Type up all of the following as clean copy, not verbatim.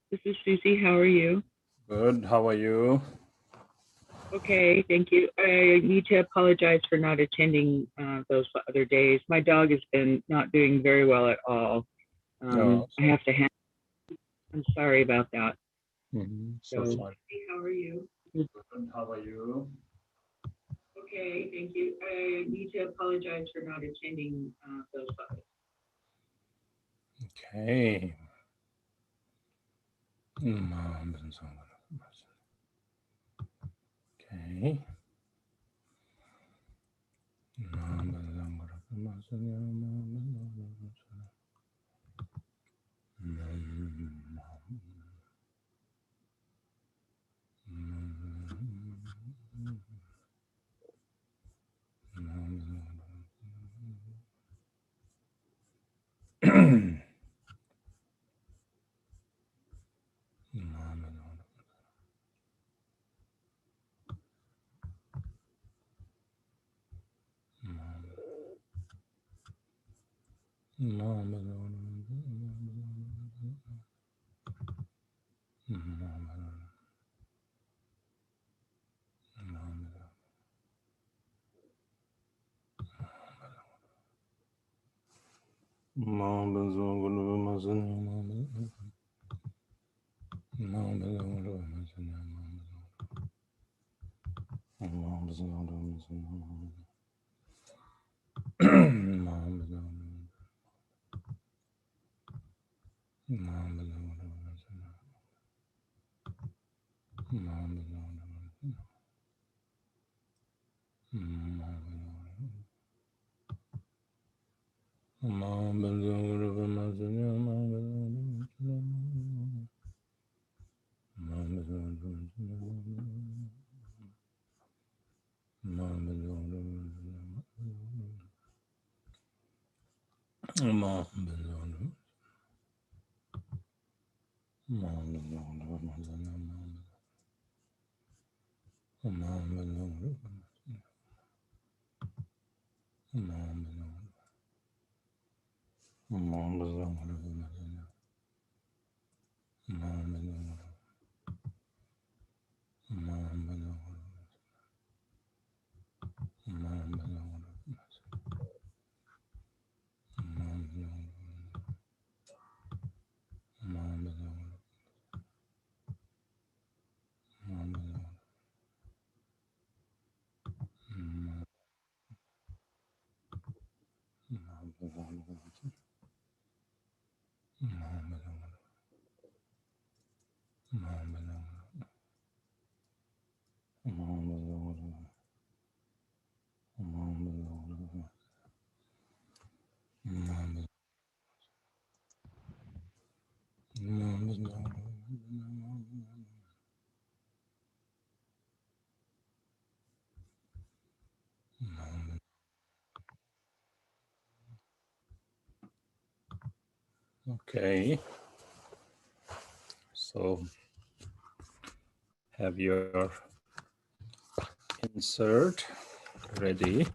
This is Susie. How are you? Good. How are you? Okay, thank you. I need to apologize for not attending those other days. My dog has been not doing very well at all. Oh, I have to hand. I'm sorry about that. so So, sorry. how are you? Good. How are you? Okay, thank you. I need to apologize for not attending those. Okay. Okay. Okay. So have your insert ready.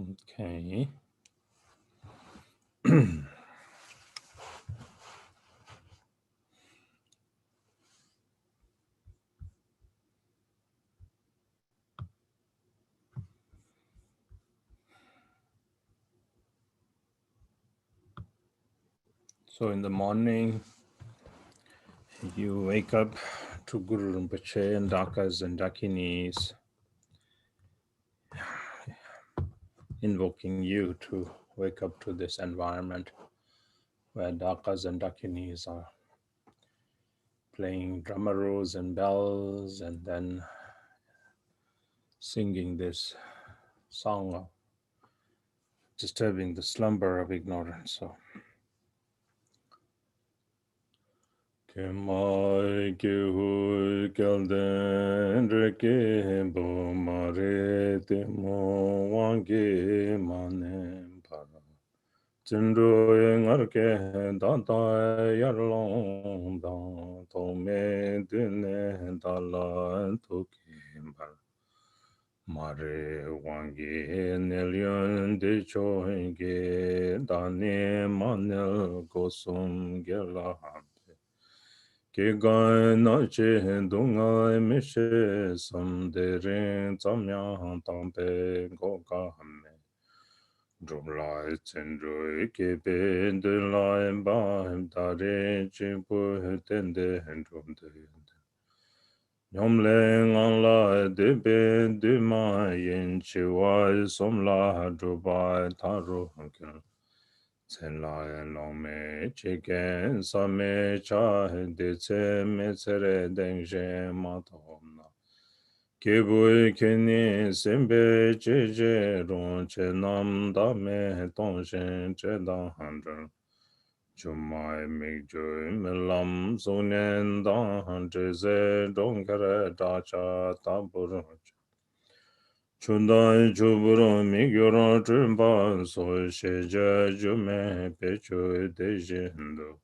Okay. So in the morning, you wake up to Guru Rinpoche and Dakas and Dakinis, invoking you to wake up to this environment where Dakas and Dakinis are playing drumarus and bells and then singing this song of disturbing the slumber of ignorance. So Kemai kehu kelden reke bo mare te mo wange manem para. Chendro ngarke danta yarlong da tome dine dala tukim bar. Mare wange nelyon de choinge dane manel gosum gela. Kigai na che dunga mishe samdere zamya tampe goka hame. Drumlai tsendrui kepe delai baim tare chipu tende drumde. Nyomle ngala debe duma yin chiwa somla drubai taru hankel. Tsenla lome chiken same cha de tse me tsere dengje matomna. Kibui kini simbe cheje ron che nam da me tongshen che da handren. Chumai mikjui milam sunen da handre ze dongkare da cha taburu. Chundan chuburo migyoran chumban so sheja jume pecho dejindo.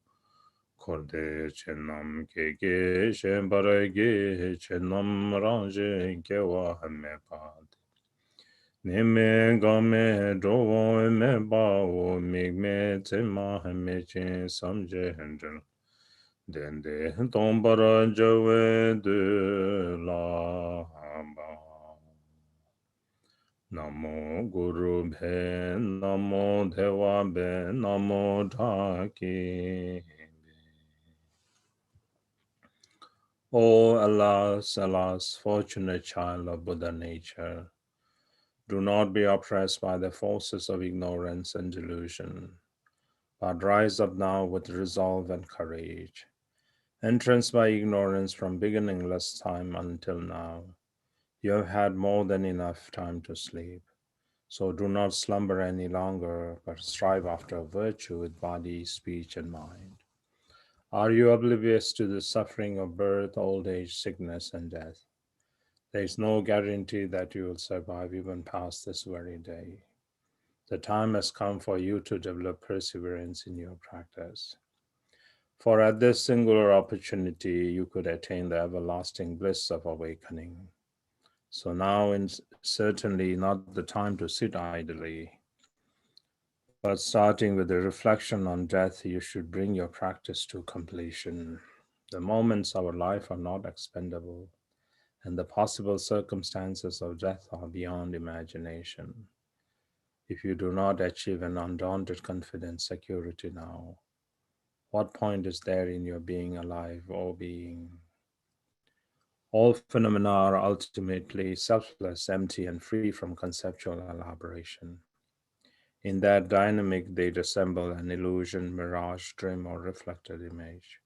Korde chenam keke shenbarage chenam ranje kewa hame pad. Neme game drowo me bao migme tema hame chen samje hendren. Dende tombara jawe de la hamba. Namo Guru Bhe, Namo Deva Bhe, Namo Dhaki. O alas, alas, fortunate child of Buddha nature, do not be oppressed by the forces of ignorance and delusion, but rise up now with resolve and courage. Entranced by ignorance from beginningless time until now, you have had more than enough time to sleep. So do not slumber any longer, but strive after virtue with body, speech, and mind. Are you oblivious to the suffering of birth, old age, sickness, and death? There is no guarantee that you will survive even past this very day. The time has come for you to develop perseverance in your practice. For at this singular opportunity, you could attain the everlasting bliss of awakening. So now is certainly not the time to sit idly. But starting with the reflection on death, you should bring your practice to completion. The moments of our life are not expendable, and the possible circumstances of death are beyond imagination. If you do not achieve an undaunted confident security now, what point is there in your being alive or being? All phenomena are ultimately selfless, empty, and free from conceptual elaboration. In that dynamic, they resemble an illusion, mirage, dream, or reflected image.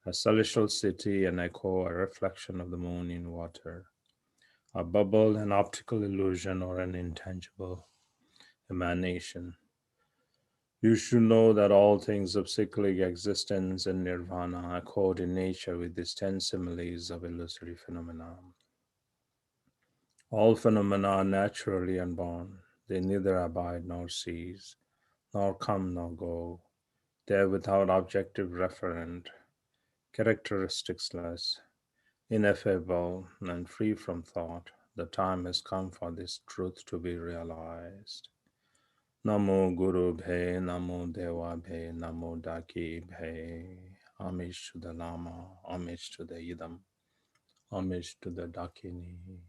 A celestial city, an echo, a reflection of the moon in water, a bubble, an optical illusion, or an intangible emanation. You should know that all things of cyclic existence and nirvana accord in nature with these 10 similes of illusory phenomena. All phenomena are naturally unborn. They neither abide nor cease, nor come nor go. They are without objective referent, characteristicless, ineffable, and free from thought. The time has come for this truth to be realized. Namo Guru Bhe, Namo Deva Bhe, Namo Daki Bhe. Homage to the Lama, homage to the Idam, homage to the Dakini.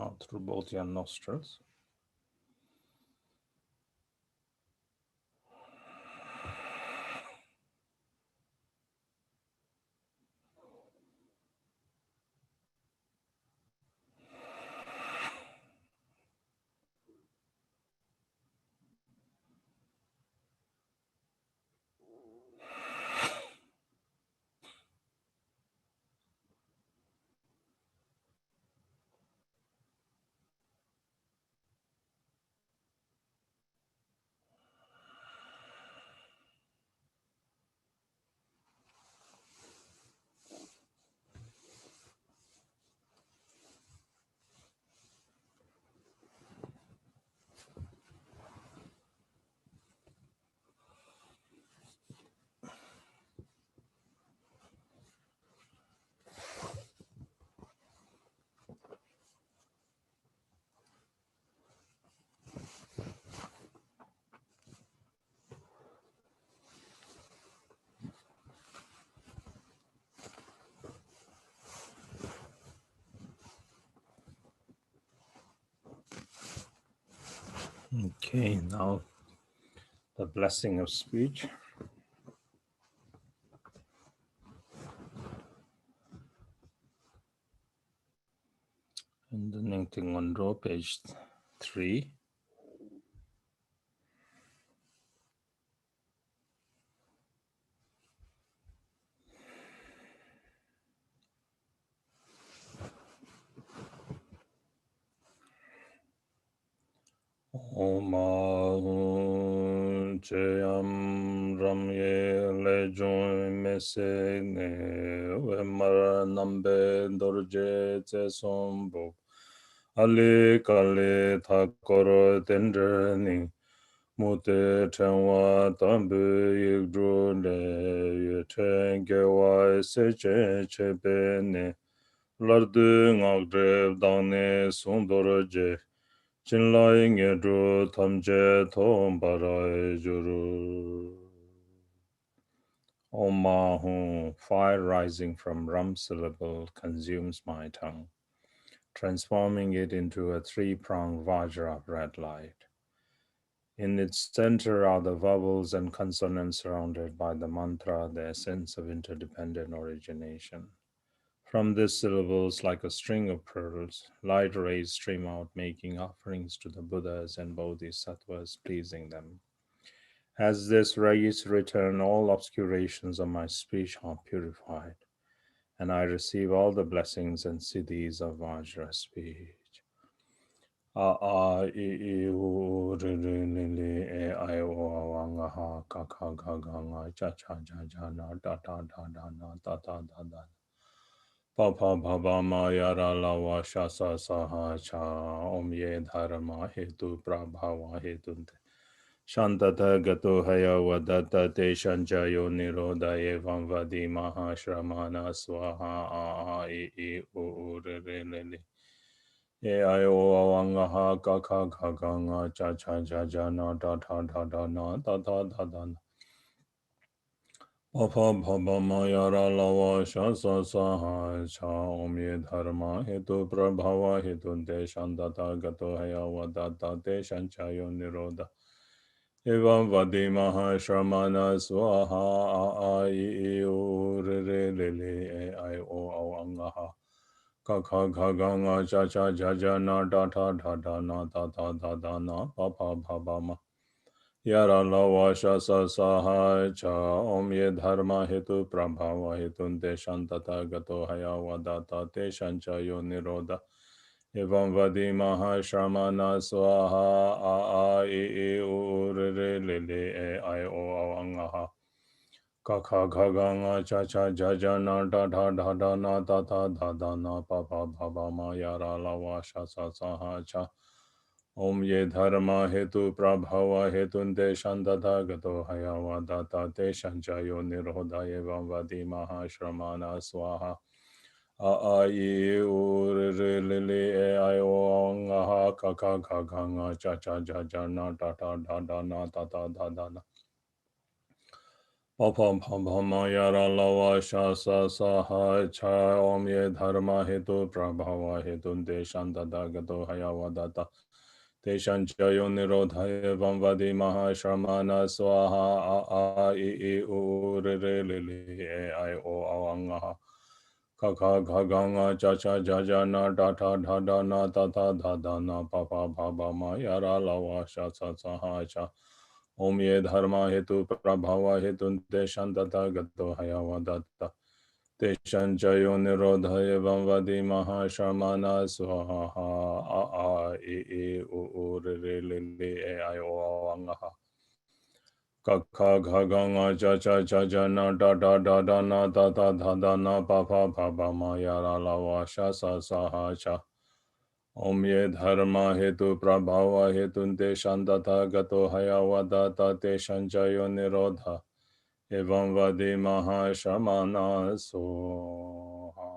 out through both your nostrils. Okay, now the blessing of speech. And the Nyingthig on draw, page 3. Om Cheyam Ramye Lejon Mese Ne Wemara Nambe Dorje Tsombo Ali Kale Takoro Tenderni Mute Chanwa Tambu Yigdru Le Yutengwa Seche Chebene Lardu Ngagdrev Dane Sundoroje Chinlai Ngedru Tamje Tombara Juru. Om Mahum, fire rising from Ram syllable consumes my tongue, transforming it into a three-pronged Vajra of red light. In its center are the vowels and consonants surrounded by the mantra, the essence of interdependent origination. From these syllables, like a string of pearls, light rays stream out, making offerings to the Buddhas and Bodhisattvas, pleasing them. As these rays return, all obscurations of my speech are purified, and I receive all the blessings and siddhis of Vajra speech. A a I u ri ri li li e I o a wa nga ha ka ka ga ga nga cha cha ja ja na da da da da na da da da da. Pa pa pa pa ma ya ra la wa sha sa sa ha cha om ye dharma hetu prabhava hetu te. Shantata gato haya vadata te shanchayo niroda evam vadi mahashramana swaha a I u re re le le. E I o awanga ha ka ka ka ka nga cha cha cha cha na da da da da na da da da da na. Pa pa pa pa ma ya ra la wa sha sa sa ha cha om ye dharma hetu prabhava hetu te shantata gato haya vadata te shanchayo niroda. Evam Vadimaha Shramana Swaha A I U Re Re Le Le E I O Au Angaha Ka Ka Ka Ganga Cha Cha Ja Ja Na Da Da Da Da Na Da Da Da Da Na Pa Pa Pa Pa Ma Yara La Vasha Sa Sa Ha Cha Om Ye Dharma Hetu Prabhava Hetun Te Shantata Gato Haya Vadata Te Shancha Yo Niroda Evam Vadimaha Shramana Swaha A I U Re Re Le Le E I O Angaha Ka Ka Ka Ga Nga Cha Cha Ja Ja Na Da Da Da Da Na Da Da Da Da Na Pa Pa Pa Pa Ma Ya Ra La Va Sha Sa Sa Ha Cha Om Ye Dharma Hetu Prabhava Hetun Te Shantata Gato Haya Vadata Te Shanchayo Nirodha Evam Vadimaha Shramana Swaha A I U Re Re Le Le E I O Nga Ha Ka Ka Ka Ka Nga Cha Cha Ja Ja Na Da Da Da Da Na Da Da Da Da Na Opam pam pam yara lava shasa saha cha om ye dharma hetu prabhava hetu deshan dadagato hayavadata deshan jayo nirodhaya vamvadi mahashramana swaha a I u re re li li e I o awangaha kaka ganga cha cha ja na da ta da da na ta ta da da na pa pa ba ba ma yara lava shasa saha cha Om ye dharma hetu prabhava hetu deshan tata gato hayavadatta deshan jayo nirodha evam vadi mahashamana swaha I u re re li li e I o angaha kakha ghaganga cha cha cha ja na da da da da na ta ta dha da na pa pa pa pa ma ya ra la va sha sa sa ha cha Om ye dharma hetu prabhava hetu deshan tata gato hayavadata deshan jayo nirodha evam vadi mahashamana soha.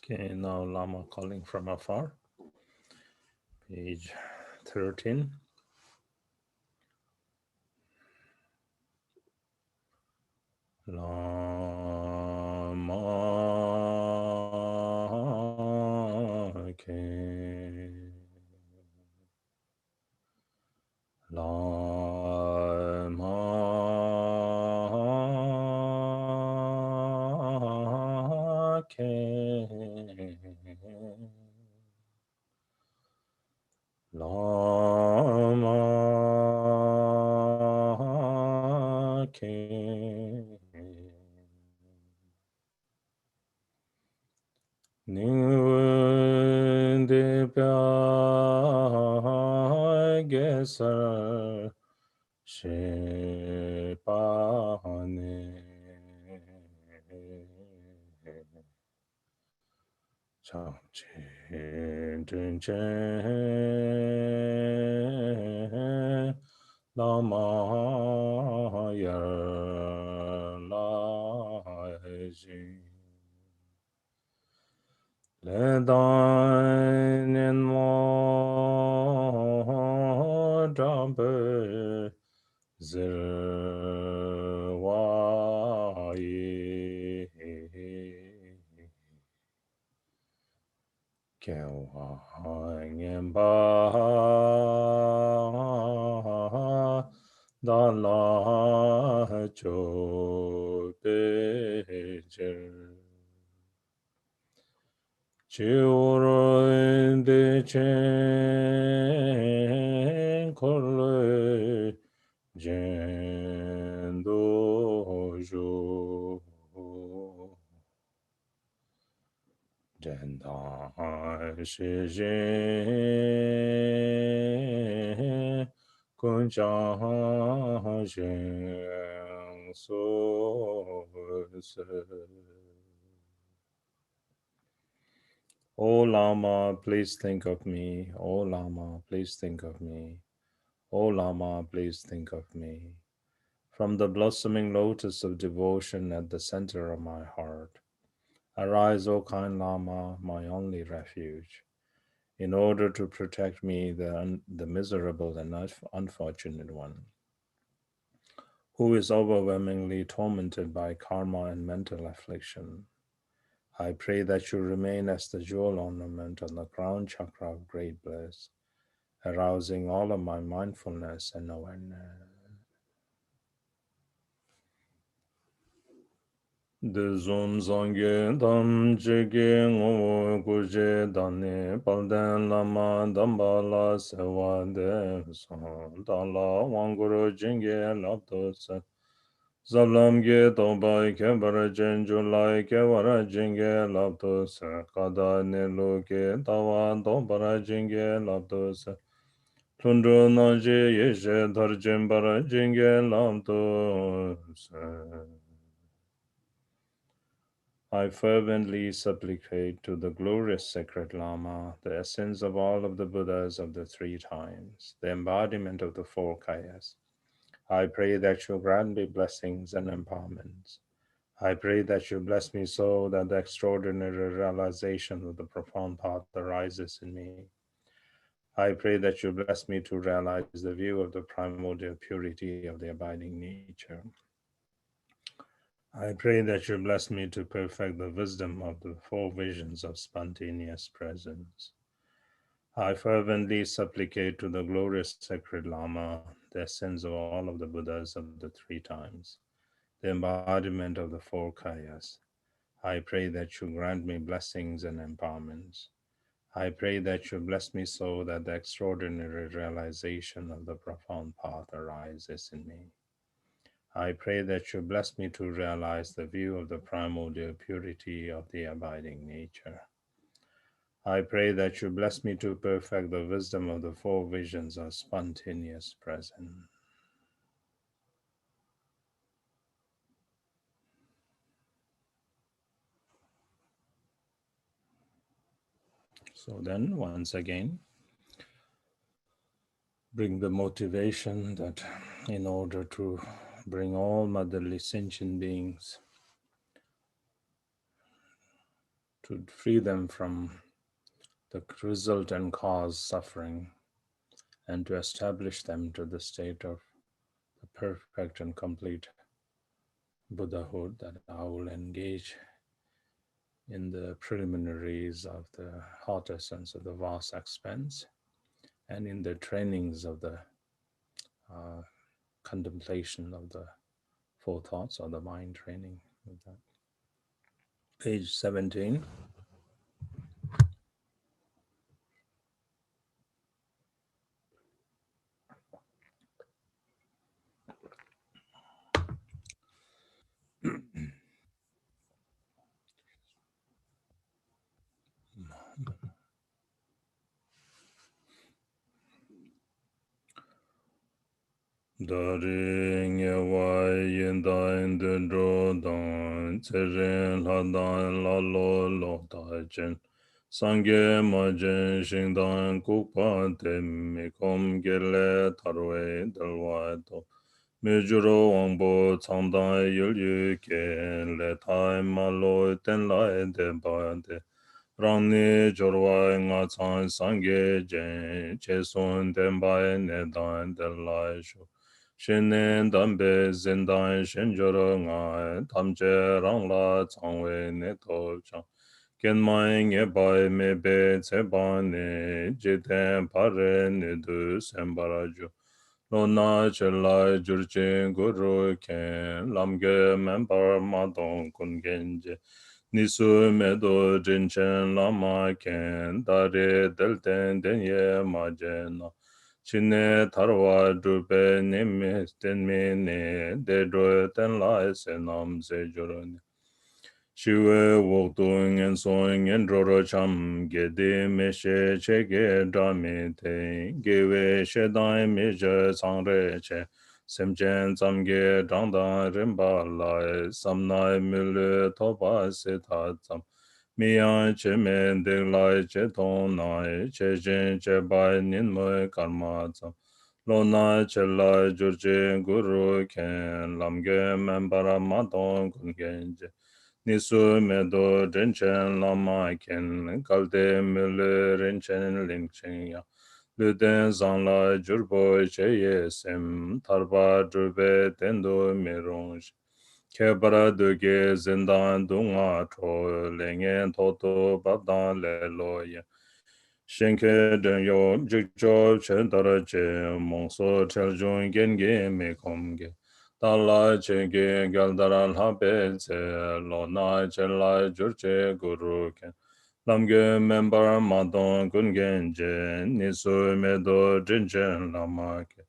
Okay, now Lama calling from afar. Page 13. Lama ke Lama ke Lama ke Nyingthig gesar shepane changchen dunchen lama yar la le dan en mo dampe zir wa yi Kewangenpa Dala Chopecher Chiuro de Chen Korle Jendo Jo Jendai Shi Jin Kunjang Jing So Se O Lama, please think of me. O Lama, please think of me. O Lama, please think of me. From the blossoming lotus of devotion at the center of my heart, arise, O kind Lama, my only refuge, in order to protect me, the miserable and unfortunate one, who is overwhelmingly tormented by karma and mental affliction. I pray that you remain as the jewel ornament on the crown chakra of great bliss, arousing all of my mindfulness and awareness. De zum zange dam jege ngo guje dane palden lama damba la sewa de son dala wanguro jinge lapto se zablam ge doba ke bara jenju lai ke wara jinge lapto se kada ne lo ke dawa dobara jinge lapto se tundro na je yeshe dhar jembara jinge lapto se. I fervently supplicate to the glorious sacred Lama, the essence of all of the Buddhas of the three times, the embodiment of the four kayas. I pray that you grant me blessings and empowerments. I pray that you bless me so that the extraordinary realization of the profound path arises in me. I pray that you bless me to realize the view of the primordial purity of the abiding nature. I pray that you bless me to perfect the wisdom of the four visions of spontaneous presence. I fervently supplicate to the glorious sacred Lama, the essence of all of the Buddhas of the three times, the embodiment of the four kayas. I pray that you grant me blessings and empowerments. I pray that you bless me so that the extraordinary realization of the profound path arises in me. I pray that you bless me to realize the view of the primordial purity of the abiding nature. I pray that you bless me to perfect the wisdom of the four visions of spontaneous presence. So then, once again, bring the motivation that in order to bring all motherly sentient beings, to free them from the result and cause suffering, and to establish them to the state of the perfect and complete Buddhahood, that I will engage in the preliminaries of the hot essence of the vast expanse and in the trainings of the uh, contemplation of the four thoughts or the mind training. With that. Page 17. Dari nge wai yin dan den ro dan tse ren la dan la lo lo da jen sangye ma jen shing dan kuk pa te mi kom ge le tar wei del wa do me ju ro wang bo chang dan yul yu ke le tai ma lo ten lai de ba de rang ni jor wai nga chang sangye jen che son den ba ne dan del lai shu Shenen dambe zindan shenjoro nga tamche rangla changwe ne tol chang ken mai nge bai me be tse ba ne jiten pare ne du sembara ju lo na che lai jur chen guru ken lam ge member ma dong kun genje nisu me do jin chen lama ken dare del ten den ye ma jena Chine tarwa drupe nime ten me ne de dro ten lai se nam se jorone. Shiwe woktung en soing en droro cham gede me she che ge dra me te gewe she dai me je sang re che sem chen tsam ge drang da rimba lai sam nai mule topa se ta tsam mi yang che men de lai che tong nai che jen che bai nin mo karma tsam lo na che lai jur che guru ken lam ge men para ma tong kun gen je Nisu medo rinchen lama ken kalde mule rinchen lingchen ya. Luden zangla jurbo che ye sem tarba jurbe tendo mirong. Kebara duge zindan dunga cho lengen toto babdan le lo ya. Shenke den yo jikjo chen tara che mongso chel jung gen ge me kom ge. Tala che ge gal dara la pe tse lo na che la jur che guru ken. Lam ge member ma don kun gen je nisu me do jin chen la ma ke.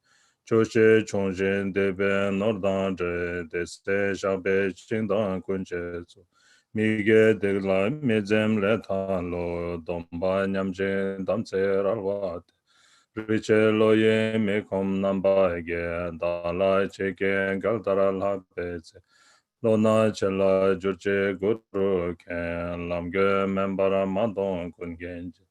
Cho che chong jen de be nor dan je de se sha be ching dan kun che zu. Mige de la me zem le ta lo dom ba nyam je dam tse ral wat. Riche lo ye me kom nam ba ge da la che ge gal dara la pe tse. Lo na che la jur che guru ken lam ge membara ma don kun gen je.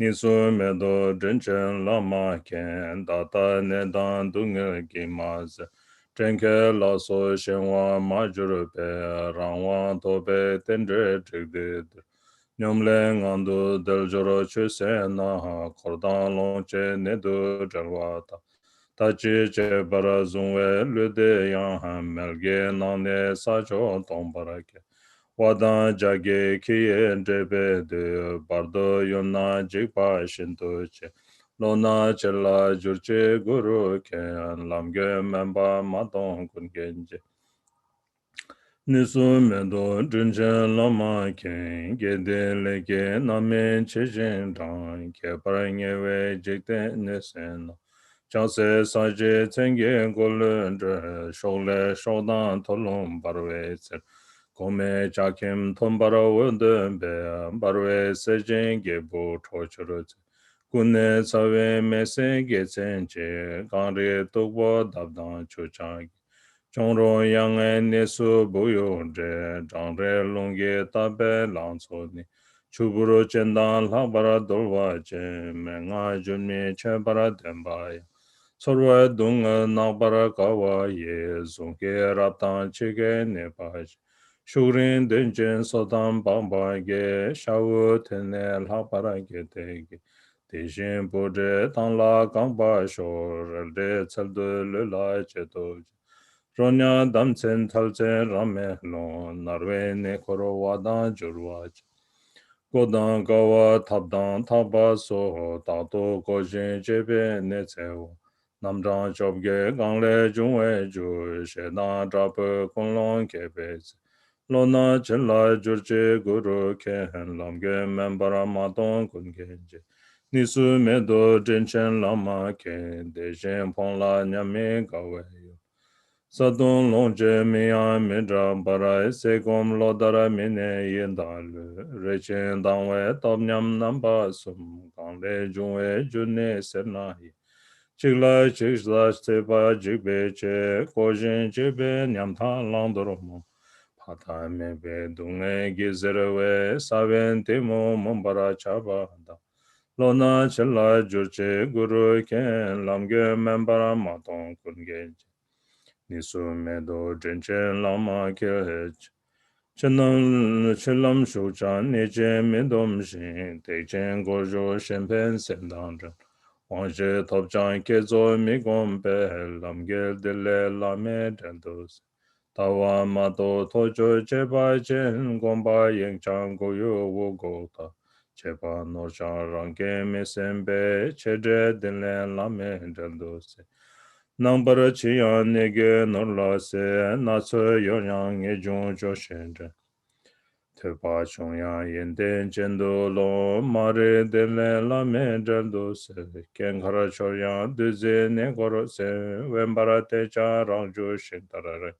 Nisu me do dren chen la ma ken da ta ne dan du nge ge ma ze. Trenke la so shen wa ma juru pe rang wa to pe ten dre chik de de. Nyom le ngan du del joro chu se na ha kor dan long che ne du jar wa ta. Ta chi che bara zung we lu de yang han mel ge na ne sa cho tong bara ke. Wadan jage kiye drebe de bardo yona jikpa shinto che. Lona chela jurche guru ken lamge memba matong kun genje. Nisu mendo junchen lama ken gede leke namen chechen dang ke parangewe jikte nesen. Chase saje tsenge golun dre shole shodan tolong barwe tser. Kome chakim tombara wundun be barwe sejen gebo chochoro tser. Kune sawe mese getsen che gangre tokbo dabdan chochagi. Chongro yang nesu buyo re jangre longge tabe langso ni. Chuburo chendan lakbara dolwa che menga junmi chebara denbaya. Sorwa dunga nakbara kawa ye zongke raptan chege nepaj. Shugrin denjen sotan bamba ge shawu tene lakbara ge tege. Deshin budre tangla gangba shor re tsaldu lula cheto. Ronya damchen talchen rame lo narwe ne koro wadan jurwaj. Godan gawa tabdan taba so tato gojin jebe ne tsewo. Namjan chobge gangle jungwe ju shedan drape konlong kebez. Lona chenla jurche guru ken lamge membara maton kungenje. Nisu medo jinchen lama ken dejen pongla nyame gawe. Sadun longche miya midra bara se gom lodara mine yendalu. Rechen dangwe tabnyam namba sum gangle jungwe june sernahi. Chigla chigla stepa jigbe che kojin jigbe nyamta langdoromo. Pata mebe dunge gizerewe saven temo mumbara chabada. Lona chela jurche guru ken lamge membara matong kungeje. Nisu medo drenchen lama kehech. Chenam chelam shuchan neche medom shin techen gojo shenpen sendandran. Wangje topchan kezo migom pe lamgel dele lame drendos. Tawa mato tojo cheba chen gomba yeng chang go yo wo go ta. Cheba no chan range me sembe chedre dinle la me del do se. Nambara chi yan nege nor la se na tso yo yang e jong jo shen zhen. Tepa chung yang yin den chen do lo ma re dinle la me del do se. Ken kara chor yang du ze ne koro se wen bara te cha rang jo shen tarare.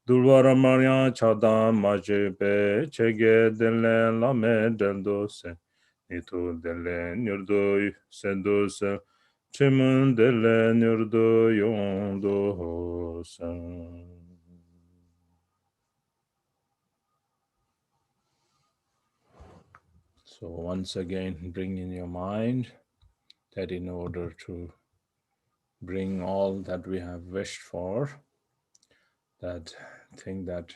Dulwara Maria Chada Majibe Chege Dele Lame Deldose Nitu Dele Nurdo Sendose Chimun Dele Nurdo Yondo Hosen. So once again, bring in your mind that in order to bring all that we have wished for, that thing that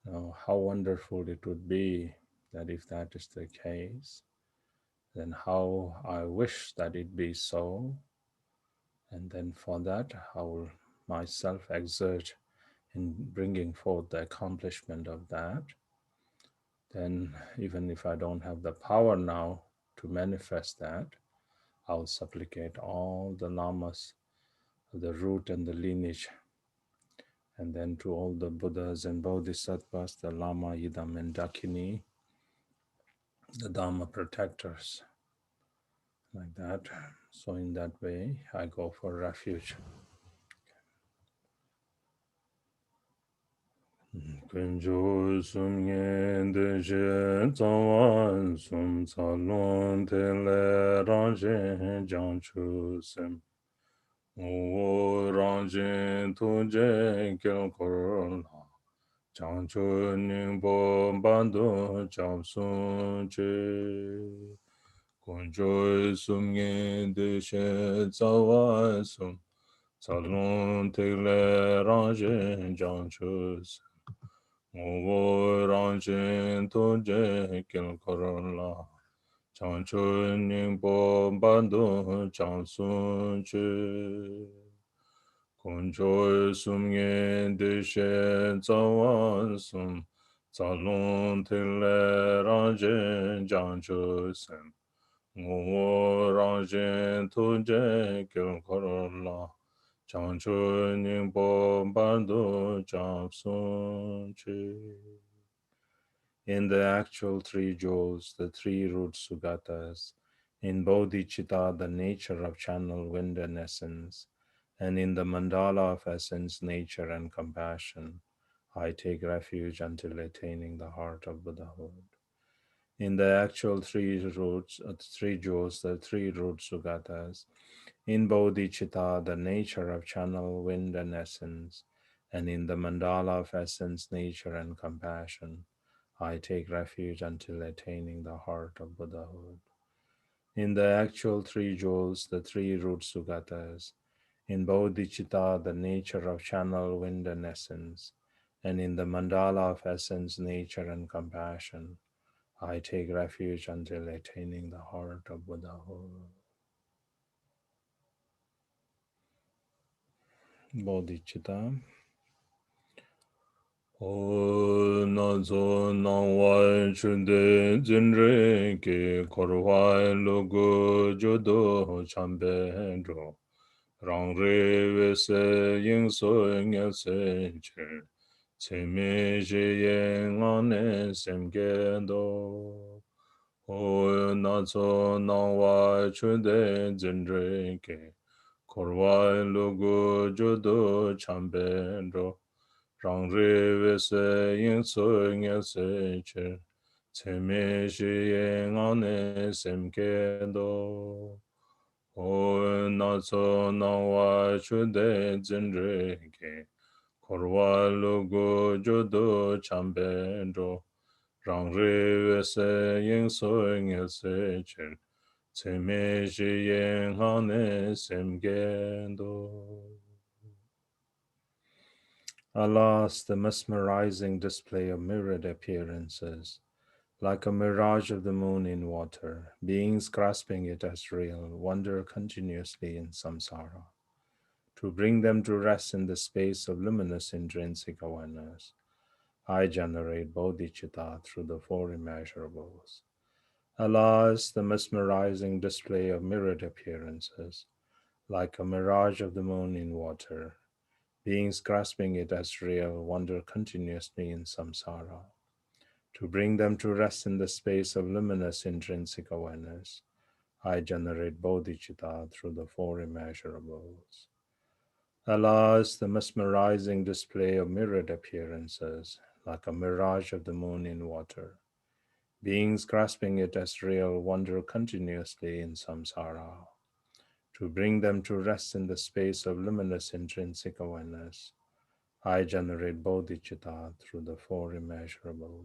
how wonderful it would be that if that is the case, then how I wish that it be so. And then for that, I will myself exert in bringing forth the accomplishment of that. Then, even if I don't have the power now to manifest that, I'll supplicate all the lamas, the root and the lineage, and then to all the Buddhas and Bodhisattvas, the Lama, Yidam, and Dakini, the Dharma protectors, like that. So in that way, I go for refuge. Kunjo sum yen de je zawan sum salon te le ranjen jan chu sem. O ranjen tu je kel kor la. Jan chu ning bo bando cham sun che. Kunjo sum yen de je zawan sum salon te le ranjen jan chu sem. Wo ranjin to je kil korola. Chang chun ning bo bandu chang sun chu. Kun choi sum yen de she zawan sum. Zalun tile ranjin jang chu sem. Wo ranjin to je kil korola. In the actual three jewels, the three root sugatas, in bodhicitta, the nature of channel, wind, and essence, and in the mandala of essence, nature, and compassion, I take refuge until attaining the heart of Buddhahood. In the actual three roots, three jewels, the three root sugatas, in bodhicitta, the nature of channel, wind, and essence, and in the mandala of essence, nature, and compassion, I take refuge until attaining the heart of Buddhahood. In the actual three jewels, the three root sugatas, in bodhicitta, the nature of channel, wind, and essence, and in the mandala of essence, nature, and compassion, I take refuge until attaining the heart of Buddhahood. Bodhicitta. O nazo nangwai chunde zinre ke korwai logo jodo chambe ro. Rang re wese ying so nye se che. Che me je ye ngane semge do. O nazo nangwai chunde zinre ke korwai logo jodo chambe ro. Rang re we se yin so nye se che, ce me shi ye nga ne sem ke do. O na so na wa chu de zin re ke, kor wa lu gu ju du chan ben do. Rang re we se yin so nye se che, ce me shi ye nga ne sem ke do. Alas, the mesmerizing display of mirrored appearances, like a mirage of the moon in water, beings grasping it as real, wander continuously in samsara. to bring them to rest in the space of luminous intrinsic awareness. I generate bodhicitta through the four immeasurables. Alas, the mesmerizing display of mirrored appearances, like a mirage of the moon in water, beings grasping it as real wander continuously in samsara. To bring them to rest in the space of luminous intrinsic awareness, I generate bodhicitta through the four immeasurables. Alas, the mesmerizing display of mirrored appearances, like a mirage of the moon in water. Beings grasping it as real wander continuously in samsara. To bring them to rest in the space of luminous intrinsic awareness, I generate bodhicitta through the four immeasurables.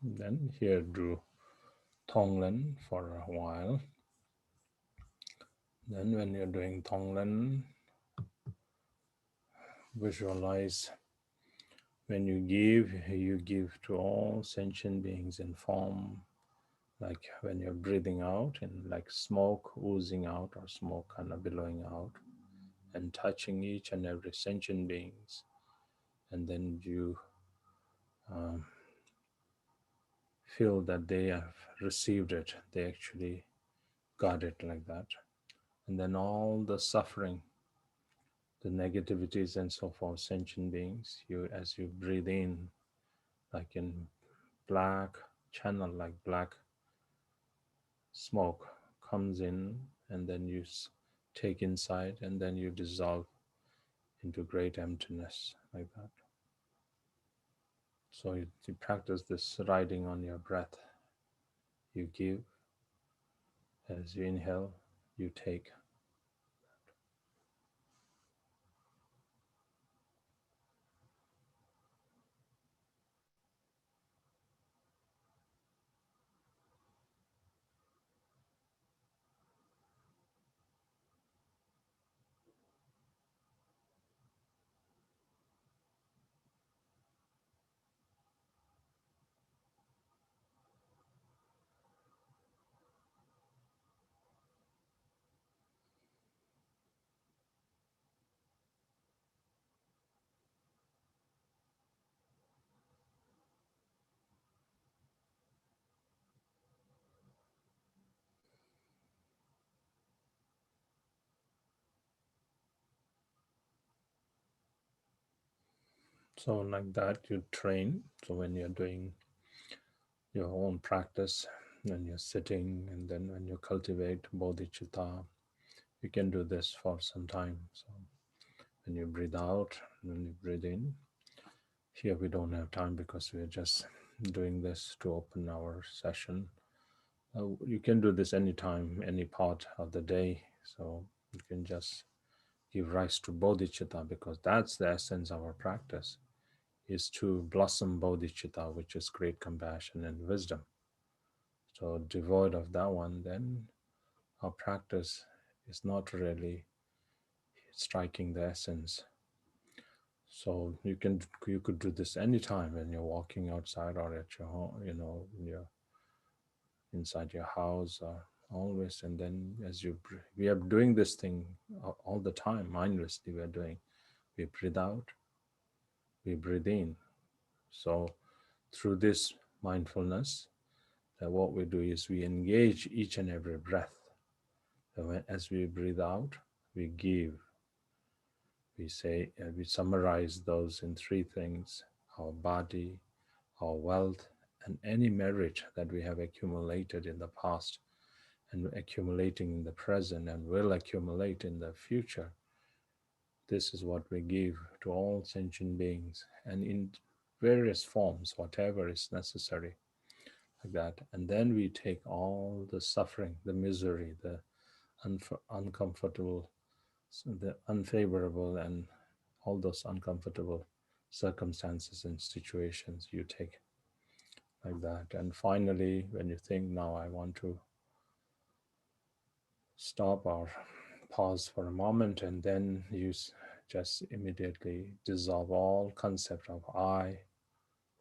Then here do Tonglen for a while. Then when you're doing Tonglen, visualize when you give to all sentient beings in form, like when you're breathing out and like smoke oozing out or smoke kind of billowing out and touching each and every sentient beings. And then you um, feel that they have received it. They actually got it like that. And then all the suffering, the negativities and so forth, sentient beings, you as you breathe in, like in black channel, like black smoke comes in, and then you take inside, and then you dissolve into great emptiness like that. So you practice this riding on your breath. You give, as you inhale, you take. So like that you train. So when you're doing your own practice, when you're sitting, and then when you cultivate bodhicitta, you can do this for some time. So when you breathe out, when you breathe in, here we don't have time because we're just doing this to open our session. You can do this anytime, any part of the day. So you can just give rise to bodhicitta, because that's the essence of our practice, is to blossom bodhicitta, which is great compassion and wisdom. So devoid of that one, then our practice is not really striking the essence. So you could do this anytime when you're walking outside or at your home, when you're inside your house, or always. And then we are doing this thing all the time, mindlessly. We breathe out, we breathe in. So through this mindfulness, what we do is we engage each and every breath. So as we breathe out, we give. We summarize those in three things: our body, our wealth, and any merit that we have accumulated in the past and accumulating in the present and will accumulate in the future. This is what we give to all sentient beings, and in various forms, whatever is necessary, like that. And then we take all the suffering, the misery, the uncomfortable, the unfavorable, and all those uncomfortable circumstances and situations you take like that. And finally, when you think, now I want to stop or pause for a moment, and then you just immediately dissolve all concept of I,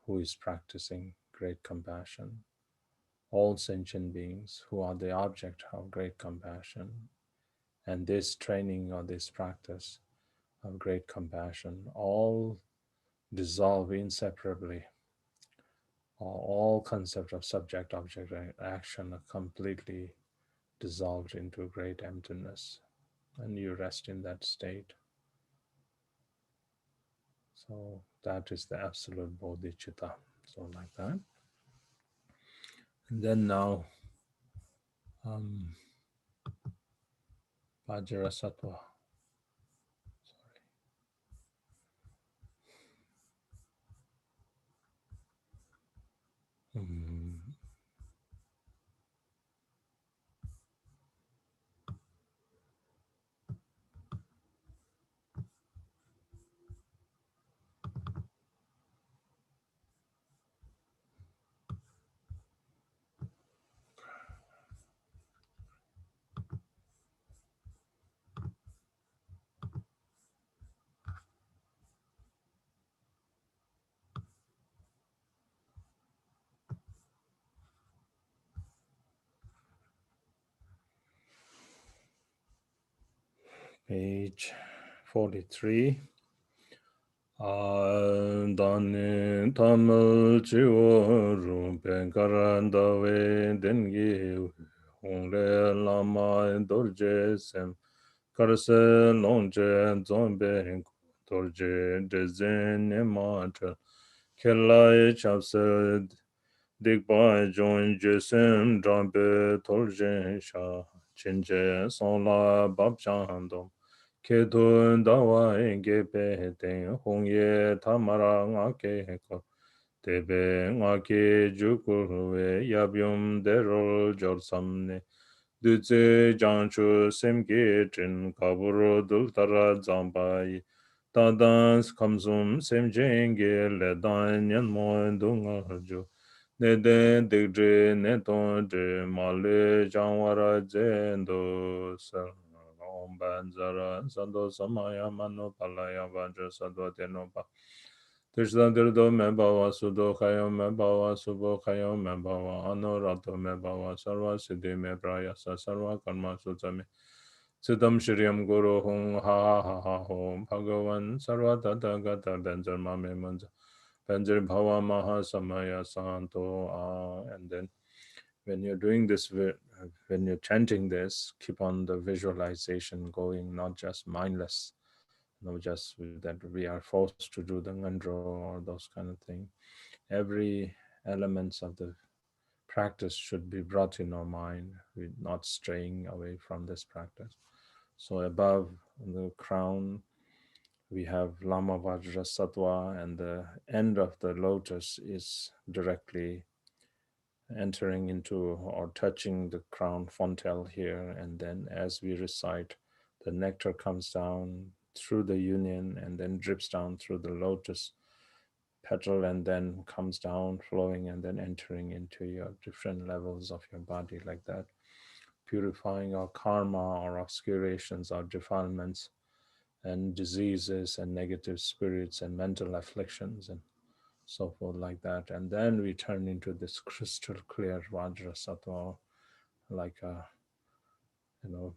who is practicing great compassion, all sentient beings who are the object of great compassion. And this training or this practice of great compassion all dissolve inseparably. All concept of subject object action are completely dissolved into great emptiness, and you rest in that state. So that is the absolute bodhicitta. So like that. And then now um Vajrasattva. Mm, page 43. Dani tamil chiwo rumpen karanda we dengi hongre lama dorje sem karse longche zombe dorje dezen nemata kelai chapse dikpa join jesem drambe torje sha chinje sonla babchandom Kedun dawa enge pe ten hongye tamara ngake ko tebe ngake jukurwe yabyum derol jorsamne duze janchu semge trin kaburo dultara zambai tadans kamsum semjenge ledan yanmo dunga jo nede digre neton de male janwara zendo sar Om Banzara Sando Samaya Mano Palaya Vajra Sadva Tenopa Krishna Dirdo Mebawa Sudo Kayo Mebawa Subo Kayo Mebawa Anorato Mebawa Sarva Siddhi Mebrayasa Sarva Karma Sutame Siddham Shriam Guru Hung Ha Ha Ha Hum Bhagavan Sarva Tata Gata Benzer Mame Manza Benzer Bhava Maha Samaya Santo and then when you're doing this, when you're chanting this, keep on the visualization going, not just mindless, just that we are forced to do the ngandro or those kind of thing. Every elements of the practice should be brought in our mind. We're not straying away from this practice. So above the crown, we have Lama Vajra Sattva, and the end of the lotus is directly entering into or touching the crown fontel here, and then as we recite, the nectar comes down through the union and then drips down through the lotus petal and then comes down flowing and then entering into your different levels of your body like that, purifying our karma or obscurations or defilements and diseases and negative spirits and mental afflictions and so forth like that. And then we turn into this crystal clear Vajra Sattva, like a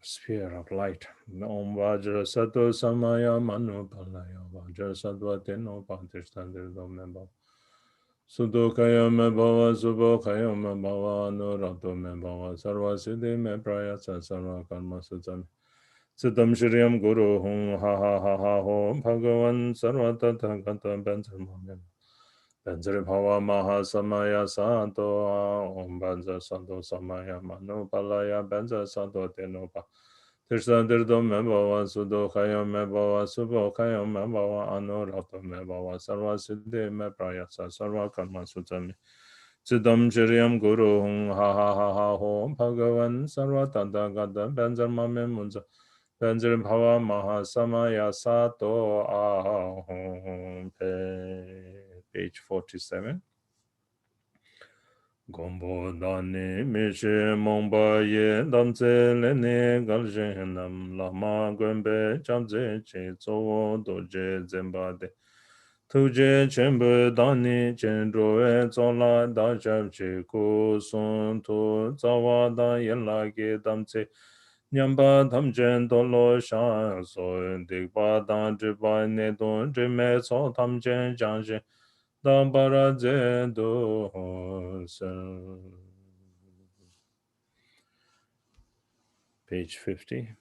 sphere of light. Om Vajra Sattva Samaya Manu Palaya Vajra Sattva Teno Pantishtandri Domemba. Sudokaya me bhava subokaya me bhava anurato me bhava sarva siddhi me prayasa sarva karma sutsami. Siddham Shriam Guru Hum Ha Ha Ha Ha Hum Bhagavan Sarva Tata Gata Benzer Banjari Bhava Maha Samaya Santo Om Banza Santo Samaya Manu Palaya Banza Santo Tenopa Tirsa Dirdo Mebawa Sudo Kaya Mebawa Subo Kaya Mebawa Anurato Mebawa Sarva Siddhi Meprayasa Sarva Karma Sutami Siddham Shriam Guru Hung Ha Ha Ha Ha Hom Bhagavan Sarva Tata Gata Banjar Mame Munza Banjari Bhava Maha Samaya Sato Ahom Page 47. Gombo dani mishe mongba ye damze lene galjen nam lama gwenbe chamze che zowo doje zemba de Tuje chenpo dani chenroe zola da jabche ku sun tu zawa da yela ge damche nyamba damchen dolo shan so dikpa dan driba ne don drime so damchen janshe dan para ze do sen. Page 50.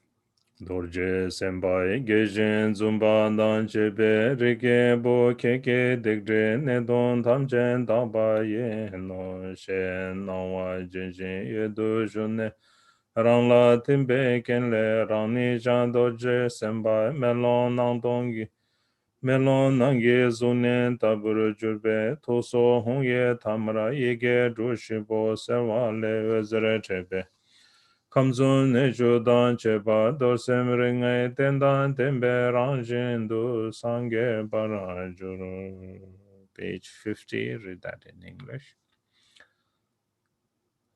Dorje senpai gejen zumba dan chebe rike bo keke dekre ne don tamchen daba ye no shen nawa jenjen yedu shune rang la timbe kenle rang ni jan dorje senpai melon nang dongi melon nange zunen tabur jurbe toso hongye tamra yege drushibo serwa le vezre chebe Kamzun ne judan cheba dorsem ringai tendan tembe ranjin du sange barajuru. Page 50, read that in English.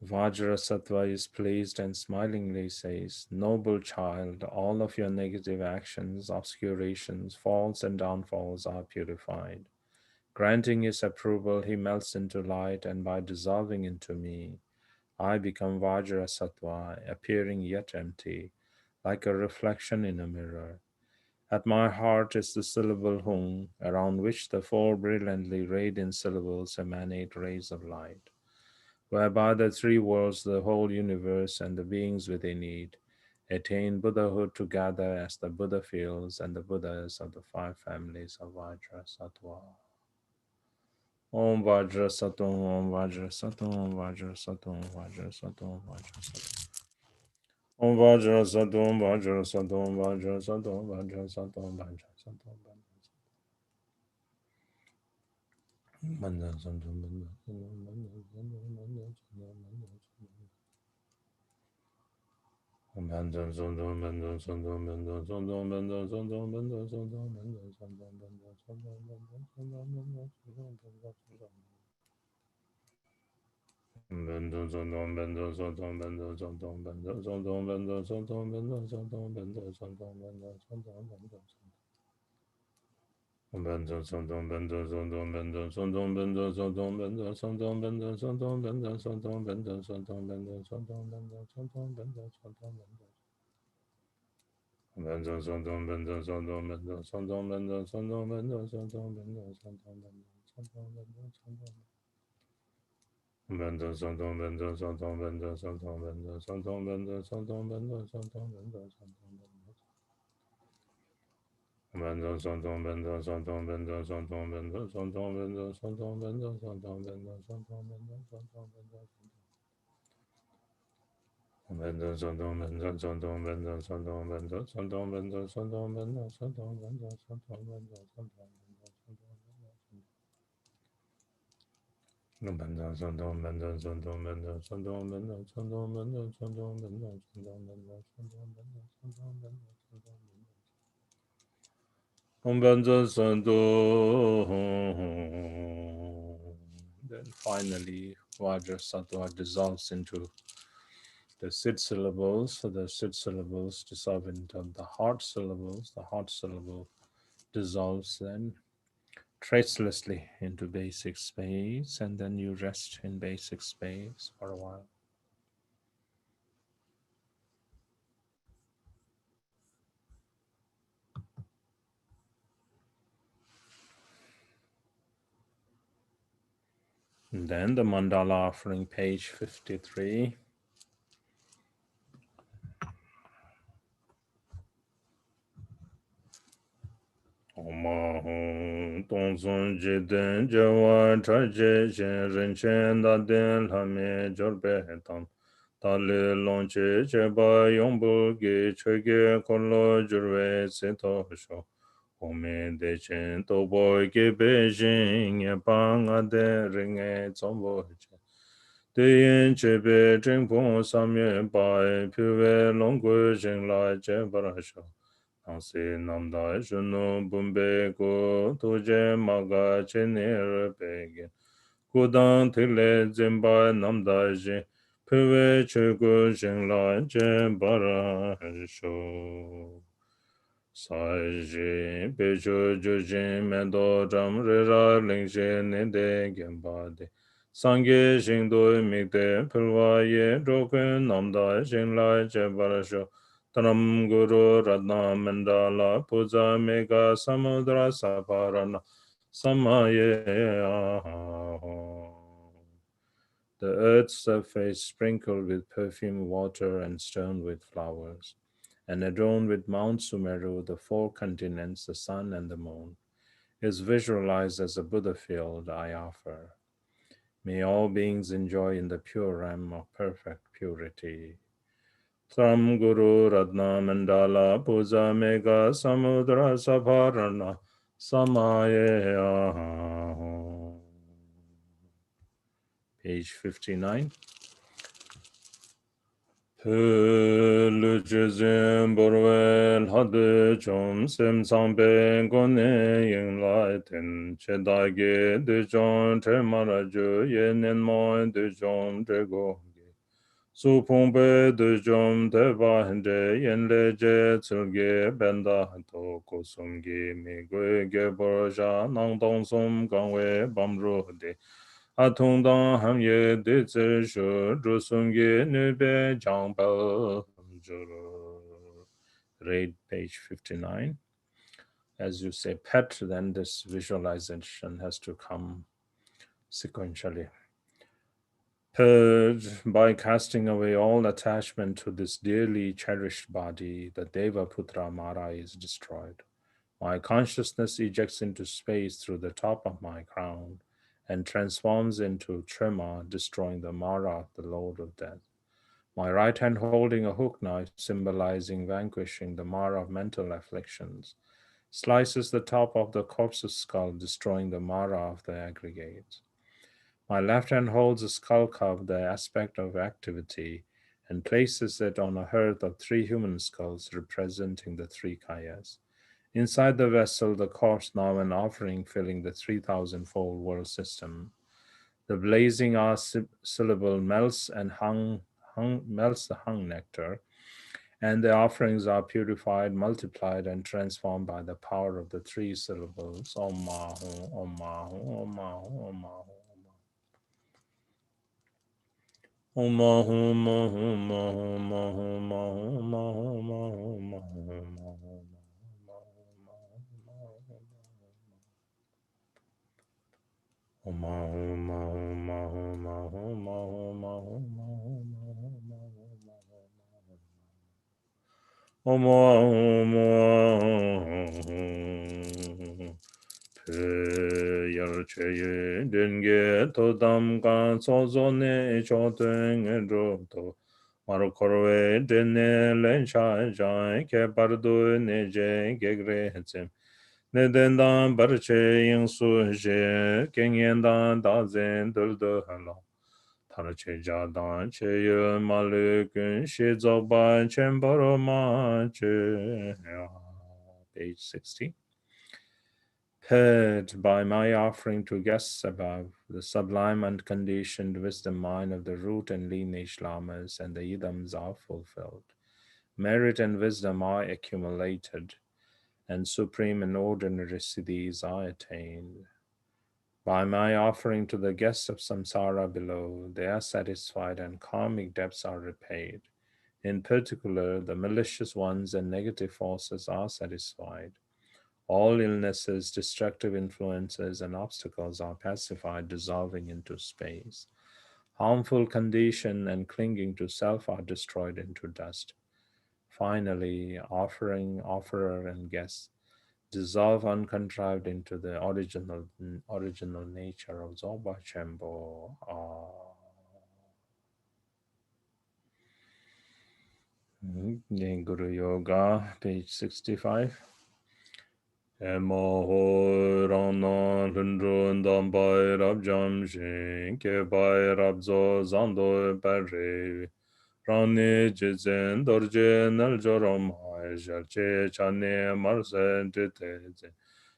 Vajrasattva is pleased and smilingly says, Noble child, all of your negative actions, obscurations, falls and downfalls are purified. Granting his approval, he melts into light, and by dissolving into me, I become Vajrasattva, appearing yet empty, like a reflection in a mirror. At my heart is the syllable Hung, around which the four brilliantly radiant syllables emanate rays of light, whereby the three worlds, the whole universe, and the beings within it attain Buddhahood together as the Buddha feels and the Buddhas of the five families of Vajrasattva. Om Vajrasattva, Om Vajrasattva, Om Vajrasattva, Om Vajrasattva, Om Vajrasattva. Om Vajrasattva, Om Vajrasattva, Om Vajrasattva, Om Vajrasattva, Om Vajrasattva, Om Then finally, Vajrasattva dissolves into the Sid syllables. So the Sid syllables dissolve into the heart syllables. The heart syllable dissolves then tracelessly into basic space, and then you rest in basic space for a while. And then the mandala offering, page 53. Tongson jiden jawa chaje shen rinchen da den lame jorbe tam tali longche cheba yongbu ge chege korlo jurwe seto sho ome de chen tobo ge beijing ye pang ade ringe zombo che deyen chebe jingpong samye bai piwe longgu jing la je barasho Nangsi namda shunu bumbe ku tuje maga chenir pegi. Kudang tile zimba namda ji piwe chugu jingla je bara shu. Saji Pechu Jujin Mendo Jam Rira Lingshe Ninde Genpade Sangye Shingdo Mikde Pilwa Ye Jokun Namda Shinglai Chebarasho Tanam Guru Ratna Mandala Puja Mega Samudra Saparana Samaye The earth's surface sprinkled with perfumed water and strewn with flowers, and adorned with Mount Sumeru, the four continents, the sun, and the moon, is visualized as a Buddha field I offer. May all beings enjoy in the pure realm of perfect purity. Sam Guru Ratna Mandala Puja Mega Samudra Saparana Samaya. Page 59. Lujizim Burwell Hadu Chum Sim Sambe Gone Ying Lai Tin Chedage De John Temaraju Yenen Moin De John Tego Supongbe De John Deba Hende Yen Leje Tsulge Benda To Kusumgi Migwe Geborja Nang Dong Sum Gangwe Bamru De Atongdang Hamye De Zeshu Drusungi Nube Jangbao Read page 59. As you say pet, then this visualization has to come sequentially. Purge by casting away all attachment to this dearly cherished body, the Devaputra Mara is destroyed. My consciousness ejects into space through the top of my crown and transforms into tremor, destroying the Mara of the Lord of Death. My right hand holding a hook knife, symbolizing vanquishing the Mara of mental afflictions, slices the top of the corpse's skull, destroying the Mara of the aggregates. My left hand holds a skull cup, the aspect of activity, and places it on a hearth of three human skulls representing the three kayas. Inside the vessel, the corpse, now an offering filling the 3,000-fold world system. The blazing R syllable melts melts the hung nectar, and the offerings are purified, multiplied, and transformed by the power of the three syllables. Om Mahu, Om Mahu, Om Mahu, Om Mahu. Om Mahu, Mahu, Mahu, Mahu, Mahu, Mahu, Mahu, Mahu, Mahu. Om Mahu, Mahu, Mahu, Mahu, Mahu, Mahu, Mahu, Mahu, Om Mahu, Mahu. Pe yar che ye denge to dam kan so zo ne cho teng ro to mar korwe dene len sha ja ke par do ne je ge gre tsem ne den dan bar che yin su je ken yen dan da zen dul do la tar che ja dan che ye ma le kun she zo ba chen baro ma che. Page 60. Heard by my offering to guests above, the sublime unconditioned wisdom mind of the root and lineage lamas and the idams are fulfilled. Merit and wisdom are accumulated, and supreme and ordinary siddhis are attained. By my offering to the guests of samsara below, they are satisfied and karmic debts are repaid. In particular, the malicious ones and negative forces are satisfied. All illnesses, destructive influences, and obstacles are pacified, dissolving into space. Harmful condition and clinging to self are destroyed into dust. Finally, offering, offerer, and guest dissolve uncontrived into the original nature of Zoba Chambo. Guru Yoga, page 65. Emo rana lundrun dan bai rab jam shin ke bai rab zo zando barre rani jizen dorje nal jorom hai jalche chane marsen tete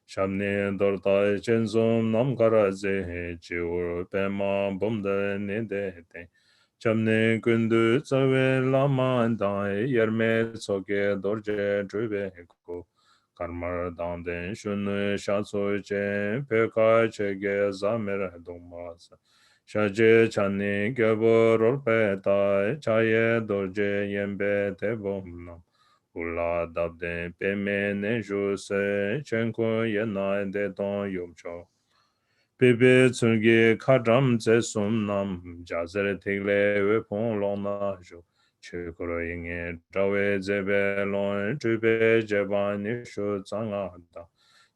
shamne dortai chenzum nam karaze chiur pema bumde nide te chamne kundu tsawe lama dai yerme soke dorje drube ko karma danden shunu shatso che peka chege zamer dongmas shaje chani gyabo rolpe tai chaye dorje yembe tebom ula dabden peme ne juse chenko yenai de don yomcho Bebe tsungi kadram tse sum nam jazere tegle we pon long na jo chukuro inge drawe zebe lon chube jeba nishu tsanga da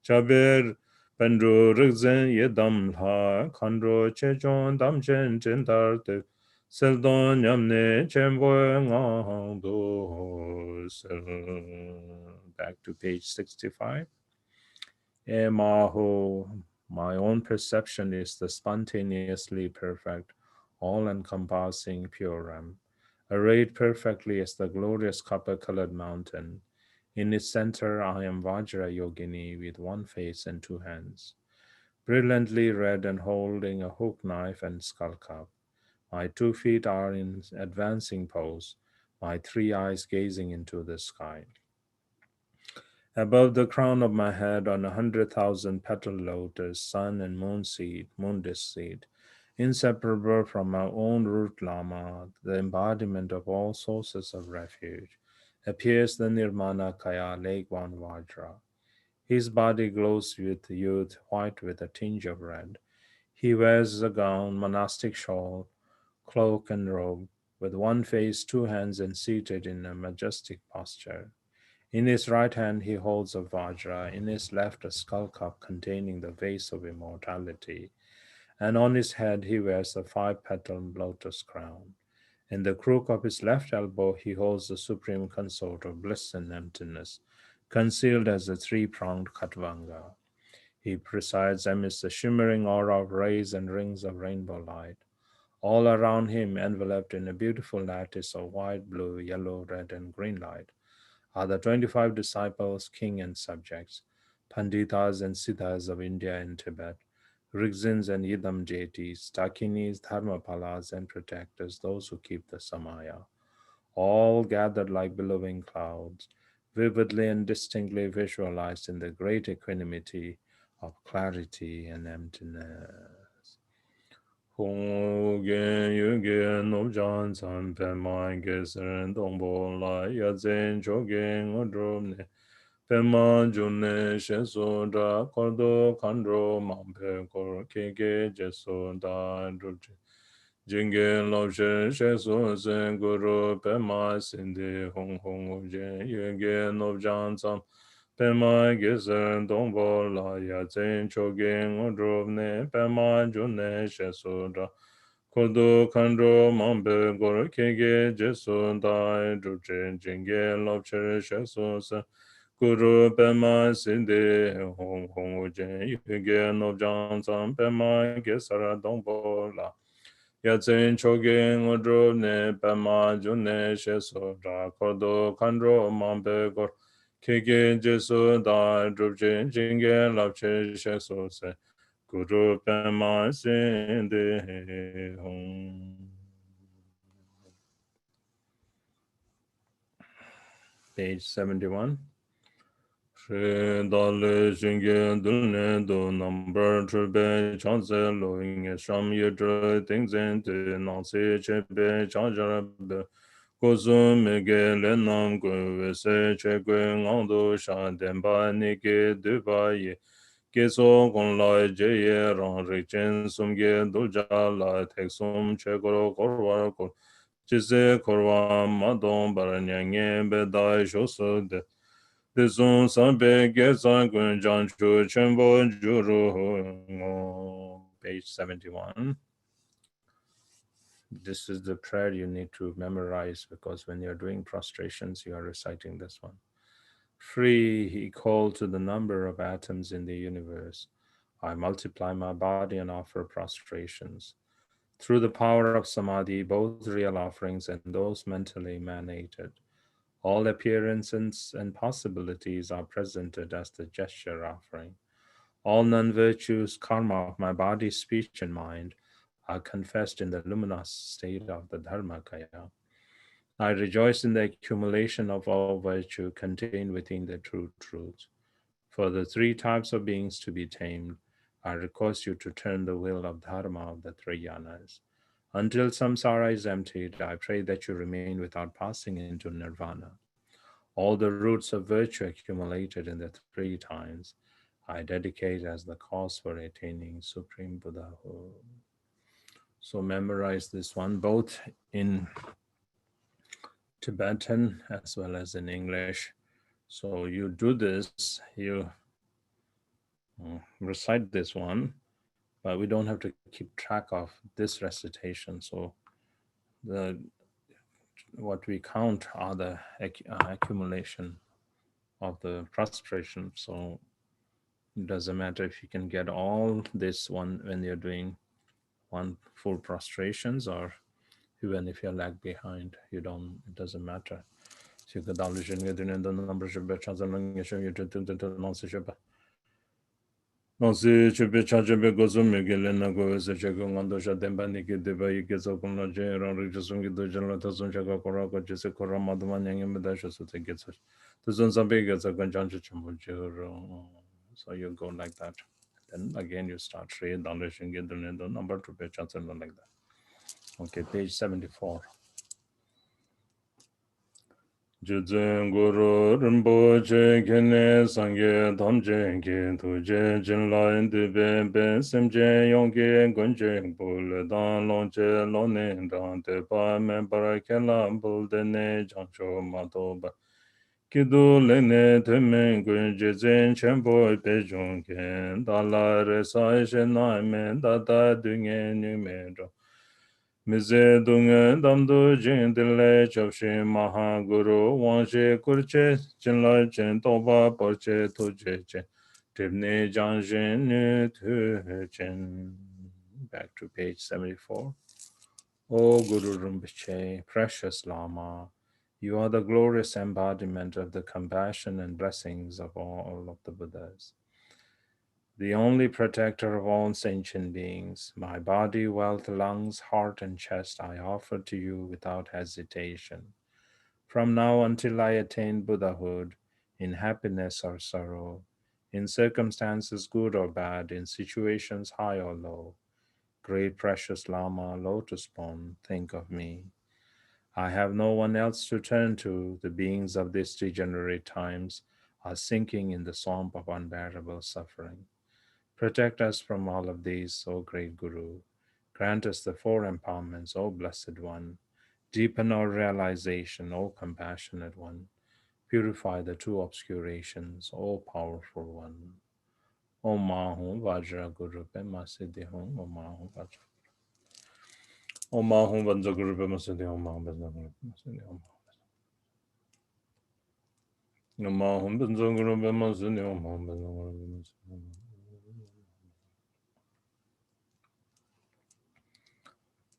chaber pendru rikzen ye dam la kandro che chon dam chen chen tar te seldon nyamne chenpo ngang do sel. Back to page 65. Emaho, my own perception is the spontaneously perfect, all-encompassing pure Ram, arrayed perfectly as the glorious copper-colored mountain. In its center, I am Vajra Yogini with one face and two hands, brilliantly red and holding a hook knife and skull cup. My 2 feet are in advancing pose, my three eyes gazing into the sky. Above the crown of my head on 100,000 petal lotus, sun and moon disk seed, inseparable from my own root lama, the embodiment of all sources of refuge, appears the Nirmana Kaya Legwan Vajra. His body glows with youth, white with a tinge of red. He wears a gown, monastic shawl, cloak, and robe, with one face, two hands, and seated in a majestic posture. In his right hand he holds a vajra, in his left a skull cup containing the vase of immortality, and on his head he wears a five-petaled lotus crown. In the crook of his left elbow he holds the supreme consort of bliss and emptiness, concealed as a three-pronged khatvanga. He presides amidst the shimmering aura of rays and rings of rainbow light. All around him, enveloped in a beautiful lattice of white, blue, yellow, red, and green light, are the 25 disciples, king and subjects, Panditas and Siddhas of India and Tibet, Rigzins and Yidam Jetis, Takinis, Dharmapalas, and protectors, those who keep the Samaya, all gathered like billowing clouds, vividly and distinctly visualized in the great equanimity of clarity and emptiness. Hong gen yu gen nob jan san pen ma ge sen dong bo la ya zen cho gen ngo dro ne pen ma jun ne shen so da kor do kan ro ma pe kor ke ge je so da dro je jing gen lo shen shen so zen gu ro pen ma sin de hong hong gen yu gen nob jan san Pema Gizen Dombo La Yazen Chogen Odrovne Pema June Shesodra Kodo Kandro Mambe Gor Kege Jesu Dai Druchen Jinge Lobcher Shesosa Guru Pema Sinde Hong Hong Ujen Yuge Nobjan Sam Pema Gesara Dombo La Yazen Chogen Odrovne Pema June Shesodra Kodo Kandro Mambe Gor Kege Jesu Da Drupje Jinge Lapche Sheso Se Guru Pema Sinde Hong. Page 71. Shri Dale Jinge Dulne Do Number Trube Chanse Loing Sham Yedre Tingzen Te Nansi Chepe Chanjarabe Kozum Mege Lenam Gwe Che Gwe Ngando Shan Denba Nike Dubaye Keso Gon Lai Jeye Rang Richen Sumge Dulja La Teksum Che Goro Korwa Kor Jise Korwa Madon Baranyange Bedai Shoso De Dizun Sanpe Gezan Gun Janchu Chenpo Juru Page 71. This is the prayer you need to memorize because when you're doing prostrations, you are reciting this one. Free, equal to the number of atoms in the universe, I multiply my body and offer prostrations. Through the power of samadhi, both real offerings and those mentally emanated, all appearances and possibilities are presented as the gesture offering. All non-virtues, karma of my body, speech, and mind are confessed in the luminous state of the Dharmakaya. I rejoice in the accumulation of all virtue contained within the true truth. For the three types of beings to be tamed, I request you to turn the wheel of dharma of the three yanas. Until samsara is emptied, I pray that you remain without passing into nirvana. All the roots of virtue accumulated in the three times, I dedicate as the cause for attaining supreme Buddhahood. So memorize this one both in Tibetan as well as in English. So you do this, you recite this one, but we don't have to keep track of this recitation. So the what we count are the accumulation of the prostration. So it doesn't matter if you can get all this one when you're doing one full prostrations, or even if you're lag behind, you don't, it doesn't matter. So the dalshin get in the number should be channeling you should to non should non si should be charging be gozo miguel na go se chego ngondo sha demba ni ke deba yi ke so kono je ron ri so ngi do jan la ta son cha ko ra ko je se ko ra ma do man yang me da sho so te get so to son sa be get so kan chan chu mo je ro. So you go like that. Then again you start trade dalshin get in the number to be channeling like that. Okay, page 74. Judzen Guru Rinpoche Kene Sangye Damje Ke Tuje Jinla Indibe Ben Simje Yongge Gunje Bul Dan Longche Lone Dan Te Pa Men Parakela Bul Dene Jancho Matoba Kidu Lene Temen Gunje Zen Chenpo Pejun Ken Dala Resa Shenai Men Dada Dunge Numero Mize dunga damdo jing dile chapshin maha guru wangshe kurche chinla chen toba parche tuje chen tibne janshin nu tu chen. Back to page 74. O Guru Rinpoche, precious Lama, you are the glorious embodiment of the compassion and blessings of all of the Buddhas, the only protector of all sentient beings. My body, wealth, lungs, heart, and chest I offer to you without hesitation. From now until I attain Buddhahood, in happiness or sorrow, in circumstances good or bad, in situations high or low, great precious Lama, lotus born, think of me. I have no one else to turn to. The beings of these degenerate times are sinking in the swamp of unbearable suffering. Protect us from all of these, O great Guru. Grant us the four empowerments, O blessed one. Deepen our realization, O compassionate one. Purify the two obscurations, O powerful one. Om Mahum Vajra Guru Pema Siddhihum, Om Mahum Vajra. Om Mahum Vajra Guru Pema Siddhihum, Om Mahum Vajra Guru Pema Siddhihum. Om Mahum Vajra Guru Pema Siddhihum, Om Mahum Vajra Guru Pema Siddhihum.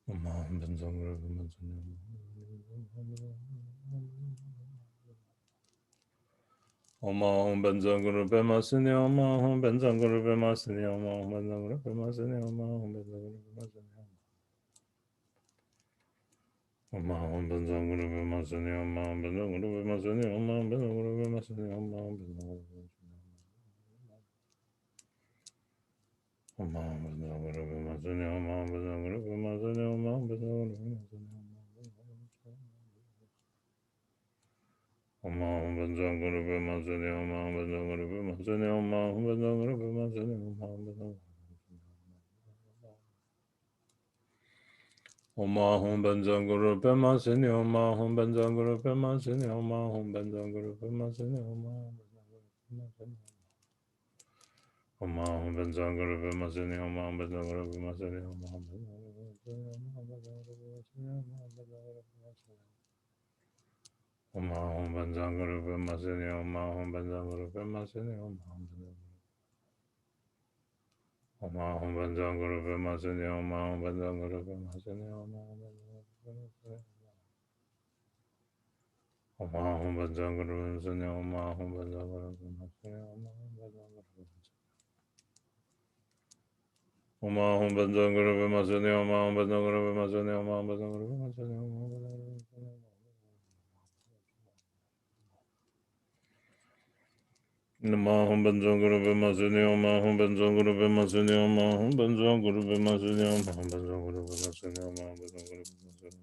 Om Mahum Vajra Guru Pema Siddhihum. Om Ahum Benzang Guru Pema Sini Om Ahum Benzang Guru Pema Sini Om Ahum Benzang Guru Pema Sini Om Ahum Benzang Guru Pema Sini Om Ahum Benzang Guru Pema Sini Om Ahum Benzang Guru Pema Sini Om Ahum Benzang Guru Pema Sini Om Ahum Benzang Guru Pema Sini Om Ahum Benzang Guru Pema Sini Om Ahum Benzang Guru Pema Sini Om Ahum Benzang Guru Pema Sini Om Ahum Benzang Guru Pema Sini Om Ahum Benzang Guru Pema Sini Om Ahum Benzang Guru Pema Sini Om Ahum Benzang Om Ahum Benzang Guru Pema Sini Om Ahum Benzang Guru Pema Sini Om Ahum Benzang Guru Pema Sini Om Ahum Benzang Guru Pema Sini Om Ahum Benzang Guru Pema Sini Om Ahum Benzang Guru Pema Sini Om Ahum Benzang Guru Pema Sini Om Ahum Benzang Guru Pema Sini Om Ahum Benzang Guru Pema Sini Om Ahum Om Ahum Benzang Guru Pema Sini Om Ahum Benzang Guru Pema Sini Om Ahum Benzang Guru Pema Sini Om Ahum Benzang Guru Pema Sini Om Ahum Benzang Guru Pema Sini Om Ahum Benzang Guru Pema Sini Namahum Banjo Guru Bimasunio, Mahum Banjo Guru Bimasunio, Mahum Banjo Guru Bimasunio, Mahum Banjo Guru Bimasunio, Mahum Banjo Guru Bimasunio.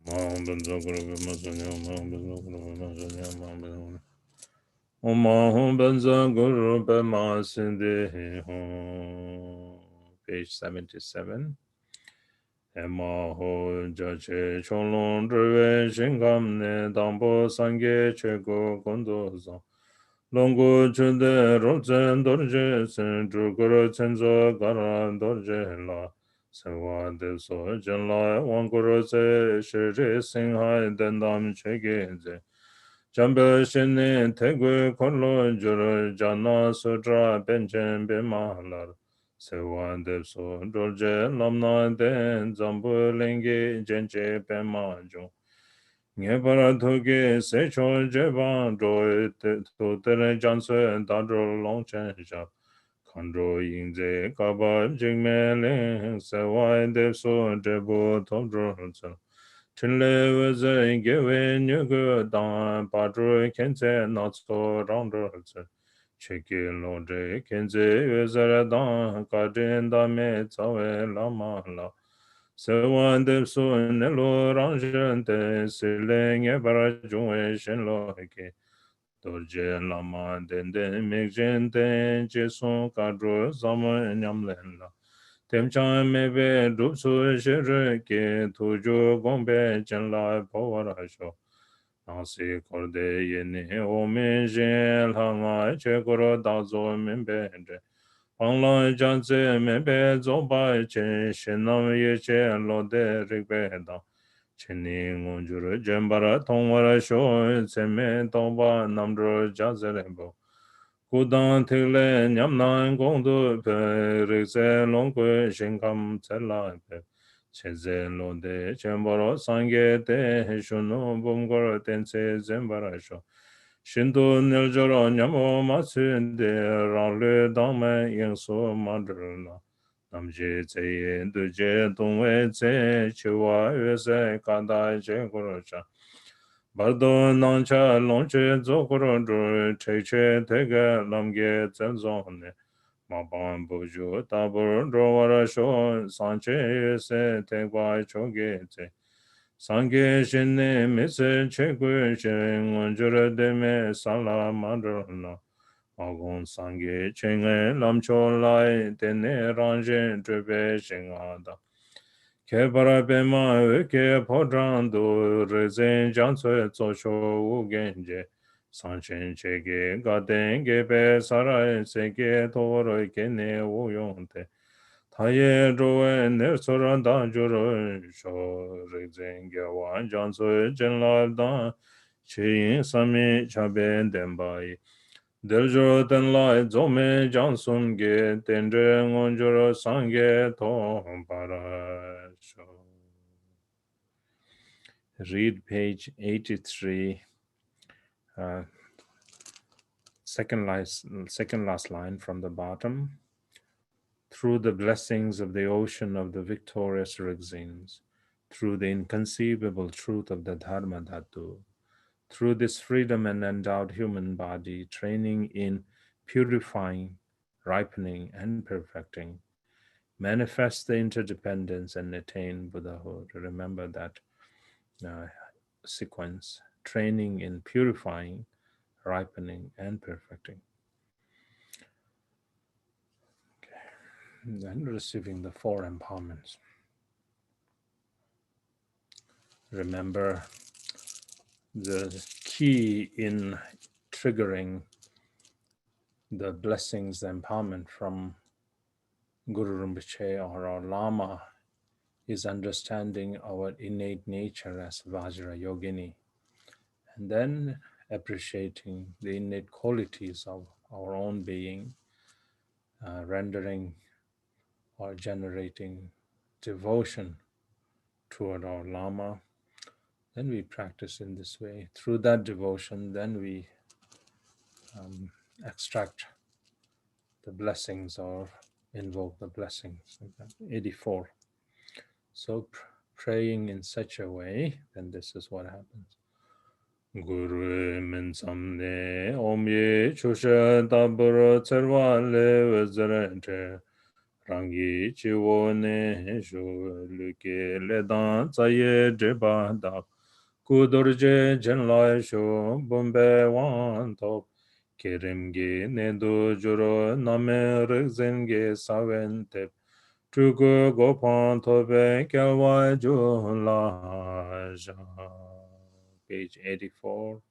Mahum Banjo Guru Bimasunio, Mahum Banjo Guru Bimasunio, Mahum Banjo Guru. Mahum Banjo Guru Bimasunio. Page 77. Emaho jache cholon drwe shingam ne dambo sangye chego gondo zang. Longo chunde rozen dorje sen drugoro chenzo gara dorje la. Sewa de so jen la wangoro ze shiri singhai dendam chege ze. Jambe shene tegwe korlo juro jana sudra benchen bemalar. Sewan depso dorje lamna den zambu lengi jenche pema jung. Nye para toge secho jeba doi to tere jansu dadro longchen sha. Kandro yingze kaba jingme ling sewan depso jebu tobdro tsa. Chinle weze gewe nyugu dan padru kenze natso rangdro tsa. Cheki longde kenze wezara dan kadin dame tsawe lama la. Sewan depsu nelo rangjante sile nge bara jungwe shenlo heke. Dorje lama dende mekjente jesun kadro zama nyamlen la. Temchan mebe dupsu shere ke tuju gombe chenla powara sho. Nasi korde yene ome jen hanga che koro dazo membe de. Pangla janze membe zoba che shenam ye che lo de rikbe da. Cheni ngunjuru jembara tongwara sho seme tongba namdro jazerebo. Kudan tile nyamnan gongdu pe rikse longkwe shinkam tsela pe. Cheze londe chembaro sangye te shunu bumgoro tense zembara sho. Shindu niljoro nyamo matsunde ranglu dangme yingsu madruna. Namje tseye duje dungwe tse chiwa yuse kada che kurosha. Bardo nancha longche zokoro dro cheche tege lamge zenzone. Maban buju tabur dro wara sho sanche yuse tegwa choge tse. Sangye shenne mise chekwe shen ngonjura deme sala madrona. Agon sangye chenge lamcho lai tene ranje drebe shengada. Kebara bema weke podrando rezen janso tsosho ugenje. Sanchen chege gaden gebe sarai sege toro kene uyonte. Taye roe nersoran da juro sho rezen gyawan janso jenlal da. Cheyin sami chaben denbai. Deljo tenlai zome jansum ge tendre ngonjoro sange tom parasho. Read page 83, uh, second last line from the bottom. Through the blessings of the ocean of the victorious Rigzins, through the inconceivable truth of the Dharma Dhatu, through this freedom and endowed human body, training in purifying, ripening, and perfecting, manifest the interdependence and attain Buddhahood. Remember that uh, sequence: training in purifying, ripening, and perfecting. Okay. And then receiving the four empowerments. Remember the key in triggering the blessings, the empowerment from Guru Rinpoche or our Lama is understanding our innate nature as Vajra Yogini, and then appreciating the innate qualities of our own being, rendering or generating devotion toward our Lama. Then we practice in this way. Through that devotion, then we extract the blessings or invoke the blessings. 84. So praying in such a way, then this is what happens. Guru min samne om ye chusha dabura tsarwa le wazarante rangi chiwo ne shu luke le dan tsaye driba dap kudurje jenlai shu bumbe wan top kerimge ne do juro name rizenge sawente trugu gopan tobe kelwa jula Page 84.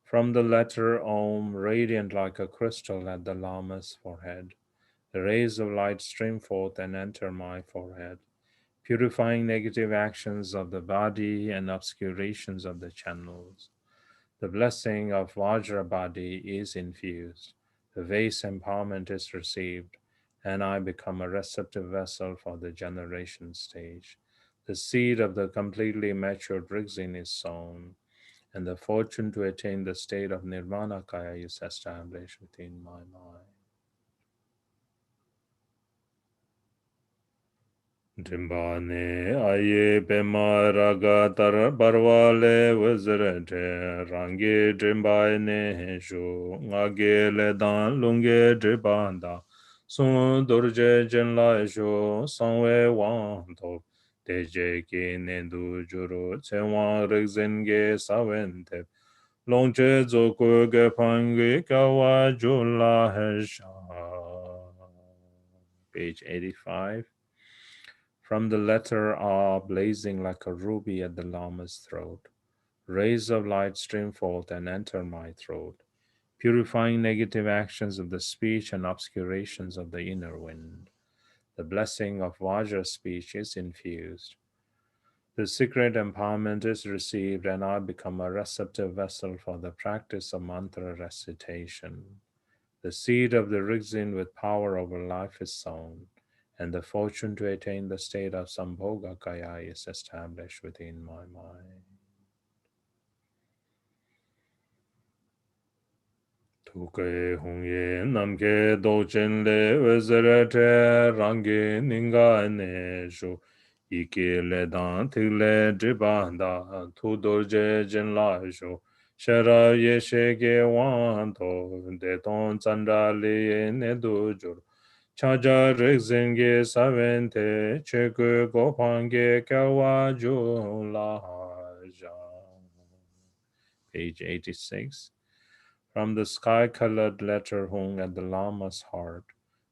From the letter Om, radiant like a crystal at the Lama's forehead, the rays of light stream forth and enter my forehead, purifying negative actions of the body and obscurations of the channels. The blessing of Vajrabadi is infused, the vase empowerment is received, and I become a receptive vessel for the generation stage. The seed of the completely matured Rigzin is sown, and the fortune to attain the state of Nirvana Kaya is established within my mind. Drimbane aye pema raga tar barwale wazrete rangi drimbane shu ngage le dan lunge dribanda sun durje jenla shu sanwe wang top teje ki nendu juru tsewa rigzenge sawente longche zoku ge pangi kawa jula hesha. Page 85. From the letter R, blazing like a ruby at the Lama's throat, rays of light stream forth and enter my throat, purifying negative actions of the speech and obscurations of the inner wind. The blessing of Vajra speech is infused. The secret empowerment is received, and I become a receptive vessel for the practice of mantra recitation. The seed of the Rigzin with power over life is sown, and the fortune to attain the state of Sambhoga Kaya is established within my mind. Tuke hungye namke dochen le wezerete rangi ninga ne shu iki le dan tigle driba da tu dorje jen la shu shara ye shege wan to de ton tsanda le ne du jur chaja rizenge savente cheke gopange kawa ju la ja. Page 86. From the sky-colored letter hung at the Lama's heart,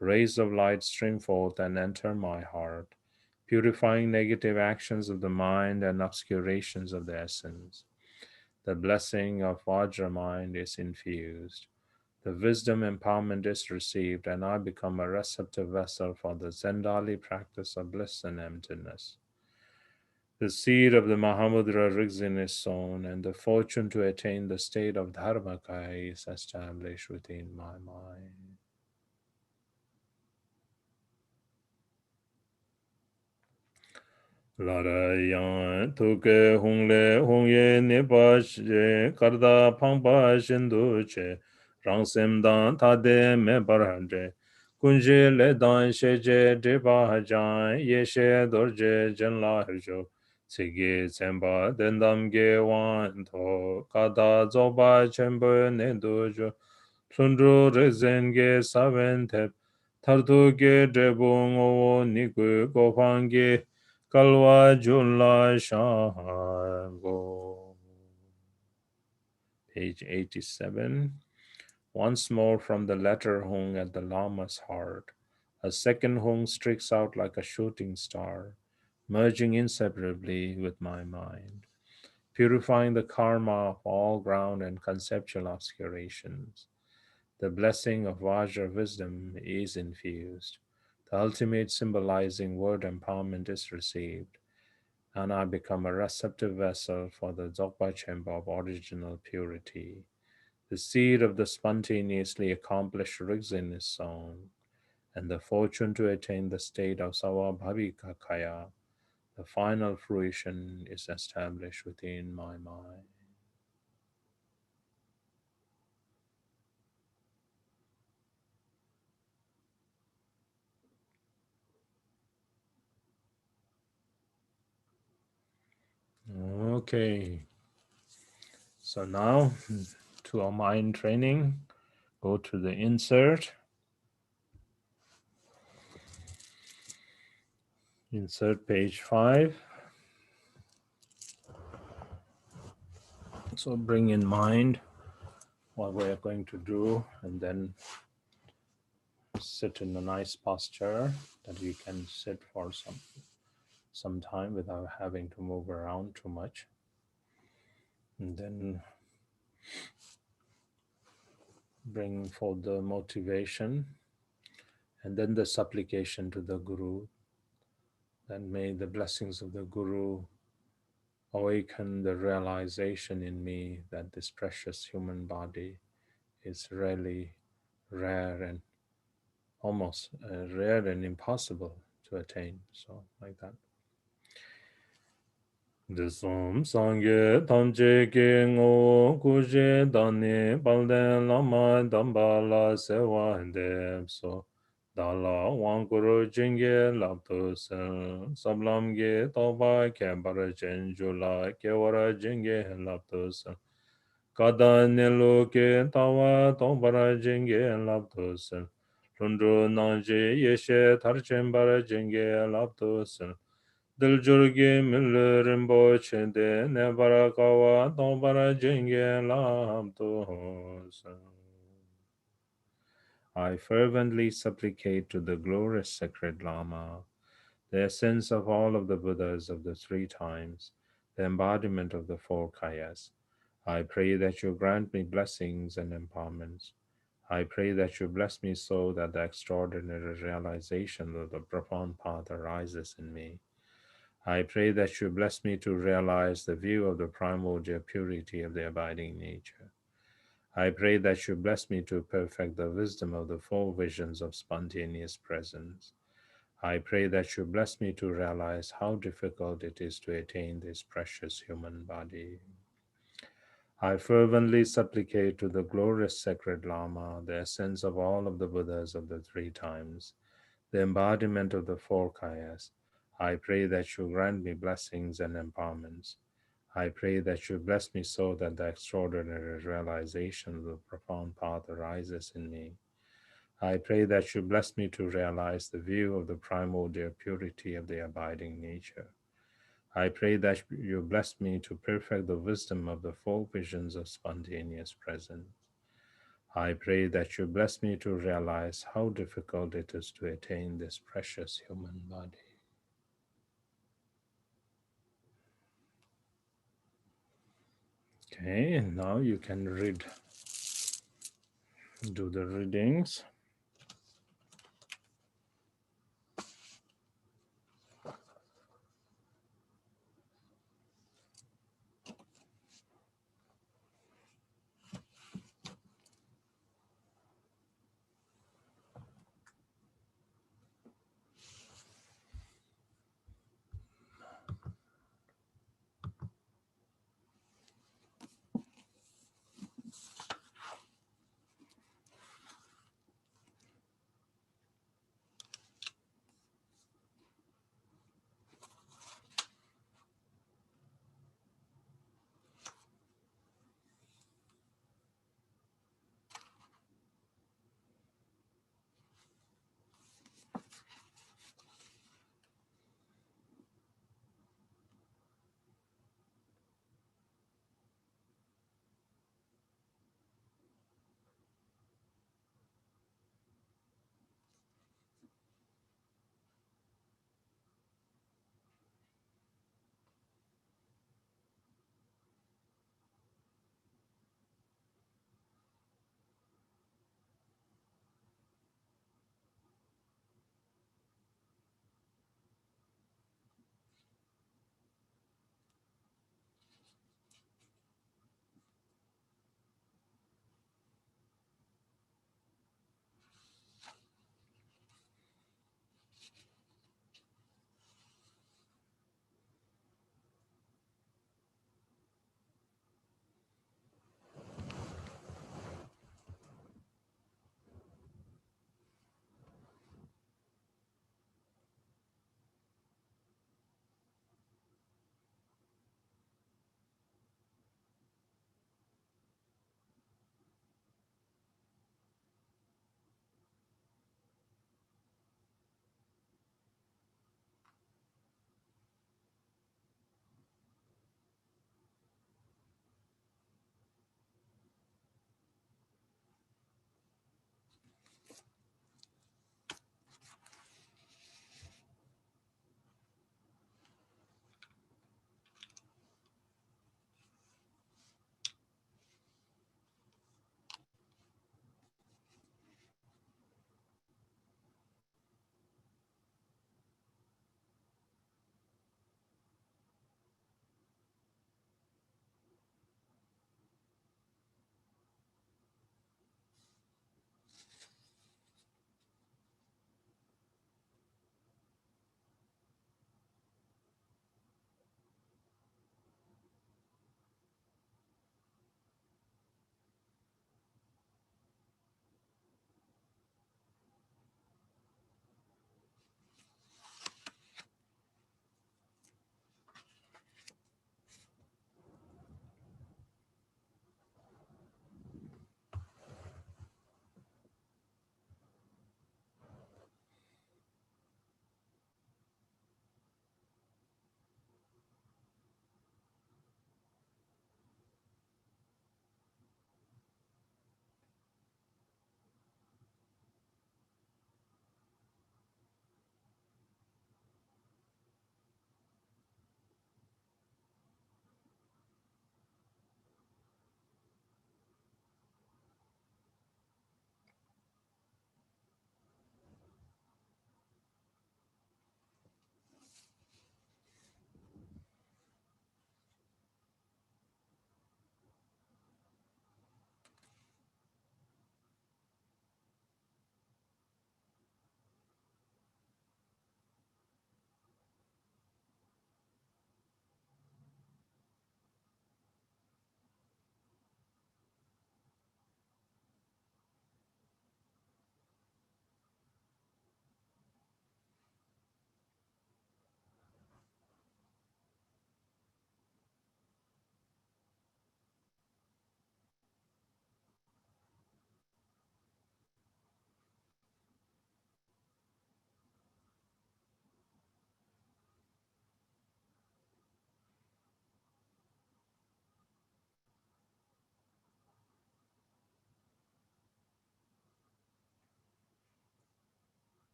rays of light stream forth and enter my heart, purifying negative actions of the mind and obscurations of the essence. The blessing of Vajra mind is infused. The wisdom empowerment is received, and I become a receptive vessel for the Zendali practice of bliss and emptiness. The seed of the Mahamudra Rigzin is sown, and the fortune to attain the state of Dharmakaya is established within my mind. Lara yang tuke hungle hungye nipa she karda pangpa shindu che rang sem dan tade me barhanje kunje le dan she je driba jan ye she dorje jen la jo tsige tsemba dendam ge wan to kada zoba chenpo ne dojo plundru rezen ge saven tep tardu ge drebu ngowo niku gopang Kalwa Jula Shango. Page 87. Once more from the letter hung at the Lama's heart, a second hung streaks out like a shooting star, merging inseparably with my mind, purifying the karma of all ground and conceptual obscurations. The blessing of Vajra wisdom is infused. The ultimate symbolizing word empowerment is received, and I become a receptive vessel for the Dzogpa chamber of original purity. The seed of the spontaneously accomplished Rigzin is sown, and the fortune to attain the state of Savabhavika Kaya, the final fruition, is established within my mind. Okay, So now to our mind training, go to the insert. Insert page 5. So bring in mind what we are going to do, and then sit in a nice posture that you can sit for some time without having to move around too much. And then bring forth the motivation and then the supplication to the Guru. Then may the blessings of the Guru awaken the realization in me that this precious human body is really rare and almost rare and impossible to attain. So like that. Desum sangye tamche ke ngo kuje dani balden lama dambala sewa hende so dala wangkuru jingye lapto sen sablam ge toba kembara jenjula kewara jingye lapto sen kada nelu ke tawa tombara jingye lapto sen Lundru nangje yeshe tarchembara jingye lapto sen Diljurgi miller rimboche de nebarakawa tombara jingye laptos. I fervently supplicate to the glorious sacred Lama, the essence of all of the Buddhas of the three times, the embodiment of the four kayas. I pray that you grant me blessings and empowerments. I pray that you bless me so that the extraordinary realization of the profound path arises in me. I pray that you bless me to realize the view of the primordial purity of the abiding nature. I pray that you bless me to perfect the wisdom of the four visions of spontaneous presence. I pray that you bless me to realize how difficult it is to attain this precious human body. I fervently supplicate to the glorious sacred Lama, the essence of all of the Buddhas of the three times, the embodiment of the four kayas. I pray that you grant me blessings and empowerments. I pray that you bless me so that the extraordinary realization of the profound path arises in me. I pray that you bless me to realize the view of the primordial purity of the abiding nature. I pray that you bless me to perfect the wisdom of the four visions of spontaneous presence. I pray that you bless me to realize how difficult it is to attain this precious human body. Okay, and now you can do the readings.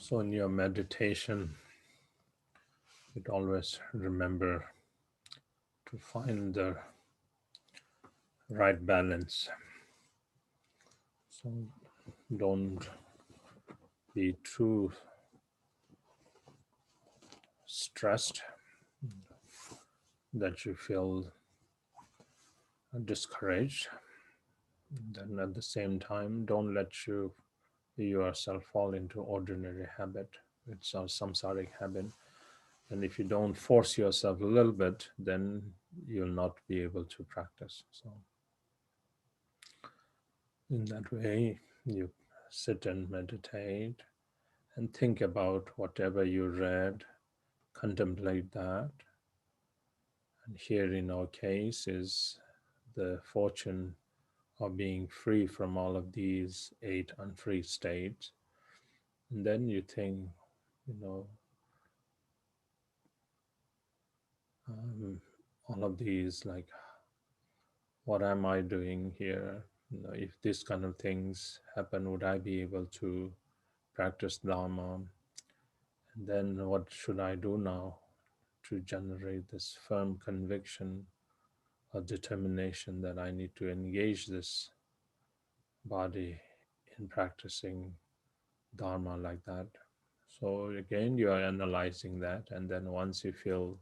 So, in your meditation, you'd always remember to find the right balance. So, don't be too stressed that you feel discouraged. Then, at the same time, don't let yourself fall into ordinary habit. It's a samsaric habit. And if you don't force yourself a little bit, then you'll not be able to practice. So, in that way, you sit and meditate and think about whatever you read, contemplate that. And here in our case is the fortune of being free from all of these 8 unfree states. And then you think, you know, all of these, like, what am I doing here? You know, if this kind of things happen, would I be able to practice Dharma? And then what should I do now to generate this firm conviction or determination that I need to engage this body in practicing Dharma like that? So again, you are analyzing that, and then once you feel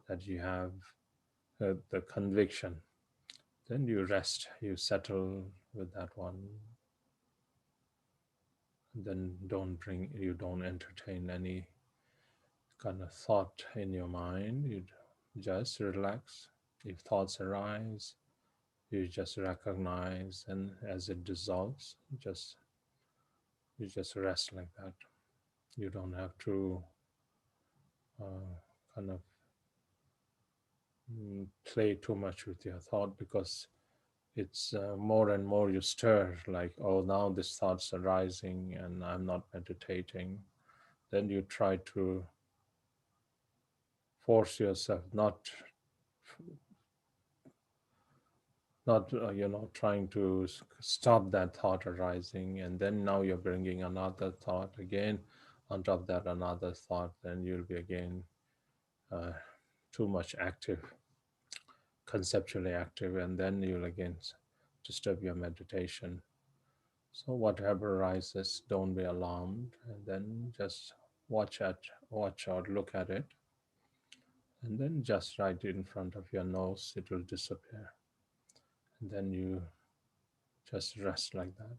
that you have the conviction, then you rest, you settle with that one. Then you don't entertain any kind of thought in your mind. You just relax. If thoughts arise, you just recognize, and as it dissolves, you just rest like that. You don't have to kind of play too much with your thought, because it's more and more you stir, like, oh, now this thought's arising and I'm not meditating. Then you try to force yourself, not trying to stop that thought arising, and then now you're bringing another thought again on top of that, another thought. Then you'll be again uh, too much active, conceptually active, and then you'll again disturb your meditation. So whatever arises, don't be alarmed, and then just watch out, look at it, and then just right in front of your nose, it will disappear. And then you just rest like that.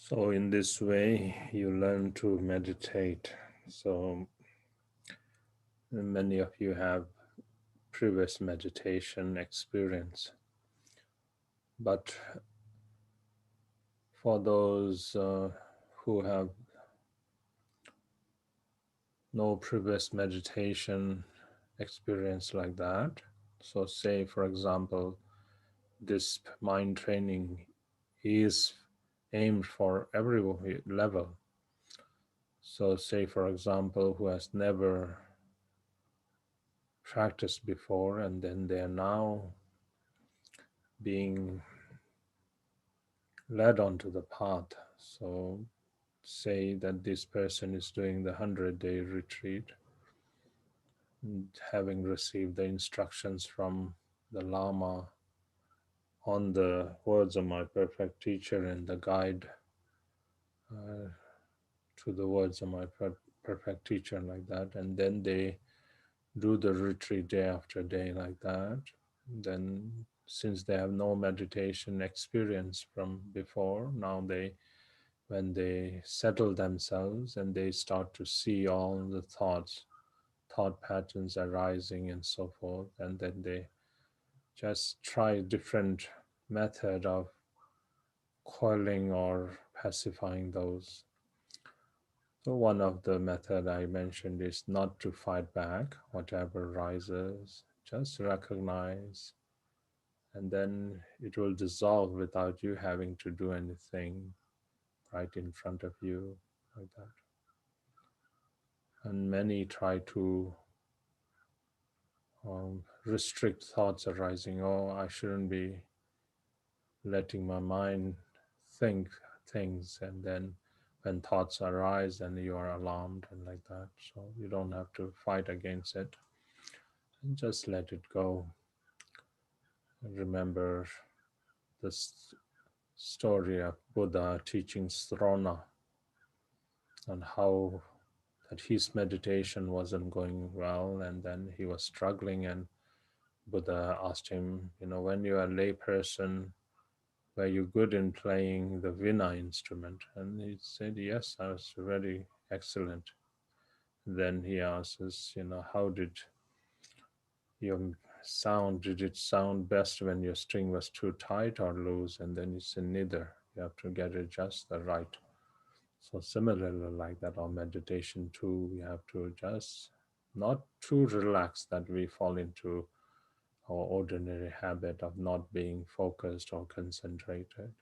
So, in this way, you learn to meditate. So, many of you have previous meditation experience, but for those who have no previous meditation experience like that, so say, for example, this mind training is aimed for every level. So, say, for example, who has never practiced before and then they are now being led onto the path. So, say that this person is doing the 100-day retreat, having received the instructions from the Lama on the words of my perfect teacher and the guide uh, to the words of my perfect teacher, like that, and then they do the retreat day after day like that. Then, since they have no meditation experience from before, now they, when they settle themselves and they start to see all the thought patterns arising and so forth, and then they just try different method of quelling or pacifying those. So one of the method I mentioned is not to fight back whatever rises, just recognize, and then it will dissolve without you having to do anything right in front of you, like that. And many try to restrict thoughts arising. Oh, I shouldn't be letting my mind think things, and then when thoughts arise and you are alarmed and like that. So you don't have to fight against it, and just let it go. And remember this story of Buddha teaching Srona and how that his meditation wasn't going well, and then he was struggling, and Buddha asked him, when you're a lay person, were you good in playing the Vina instrument? And he said, yes, I was very excellent. Then he asks us, how did your sound, did it sound best when your string was too tight or loose? And then he said, neither. You have to get it just the right. So similarly like that, our meditation too, we have to just not too relaxed that we fall into our ordinary habit of not being focused or concentrated,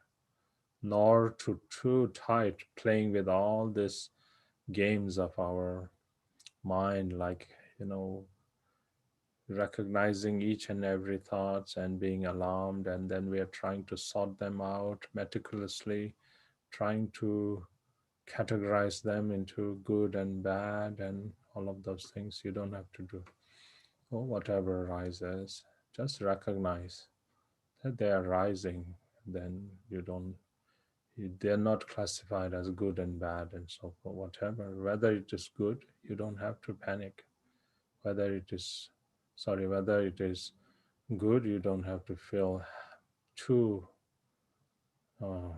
nor too tight, playing with all these games of our mind, like, recognizing each and every thoughts and being alarmed, and then we are trying to sort them out meticulously, trying to categorize them into good and bad and all of those things. You don't have to do. Or whatever arises, just recognize that they are rising. Then you don't, they're not classified as good and bad and so forth, whatever. Whether it is good, you don't have to panic. Whether it is, whether it is good, you don't have to feel too uh,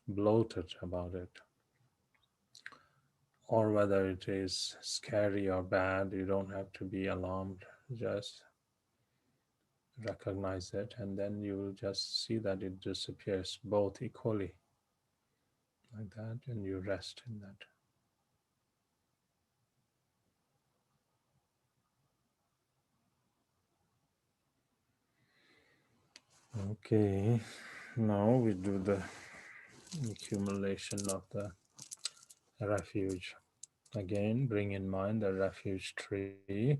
bloated about it. Or whether it is scary or bad, you don't have to be alarmed. Just recognize it, and then you will just see that it disappears both equally, like that, and you rest in that. Okay, now we do the accumulation of the refuge. Again, bring in mind the refuge tree.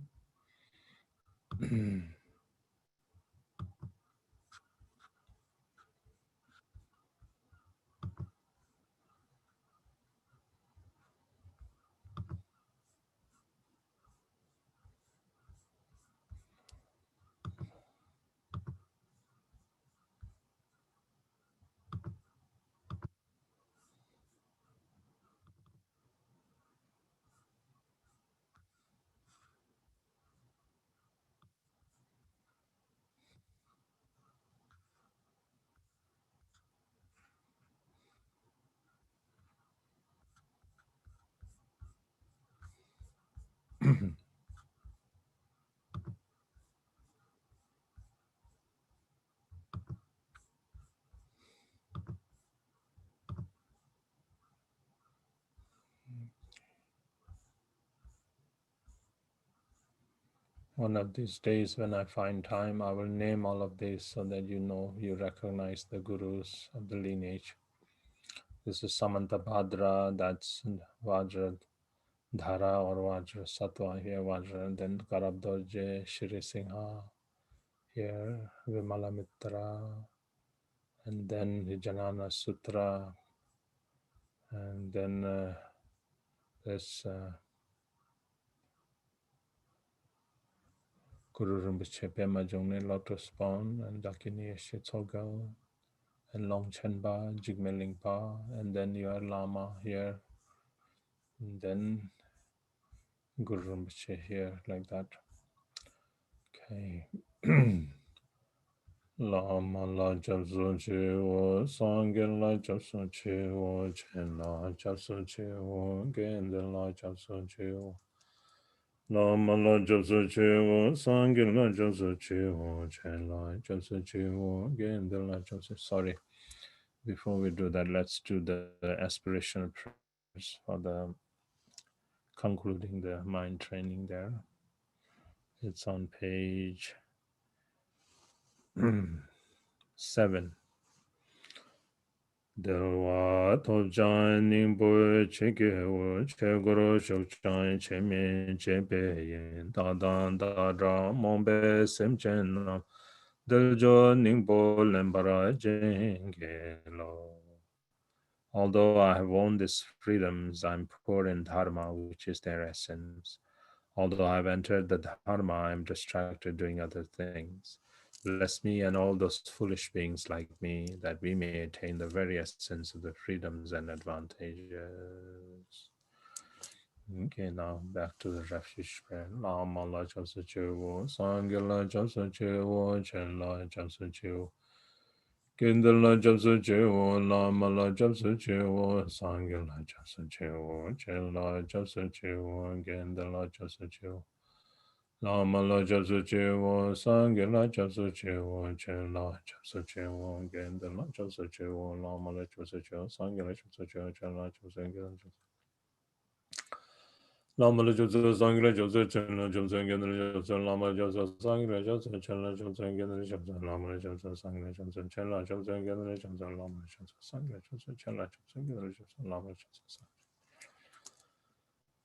One of these days, when I find time, I will name all of these so that you know, you recognize the gurus of the lineage. This is Samantabhadra, that's Vajra Dhara or Vajra Sattva here, Vajra, then Karabdorje, Shri Singha here, Vimala Mitra, and then Vijanana Sutra, and then there's Guru Rinpoche Pema Jungne Lotus Pond, and Dakini Shitsogal, and Longchen Ba, Jigme Lingpa, and then you are Lama here, and then Guru Rinpoche here, like that. Okay. Lama la japsu che wo, sangye la japsu che wo, chen la japsu che wo, gende la japsu che wo. Lama la japsu che wo, sangye la japsu che wo, chen la japsu che wo, gende la japsu. Sorry. Before we do that, let's do the aspirational prayers for the concluding the mind training there. It's on page 7. Delwa Tojan Nimbo Chike Chegoro Shokchan Chemin Chepe Dadan Dada Mombe Semchen Deljo Nimbo Lembara Jengelo. Although I have won these freedoms, I'm poor in dharma, which is their essence. Although I have entered the dharma, I am distracted doing other things. Bless me and all those foolish beings like me, that we may attain the very essence of the freedoms and advantages. Okay, now back to the refuge prayer. Lama la japsa chewo, sangye la japsa chewo, chen la japsa chewo. Kenda la japsa chewo, lama la japsa chewo, sangye la japsa chewo, chen la japsa chewo, kenda la japsa chewo. Lama la japsa chewo, sangye la japsa chewo, chen la japsa chewo, kenda la japsa chewo, lama la japsa chewo, sangye la japsa chewo, chen la japsa chewo. Lama la japsa sangye la japsa chen la japsa kenda la japsa, lama la japsa sangye la japsa chen la japsa kenda la japsa, lama la japsa sangye la japsa chen la japsa kenda la japsa, lama la japsa sangye la japsa chen la japsa kenda la japsa, lama la japsa sangye.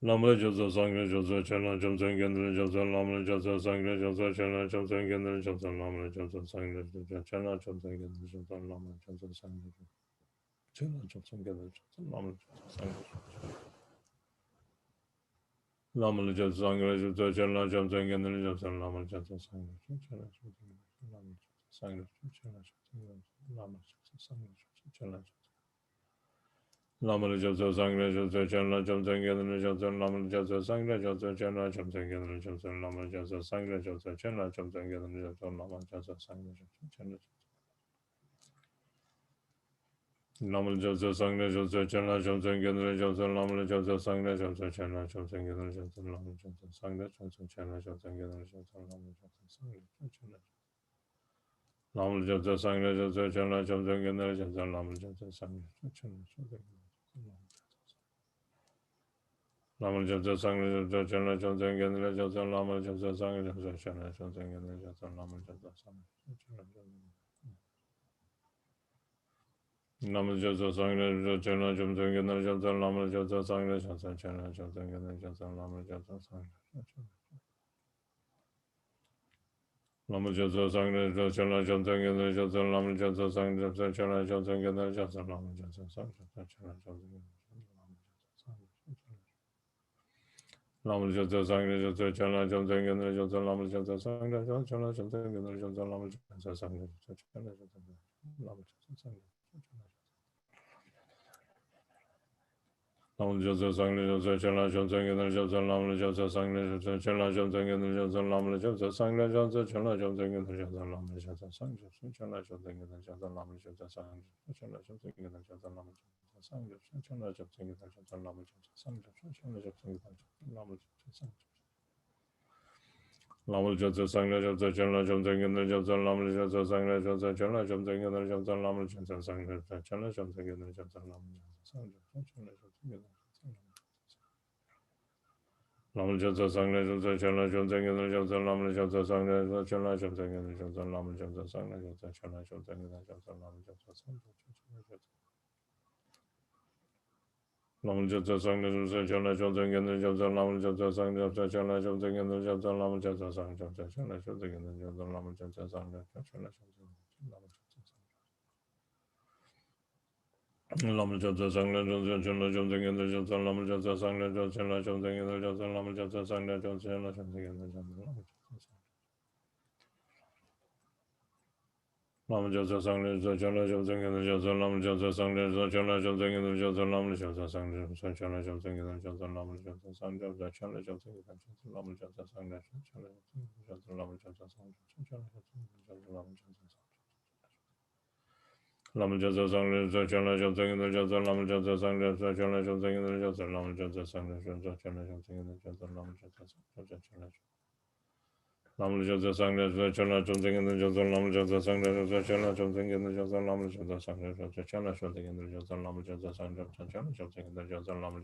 Lama la japsa sangye la japsa chen la japsa kenda la japsa, lama la japsa sangye la japsa chen la japsa kenda la japsa, lama la japsa sangye la japsa chen la japsa kenda la japsa, lama la japsa sangye la japsa chen la japsa kenda la japsa, lama la japsa sangye la japsa. Lama la japsa sangye la japsa chen la japsa kenda la japsa, lama la japsa sangye la japsa chen la japsa, lama la japsa sangye la japsa chen la japsa, lama la japsa sangye la japsa chen la japsa. Lama la japsa sangye la japsa chen la japsa kenda la japsa, lama la japsa sangye la japsa chen la japsa kenda la japsa, lama la japsa sangye la japsa chen la japsa kenda la japsa, lama la japsa sangye la japsa chen la japsa. Lama la japsa sangye la japsa chen la japsa kenda la japsa, lama la japsa sangye la japsa chen la japsa kenda la japsa, lama la japsa sangye la japsa chen la japsa kenda la japsa, lama la japsa sangye la japsa chen la japsa. Lama la japsa sangye la japsa chen la japsa kenda la japsa, lama la japsa sangye la japsa chen la japsa. Lama la japsa sangye la japsa chen la japsa kenda la japsa, lama la japsa sangye la japsa chen la japsa kenda la japsa, lama la japsa sangye la japsa chen la japsa. Lama la japsa sangye la japsa chen la japsa kenda la japsa, lama la japsa sangye la japsa chen la japsa kenda la japsa, lama la japsa sangye la japsa. Lama la japsa sangye la japsa chen la japsa kenda la japsa, lama la japsa sangye la japsa chen la japsa kenda la japsa, lama la japsa sangye la japsa chen la japsa. Lama la japsa sangye la japsa chen la japsa kenda la japsa, lama la japsa sangye la japsa chen la japsa kenda la japsa, lama la japsa sangye la japsa chen la japsa, lama la japsa sangye la japsa. Lama la japsa sangye la japsa chen la japsa kenda la japsa, lama la japsa sangye la japsa chen la japsa kenda la japsa, lama la japsa sangye la japsa chen la japsa kenda la japsa, lama la japsa sangye la japsa chen la japsa kenda la japsa, lama la japsa sangye la japsa chen la japsa kenda la japsa, lama la japsa sangye la japsa chen la japsa kenda la japsa, lama la japsa sangye la japsa chen la japsa kenda la japsa, lama la japsa sangye. Lama la japsa sangye la japsa chen la japsa kenda la japsa, lama la japsa sangye la japsa chen la japsa kenda la japsa, lama la japsa sangye la japsa chen la japsa kenda la japsa, lama la japsa sangye la japsa chen la japsa kenda la japsa. Lamu Jatsa Sangha Jatsa Chala Jatsa Gita Jatsa Lamu Jatsa Sangha Jatsa Chala Jatsa Gita Jatsa Lamu Jatsa Sangha Jatsa Chala Jatsa Gita Jatsa Lamu Jatsa Sangha Lamu Jatsa Sangha Jatsa Chala Jatsa Gita Jatsa Lamu Jatsa Sangha Jatsa Chala Jatsa Gita Jatsa Lamu Jatsa Sangha Jatsa Chala Jatsa Gita Jatsa Lamu Jatsa Sangha Jatsa Chala Jatsa Lamu Jatsa Sangha Jatsa Chala Jatsa Gita Jatsa Lamu Jatsa Sangha Jatsa Chala Jatsa Gita Jatsa Lamu Jatsa Sangha Jatsa Chala Jatsa Gita Jatsa Lamu Lamu Jatsa Sangha Jatsa Chala Jatsa Gita Jatsa Lamu Jatsa Sangha Jatsa Chala Jatsa Gita Jatsa Lamu Jatsa Sangha Jatsa Chala Jatsa Gita Jatsa Lamu Jatsa Sangha Jatsa Chala Jatsa Gita Jatsa Lamu Jatsa Sangha Jatsa Lamu Jatsa Sangha Jatsa Lamu Jatsa Lamu Jatsa Sangha Jatsa Chala Jatsa Gita Jatsa Lamu Jatsa Sangha Jatsa Chala Jatsa Gita Jatsa Lamu Jatsa Sangha Jatsa Chala Jatsa Gita Jatsa Lamu Jatsa Sangha Jatsa Lamu Jatsa Sangha Jatsa Chala Jatsa Gita Jatsa Lamu Jatsa Sangha Jatsa Chala Jatsa Gita Jatsa Lamu Jatsa Sangha Jatsa Chala Jatsa Gita Jatsa Lamu Jatsa Sangha Jatsa Chala Jatsa Gita Jatsa Lamu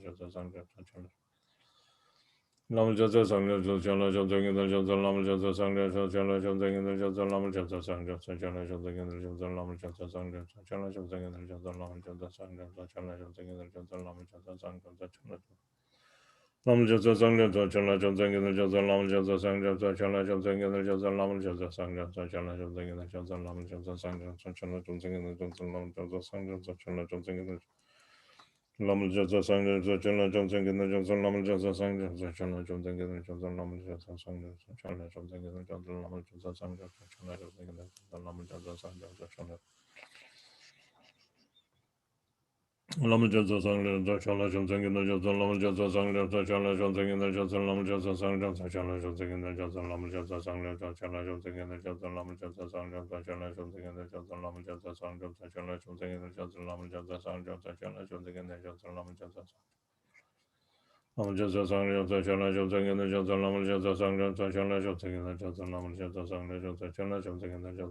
Jatsa Sangha Jatsa Chala Lamu Jatsa Sangha Jatsa Chala Jatsa Gita Jatsa Lamu Jatsa Sangha Jatsa Chala Jatsa Gita Jatsa Lamu Jatsa Sangha Jatsa Chala Jatsa Gita Jatsa Lamu Jatsa Sangha Jatsa Chala Jatsa Gita Jatsa Lamu Jatsa Sangha Jatsa Chala Jatsa Gita Jatsa Lamu Jatsa Sangha Jatsa Chala Lamu Jatsa Sangha Jatsa Chala Jatsa Gita Jatsa Lamu Jatsa Sangha Jatsa Chala Jatsa Gita Jatsa Lamu Jatsa Sangha Jatsa Chala Jatsa Gita Jatsa Lamu Jatsa Sangha Jatsa Chala Jatsa Gita Jatsa Lamu Jatsa Sangha Jatsa Chala Jatsa Gita Lamu Jatsa Sangha Jatsa Chala Jatsa Gita Jatsa Lamu Jatsa Sangha Jatsa Chala Jatsa Gita Jatsa Lamu Jatsa Sangha Jatsa Chala Jatsa Gita Jatsa Lamu Jatsa Sangha Jatsa Chala Jatsa Gita Jatsa Lamu Jatsa Sangha Jatsa Chala Lamu Jatsa Sangha Jatsa Chala Jatsa Gita Jatsa Lamu Jatsa Sangha Jatsa Chala Jatsa Gita Jatsa Lamu Jatsa Sangha Jatsa Chala Jatsa Gita Jatsa Lamu Jatsa Sangha Jatsa Chala Jatsa Gita Jatsa Lamu Jatsa Sangha Jatsa Chala Jatsa Gita Jatsa Lamu Jatsa Sangha Jatsa Chala Jatsa Gita Jatsa Lamu Jatsa Sangha Jatsa Chala Jatsa Gita Jatsa Lamu Jatsa Lamu Jatsa Sangha Jatsa Chala Jatsa Gita Jatsa Lamu Jatsa Sangha Jatsa Chala Jatsa Gita Jatsa Lamu Jatsa Sangha Jatsa Chala Jatsa Gita Jatsa Lamu Jatsa Sangha Jatsa Chala Jatsa Gita Jatsa Lamu Jatsa Sangha Jatsa Lamu Jatsa Sangha Jatsa Chala Jatsa Gita Jatsa Lamu Jatsa Sangha Jatsa Chala Jatsa Gita Jatsa Lamu Jatsa Sangha Jatsa Chala Jatsa Gita Jatsa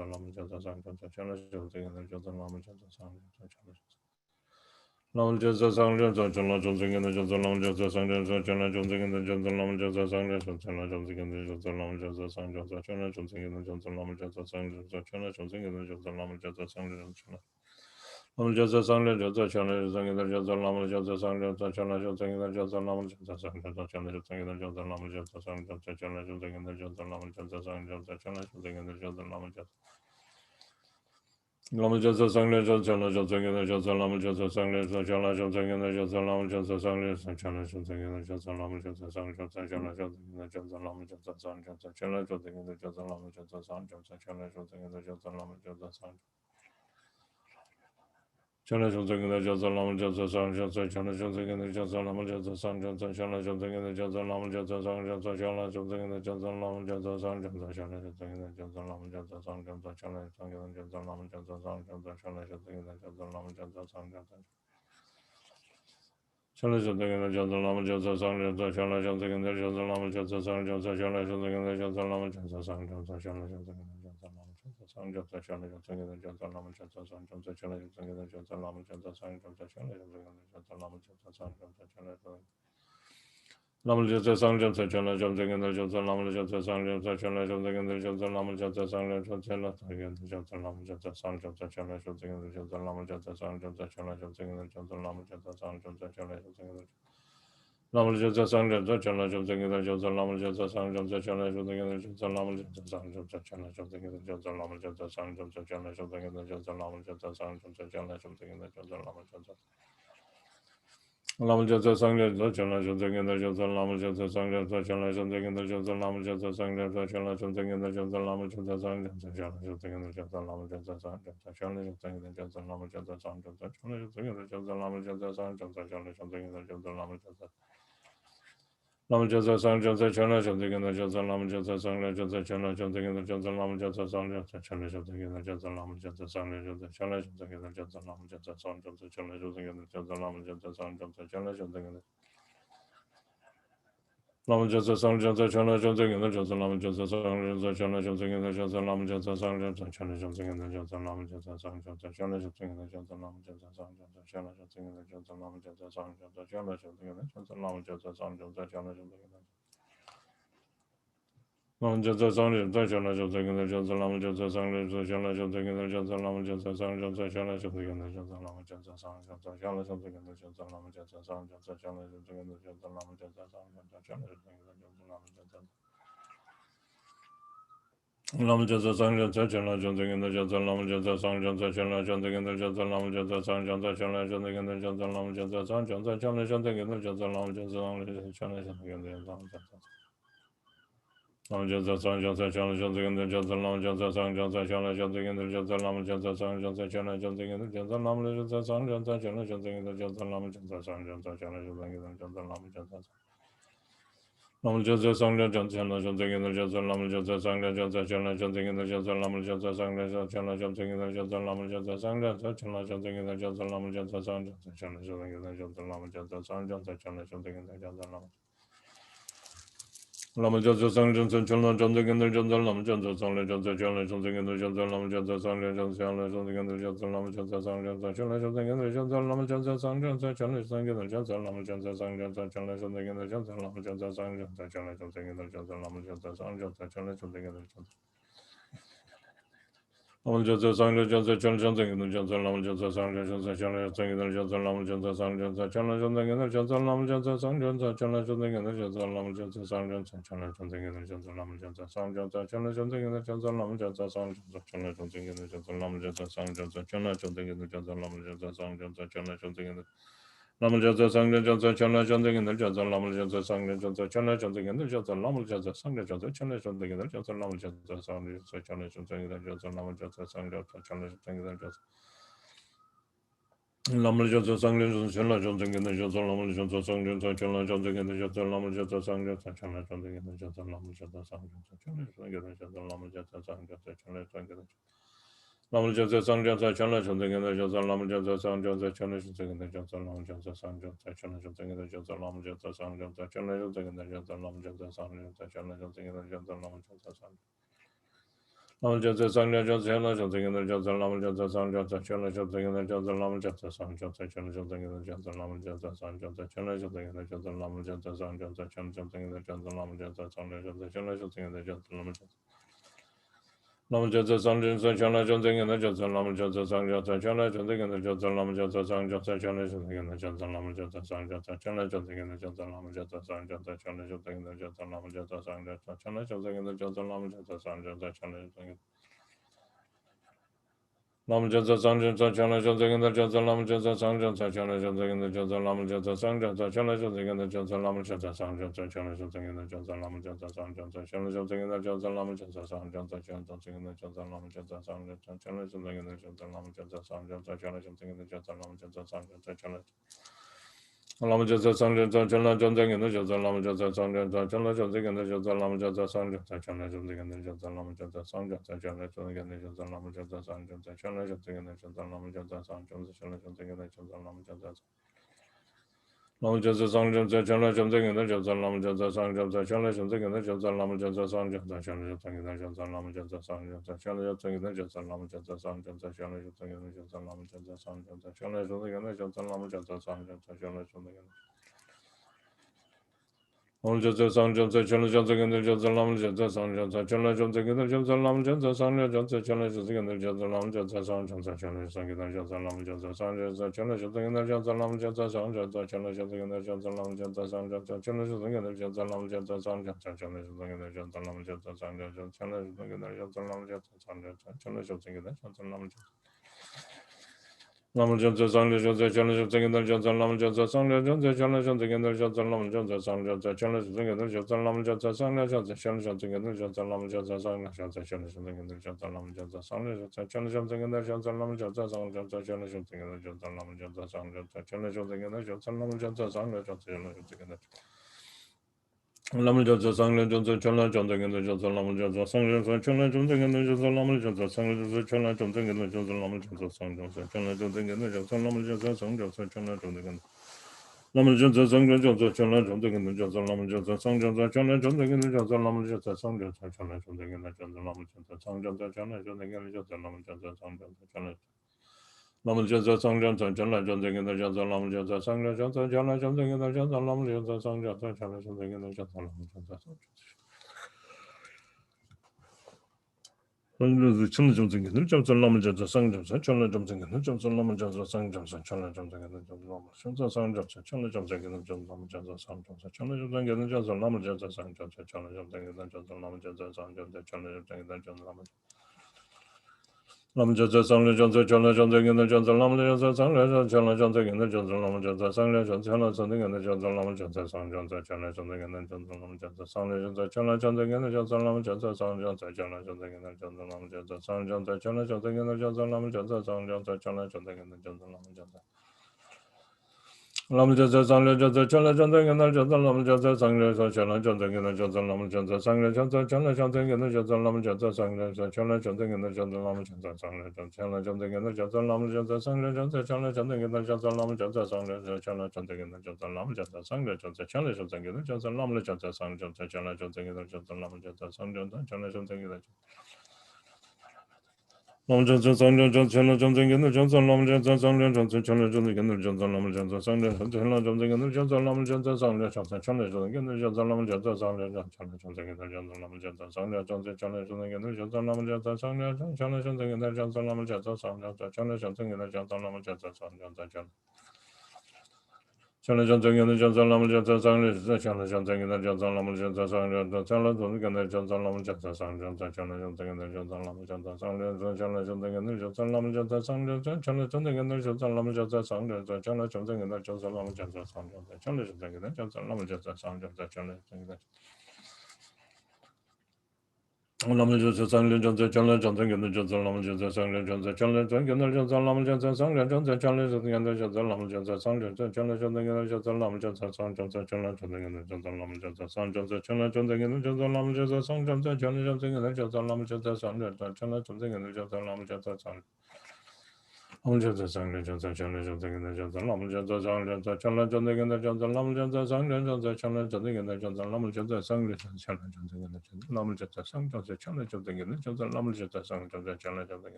Lamu Jatsa Sangha Jatsa Chala Jatsa Gita Jatsa Lamu Jatsa Sangha Jatsa Chala Jatsa Gita Jatsa Lamu Jatsa Sangha Jatsa Lamu Jatsa Sangha Jatsa Chala Jatsa Gita Jatsa Lamu Jatsa Sangha Jatsa Chala Jatsa Gita Jatsa Lamu Jatsa Sangha Jatsa Chala Jatsa Gita Jatsa Lamu Jatsa Sangha Jatsa Chala Jatsa Gita Jatsa Lamu Jatsa Sangha Jatsa Chala Jatsa Gita Jatsa Lamu Jatsa Lamu Jatsa Sangha Jatsa Chala Jatsa Gita Jatsa Lamu Jatsa Sangha Jatsa Chala Jatsa Gita Jatsa Lamu Jatsa Sangha Jatsa Chala Jatsa Gita Jatsa Lamu Jatsa Sangha Jatsa Chala Jatsa Gita Jatsa Lamu Jatsa Sangha Jatsa Chala Jatsa Gita Jatsa Lamu Jatsa Sangha Jatsa Chala Jatsa Gita Jatsa Lamu Jatsa Sangha Chala Jatsa Gita Jatsa Lamu Jatsa Sangha Jatsa Chala Jatsa Gita Jatsa Lamu Jatsa Sangha Jatsa Chala Jatsa Gita Jatsa Lamu Jatsa Sangha Jatsa Chala Jatsa Gita Jatsa Lamu Jatsa Sangha Jatsa Chala Jatsa Gita Jatsa Lamu Jatsa Sangha Jatsa Chala Jatsa Gita Jatsa Lamu Jatsa Sangha Jatsa Chala Jatsa Gita Jatsa Lamu Jatsa Sangha Jatsa Chala Jatsa Gita Jatsa Lamu Jatsa Sangha Jatsa Chala Jatsa Gita Jatsa Lamu Jatsa Sangha Jatsa Chala Jatsa Gita Jatsa Lamu Jatsa Sangha Jatsa Chala Jatsa Gita Jatsa Lamu Jatsa Sangha Jatsa Chala Jatsa Gita Jatsa Lamu Jatsa Sangha Jatsa Chala Jatsa Gita Jatsa Lamu Jatsa Sangha Jatsa Chala Jatsa Gita Jatsa Lamu Jatsa Sangha Jatsa Chala Jatsa Lamu Jatsa Sangha Jatsa Chala Jatsa Gita Jatsa Lamu Jatsa Sangha Jatsa Chala Jatsa Gita Jatsa Lamu Jatsa Sangha Jatsa Chala Gita Jatsa Lamu Jatsa Sangha Jatsa Chala Jatsa Gita Jatsa Lamu Jatsa Sangha Jatsa Chala Jatsa Gita Jatsa Lamu Jatsa Sangha Jatsa Chala Jatsa Gita Lamu Jatsa Sangha Jatsa Chala Jatsa Gita Jatsa Lamu Jatsa Sangha Jatsa Chala Jatsa Gita Jatsa Lamu Jatsa Sangha Jatsa Chala Jatsa Gita Jatsa Lamu Jatsa Sangha Jatsa Chala Jatsa Gita Jatsa Lamu Jatsa Sangha Jatsa Chala Jatsa Gita Jatsa Lamu Jatsa Lamu Jatsa Sangha Jatsa Chala Jatsa Gita Jatsa Lamu Jatsa Sangha Jatsa Chala Jatsa Gita Jatsa Lamu Jatsa Sangha Jatsa Chala Jatsa Gita Jatsa Lamu Jatsa Sangha Jatsa Chala Jatsa Gita Jatsa Lamu Jatsa Sangha Jatsa Chala Jatsa Gita Jatsa Lamu Jatsa Sangha Jatsa Chala Jatsa Gita Jatsa Lamu Jatsa Sangha Jatsa Chala Jatsa Gita Jatsa Lamu Jatsa Lamu Jatsa Sangha Jatsa Chala Jatsa Gita Jatsa Lamu Jatsa Sangha Jatsa Chala Jatsa Gita Jatsa Lamu Jatsa Sangha Jatsa Chala Jatsa Gita Jatsa Lamu Jatsa Sangha Jatsa Chala Jatsa Gita Jatsa Lamu Jatsa Sangha Jatsa Chala Jatsa Gita Jatsa Lamu Jatsa Sangha Jatsa Chala Jatsa Gita Lamu Jatsa Sangha Jatsa Chala Jatsa Gita Jatsa Lamu Jatsa Sangha Jatsa Chala Jatsa Gita Jatsa Lamu Jatsa Sangha Jatsa Chala Jatsa Gita Jatsa Lamu Jatsa Sangha Jatsa Chala Jatsa Gita Jatsa Lamu Jatsa Sangha Jatsa Chala Jatsa Gita Jatsa Lamu Jatsa Sangha Jatsa Chala Jatsa Gita Jatsa Lamu Jatsa Sangha Jatsa Chala Jatsa Gita Lam Jan Za Sang Jan Za Chan La Jan Za Gen Jan Za Lam Jan Za Sang Jan Za Chan La Jan Za Gen Jan Za Lam Jan Za Sang Jan Za Chan La Jan Za Gen Jan Za Lam Jan Za Sang Jan Za Chan La Jan Za Gen Jan Za Lam Jan Za Sang Jan Za Chan La Jan Za Gen Jan Za Lam Jan Za Sang Jan Za Chan La Jan Za Gen Jan Za Lam Jan Za Lam Jan Za Sang Jan Za Chan La Jan Za Gen Jan Za Lam Jan Za Sang Jan Za Chan La Jan Za Gen Jan Za Lam Jan Za Sang Jan Za Chan La Jan Za Gen Jan Za Lam Jan Za Sang Jan Za Chan La Jan Za Gen Jan Za Lam Jan Za Sang Jan Za Chan La Jan Za Gen Jan Za Lam Jan Za Sang Jan Za Chan La Jan Za Gen Jan Za Lam Jan Za Sang Jan Za Chan La Jan Za Gen Jan Za Lam Jan Za Sang Jan Za Chan La Jan Za Gen Jan Za Lam Jan Za Sang Jan Za Chan La Jan Za Gen Jan Za Lam Jan Za Sang Jan Za Chan La Jan Za Gen Jan Za Lam Jan Za Lam Jan Za Sang Jan Chan La Jan Za Gen Jan Za Lam Jan Za Sang Jan Za Chan La Jan Za Gen Jan Za Lam Jan Za Sang Jan Za Chan La Jan Za Gen Jan Za Lam Jan Za Sang Jan Za Chan La Jan Za Gen Jan Za Lam Jan Za Sang Jan Za Chan La Jan Za Gen Jan Za Lam Jan Za Sang Jan Za Chan La Jan Za Gen Jan Za Lam Lama Jan Za Sang Jan Za Chan La Jan Za Gen Jan Za Lam Jan Za Sang La Jan Za Chan La Jan Za Gen Jan Za Lam Jan Za Sang Jan Za Chan La Jan Za Gen Jan Za Lam Jan Za Sang Jan Za Chan La Jan Za Gen Jan Za Lam Jan Za Sang Jan Za Chan La Jan Gen Jan Za Lam Jan Za Sang Jan Za Chan La Jan Za Gen Jan Za Lam Jan Za Sang Jan Za Chan La Jan Za Gen Jan Za Lam Jan Za Sang Jan Za Chan La Jan Za Gen Jan Lam Jan Za Sang Jan Za Chan La Jan Za Gen Jan Za Lam Jan Za Sang Jan Za Chan La Jan Za Gen Jan Za Lam Jan Za Sang Jan Za Chan La Jan Za Gen Jan Za Lam Jan Za Sang Jan Za Chan La Jan Za Gen Jan Za Lam Jan Za Sang Jan Za Chan La Jan Za Gen Jan Za Lam Jan Za Sang Jan Za Chan La Jan Za Gen Jan Za Lam Jan Za Sang Jan Za Chan La Jan Za Gen Jan Za Lam Jan Za Sang Jan Za Chan La Jan Za Gen Jan Za Lam Jan Za Sang Jan Za Chan La Jan Za Gen Lam Jan Za Sang Jan Za Chan La Jan Za Gen Jan Za Lam Jan Za Sang Jan Za Chan La Jan Za Gen Jan Za Lam Jan Za Sang Jan Za Chan La Jan Za Gen Jan Za Lam Jan Za Sang Jan Za Chan La Jan Za Gen Jan Za Lam Jan Za Sang Jan Za Chan La Jan Za Gen Jan Lam Jan Za Sang Jan Za Chan La Jan Za Gen Jan Za Lam Jan Za Sang Jan Za Chan La Jan Za Gen Jan Za Lam Jan Za Sang Jan Za Chan La Jan Za Gen Jan Za Lam Jan Za Sang Jan Za Chan La Jan Za Gen Jan Za Lam Jan Za Sang Jan Za Chan La Jan Za Lam Jan Za Sang Jan Za Chan La Jan Za Gen Jan Za Lam Jan Za Sang Jan Za Chan La Jan Za Gen Jan Za Lam Jan Za Sang Jan Za Chan La Jan Za Gen Jan Za Lam Jan Za Sang Jan Za Chan La Jan Za Gen Jan Za Lam Jan Za Sang Jan Za Chan La Jan Za Gen Jan Za Lam Jan Za Sang Lam Jan Za Sang Jan Za Chan La Jan Za Gen Jan Za Lam Jan Za Sang Jan Za Chan La Jan Za Gen Jan Za Lam Jan Za Sang Jan Za Chan La Jan Za Gen Jan Za Lam Jan Za Sang Jan Za Chan La Jan Za Gen Jan Za Lam Jan Za Sang Jan Za Chan La Jan Za Gen Jan Za Lam Jan Za Sang Jan Za Chan La Jan Za Gen Jan Za Lam Jan Lam Jan Za Sang Jan Za Chan La Jan Za Gen Jan Za Lam Jan Za Sang Jan Za Chan La Jan Za Gen Jan Za Lam Jan Za Sang Jan Za Chan La Jan Za Gen Jan Za Lam Jan Za Sang Jan Za Chan La Jan Za Gen Jan Za Lam Jan Za Sang Jan Za Chan La Jan Za Gen Jan Za Lam Jan Za Sang Jan Za Chan La Jan Za Gen Jan Za Lam Jan Za Sang Jan Za Chan La Jan Za Lam Jan Za Sang Jan Za Chan La Jan Za Gen Jan Za Lam Jan Za Sang Jan Za Chan La Jan Za Gen Jan Za Lam Jan Za Sang Jan Za Chan La Jan Za Gen Jan Za Lam Jan Za Sang Jan Za Chan La Jan Za Gen Jan Za Lam Jan Za Sang Jan Za Chan La Jan Za Gen Jan Za Lam Jan Za Sang Jan Za Chan La Jan Za Gen Jan Za Lam Jan Za Sang Jan Za Chan La Jan Za Gen Jan Za Lam Jan Za Sang Jan Za Chan La Jan Za Gen Jan Za Lam Jan Za Sang Jan Za Chan La Lam Jan Za Sang Jan Za Chan La Jan Za Gen Jan Za Lam Jan Za Sang Jan Za Chan La Jan Za Gen Jan Za Lam Jan Za Sang Jan Za Chan La Jan Za Gen Jan Za Lam Jan Za Sang Jan Za Chan La Jan Za Gen Jan Za Lam Jan Za Sang Jan Za Chan La Jan Za Gen Jan Za Lam Jan Za Sang Jan Za Chan La Jan Za Gen Jan Za Lam Jan Za Lam Jan Za Sang Jan Za Chan La Jan Za Gen Jan Za Lam Jan Za Sang Jan Za Chan La Jan Za Gen Jan Za Lam Jan Za Sang Jan Za Chan La Jan Za Gen Jan Za Lam Jan Za Sang Jan Za Chan La Jan Za Gen Jan Za Lam Jan Za Sang Jan Za Chan La Jan Za Gen Jan Za Lam Jan Za Sang Jan Za Chan La Jan Za Gen Jan Za Lam Jan Za Sang Jan Za Chan La Jan Za Gen Lam Jan Za Sang Jan Za Chan La Jan Za Gen Jan Za Lam Jan Za Sang Jan Za Chan La Jan Za Gen Jan Za Lam Jan Za Sang Jan Za Chan La Jan Za Gen Jan Za Lam Jan Za Sang Jan Za Chan La Jan Za Gen Jan Za Lam Jan Za Sang Jan Za Chan La Jan Za Gen Jan Za Lam Jan Za Sang Jan Za Chan La Jan Za Gen Jan Za Lam Jan Za Sang Jan Za Chan La Jan Za Gen Jan Za Lam Jan Za Sang Jan Za Chan La Jan Za Gen Jan Za Lam Jan Za Sang Jan Za Chan La Jan Za Gen Jan Za Lam Jan Za Sang Jan Za Chan La Jan Za Gen Jan Za Lam Jan Lam Jan Za Sang Jan Za Chan La Jan Za Gen Jan Za Lam Jan Za Sang Jan Za Chan La Jan Za Gen Jan Za Lam Jan Za Sang Jan Za Chan La Jan Za Gen Jan Za Lam Jan Za Sang Jan Za Chan La Jan Za Gen Jan Za Lam Jan Za Sang Jan Za Chan La Jan Za Gen Jan Za Lam Jan Za Sang Jan Za Chan La Jan Za Gen Jan Za Lam Jan Za Sang Jan Za Chan La Jan Za Gen Jan Za Lam Jan Za Sang Jan Za Chan La Jan Za Gen Jan Za Lam Jan Za Sang Jan Za Chan La Jan Za Gen Lam Jan Za Sang Jan Za Chan La Jan Za Gen Jan Za Lam Jan Za Sang Jan Za Chan La Jan Za Gen Jan Za Lam Jan Za Sang Jan Za Chan La Jan Za Gen Jan Za Lam Jan Za Sang Jan Za Chan La Jan Za Gen Jan Za Lam Jan Za Sang Jan Za Chan La Jan Za Gen Lam Jan Za Sang Jan Za Chan La Jan Za Gen Jan Za Lam Jan Za Sang Jan Za Chan La Jan Za Gen Jan Za Lam Jan Za Sang Jan Za Chan La Jan Za Gen Jan Za Lam Jan Za Sang Jan Za Chan La Jan Za Gen Jan Za Lam Jan Za Sang Jan Za Chan La Lam Jan Za Sang Jan Za Chan La Jan Za Gen Jan Za Lam Jan Za Sang Jan Za Chan La Jan Za Gen Jan Za Lam Jan Za Sang Jan Za Chan La Jan Za Gen Jan Za Lam Jan Za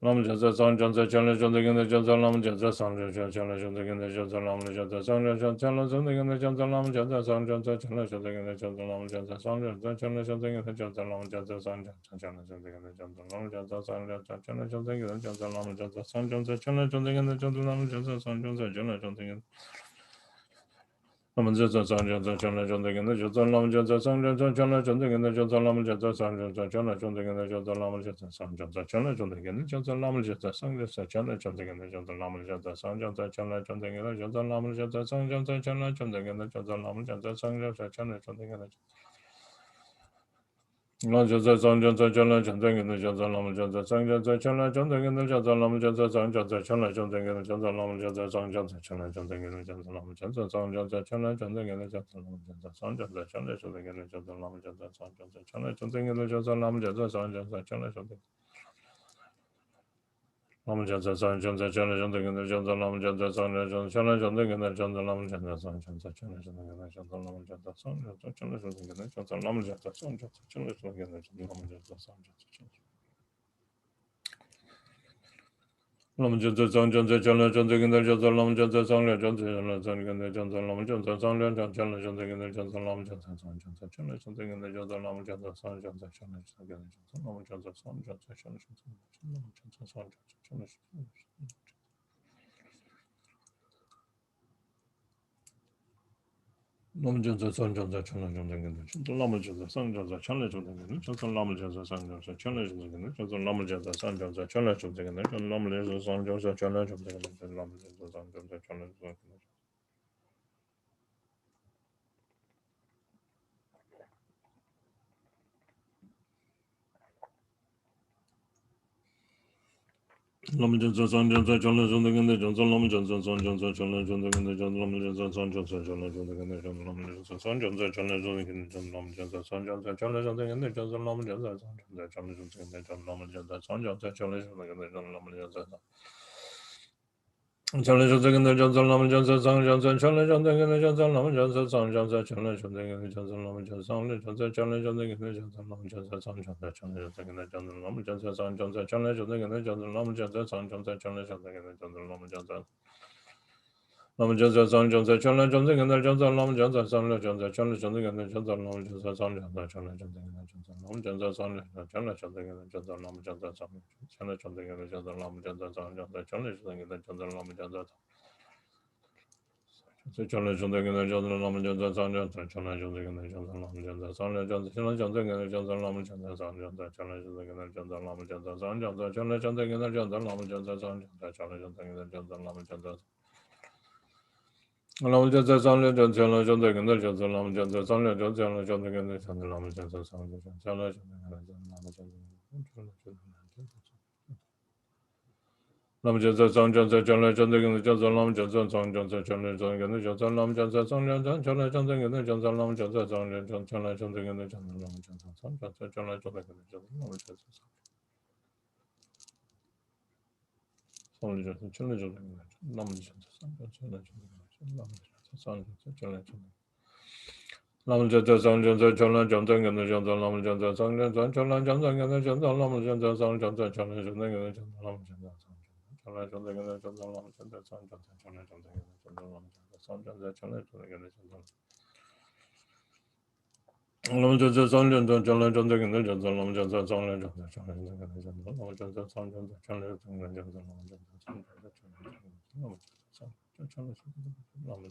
Lam Jasa Sang Jansa Chala Janta Ganda Jansa Lam Jasa Sang Jasa Chala Janta Ganda Jansa Lam Jasa Sang Jasa Chala Janta Ganda Jansa Lam Jasa Sang Jasa Chala Janta Ganda Jansa Lam Jasa Sang Jasa Chala Janta Ganda Jansa Lam Jasa Sang Jasa Chala Janta Ganda Jansa Lam Jasa Sang Jasa Chala Janta Ganda Jansa Lam Jasa Sang Jasa Chala Janta Ganda Jansa Lam Jasa Sang Jasa Chala Janta Ganda Lam Jasa Sang Jasa Chala Janta Ganda Jansa Lam Jasa Sang Jasa Chala Janta Ganda Jansa Lam Jasa Sang Jasa Chala Janta Ganda Jansa Lam Jasa Sang Jasa Chala Janta Ganda Jansa Lam Jasa Sang Jasa Chala Janta Ganda Jansa Lam Jasa Sang Jasa Chala Janta Ganda Jansa Lam Jasa Sang Jasa Chala Janta Ganda Jansa Lam Jasa Sang Jasa Chala Janta Ganda Lam Jasa Sang Jasa Chala Janta Ganda Jansa Lam Jasa Sang Jasa Chala Janta Ganda Jansa Lam Jasa Sang Jasa Chala Janta Ganda Jansa Lam Jasa Sang Jasa Chala Janta Ganda Jansa Lam Jasa Sang Jasa Chala Janta Ganda Jansa Lam Jasa Sang Jasa Chala Janta Ganda Jansa Lam Jasa Sang Jasa Chala Janta Ganda Jansa Lam Jasa Sang Jasa Chala Janta Lam Jasa Sang Jasa Chala Janta Ganda Jansa Lam Jasa Sang Jasa Chala Janta Ganda Jansa Lam Jasa Sang Jasa Chala Janta Ganda Jansa Lam Jasa Sang Jasa Chala Janta Ganda Jansa Lam Jasa Sang Jasa Chala Janta Ganda Jansa Lam Jasa Sang Jasa Chala Lam Jasa Sang Jasa Chala Janta Ganda Jansa Lam Jasa Sang Jasa Chala Janta Ganda Jansa Lam Jasa Sang Jasa Chala Janta Ganda Jansa Lam Jasa Sang Jasa Chala Janta Ganda Jansa Lam Jasa Sang Jasa Chala Janta Ganda Jansa Lam Jasa Sang Jasa Chala Janta Lam Jasa Sang Jasa Chala Lam Jasa Sang Jasa Chala Janta Ganda Jansa Lam Jasa Sang Jasa Chala Janta Ganda Jansa Lam Jasa Sang Jasa Chala Janta Ganda Jansa Lam Jasa Sang Jasa Chala Janta Ganda Jansa Lam Jasa Sang Jasa Chala Janta Ganda Jansa Lam Jasa Sang Jasa Chala Janta Ganda Lam Jasa Sang Jasa Chala Janta Ganda Jansa Lam Jasa Sang Jasa Chala Janta Ganda Jansa Lam Jasa Sang Jasa Chala Janta Ganda Jansa Lam Jasa Sang Jasa Chala Janta Ganda Jansa Lam Jasa Sang Jasa Chala Janta Ganda Jansa Lam Jasa Sang Jasa Chala Janta Ganda Jansa Lam Jasa Sang Jasa Chala Janta Ganda Jansa Lam Jasa Chala Janta Ganda Jansa Lam Jasa Sang Jasa Chala Janta Ganda Jansa Lam Jasa Sang Jasa Chala Janta Ganda Jansa Lam Jasa Sang Jasa Chala Janta Ganda Jansa Lam Jasa Sang Jasa Chala Janta Ganda Jansa Lam Jasa Sang Jasa Chala Janta Ganda Jansa Lam Jasa Sang Jasa Chala Janta Ganda Jansa Lam Jasa Lam Jasa Sang Jasa Chala Janta Ganda Jansa Lam Jasa Sang Jasa Chala Janta Ganda Jansa Lam Jasa Sang Jasa Chala Janta Ganda Jansa Lam Jasa Sang Jasa Chala Janta Ganda Jansa Lam Jasa Sang Chala Janta Ganda Jansa Lam Jasa Sang Jasa Chala Janta Ganda Jansa Lam Jasa Chala Janta Ganda Jansa Lam Jasa Sang Jasa Chala Janta Ganda Jansa Lam Jasa Sang Jasa Chala Janta Ganda Jansa Lam Jasa Sang Jasa Chala Janta Ganda Jansa Lam Jasa Sang Jasa Chala Janta Ganda Jansa Lam Jasa Sang Jasa Chala Janta Ganda Jansa Lam Jasa Lam Jasa Sang Jasa Chala Janta Ganda Jansa Lam Jasa Sang Jasa Chala Janta Ganda Jansa Lam Jasa Sang Jasa Chala Janta Ganda Jansa Lam Jasa Lam Jasa Sang Jasa Chala Janta Ganda Jansa Lam Jasa Sang Jasa Chala Janta Ganda Jansa Lam Jasa Sang Jasa Chala Janta Ganda Jansa Lam Jasa Sang Jasa Chala Janta Ganda Jansa Lam Jasa Sang Jasa Chala Janta Ganda Jansa Lam Jasa Sang Jasa Chala Janta Ganda Lam Jasa Sang Jasa Chala Janta Ganda Lam Jasa Sang Jasa Chala Janta Lam Jasa Sang Jasa Chala Janta Ganda Jansa Lam Jasa Sang Jasa Chala Janta Ganda Jansa Lam Jasa Sang Jasa Chala Janta Ganda Jansa Lam Jasa Sang Chala Janta Ganda Jansa Lam Jasa Sang Jasa Chala Janta Ganda Jansa Lam Jasa Sang Jasa Chala Janta Ganda Jansa Lam Jasa Sang Jasa Chala Janta Ganda Jansa Lam Jasa Sang Jasa Chala Janta Ganda Jansa Lam Jasa Sang Jasa Chala Janta Ganda Jansa Lam Jasa Sang Jasa Chala Janta Lam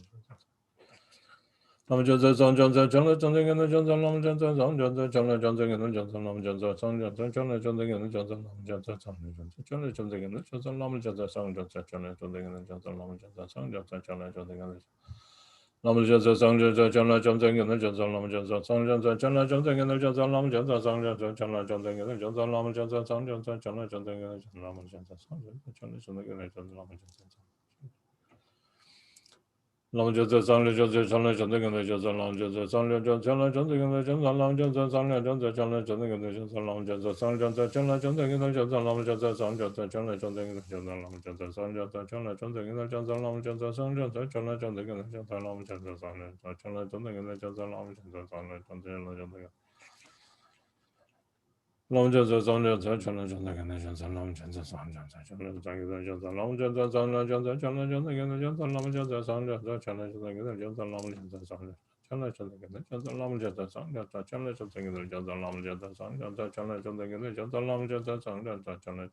Jasa Sang Jasa Lam Jasa Lam Jasa Sang Jasa Chala Janta Ganda Jansa Lam Jasa Sang Jasa Chala Janta Ganda Jansa Lam Jasa Sang Jasa Chala Janta Ganda Jansa Lam Jasa Sang Jasa Chala Janta Ganda Jansa Lam Jasa Sang Jasa Chala Janta Ganda Jansa Lam Jasa Sang Jasa Chala Janta Ganda Lam Jasa Sang Jasa Chala Janta Ganda Jansa Lam Jasa Sang Jasa Chala Janta Ganda Jansa Lam Jasa Sang Jasa Chala Janta Ganda Jansa Lam Jasa Sang Jasa Chala Janta Ganda Jansa Lam Jasa Sang Jasa Chala Janta Ganda Jansa Lam Jasa Lam Jasa Sang Jasa Chala Janta Ganda Jansa Lam Jasa Sang Jasa Chala Janta Ganda Jansa Lam Jasa Sang Jasa Chala Janta Ganda Jansa Lam Jasa Sang Jasa Chala Janta Ganda Jansa Lam Jasa Sang Jasa Chala Janta Ganda Jansa Lam Jasa Sang Jasa Chala Janta Ganda Jansa Lam Jasa Sang Jasa Chala Janta Ganda Jansa Lam Jasa Sang Jasa Chala Janta Ganda Jansa Lam Jasa Sang Jasa Chala Janta Long Jazz Song Jazz Channel Jazz Long Jazz Song Jazz Channel Jazz Long Jazz Song Jazz Channel Jazz Long Jazz Song Jazz Channel Jazz Long Jazz Song Channel Jazz Long Jazz Song Jazz Channel Jazz Long Jazz Song Jazz Channel Jazz Long Jazz Song Jazz Channel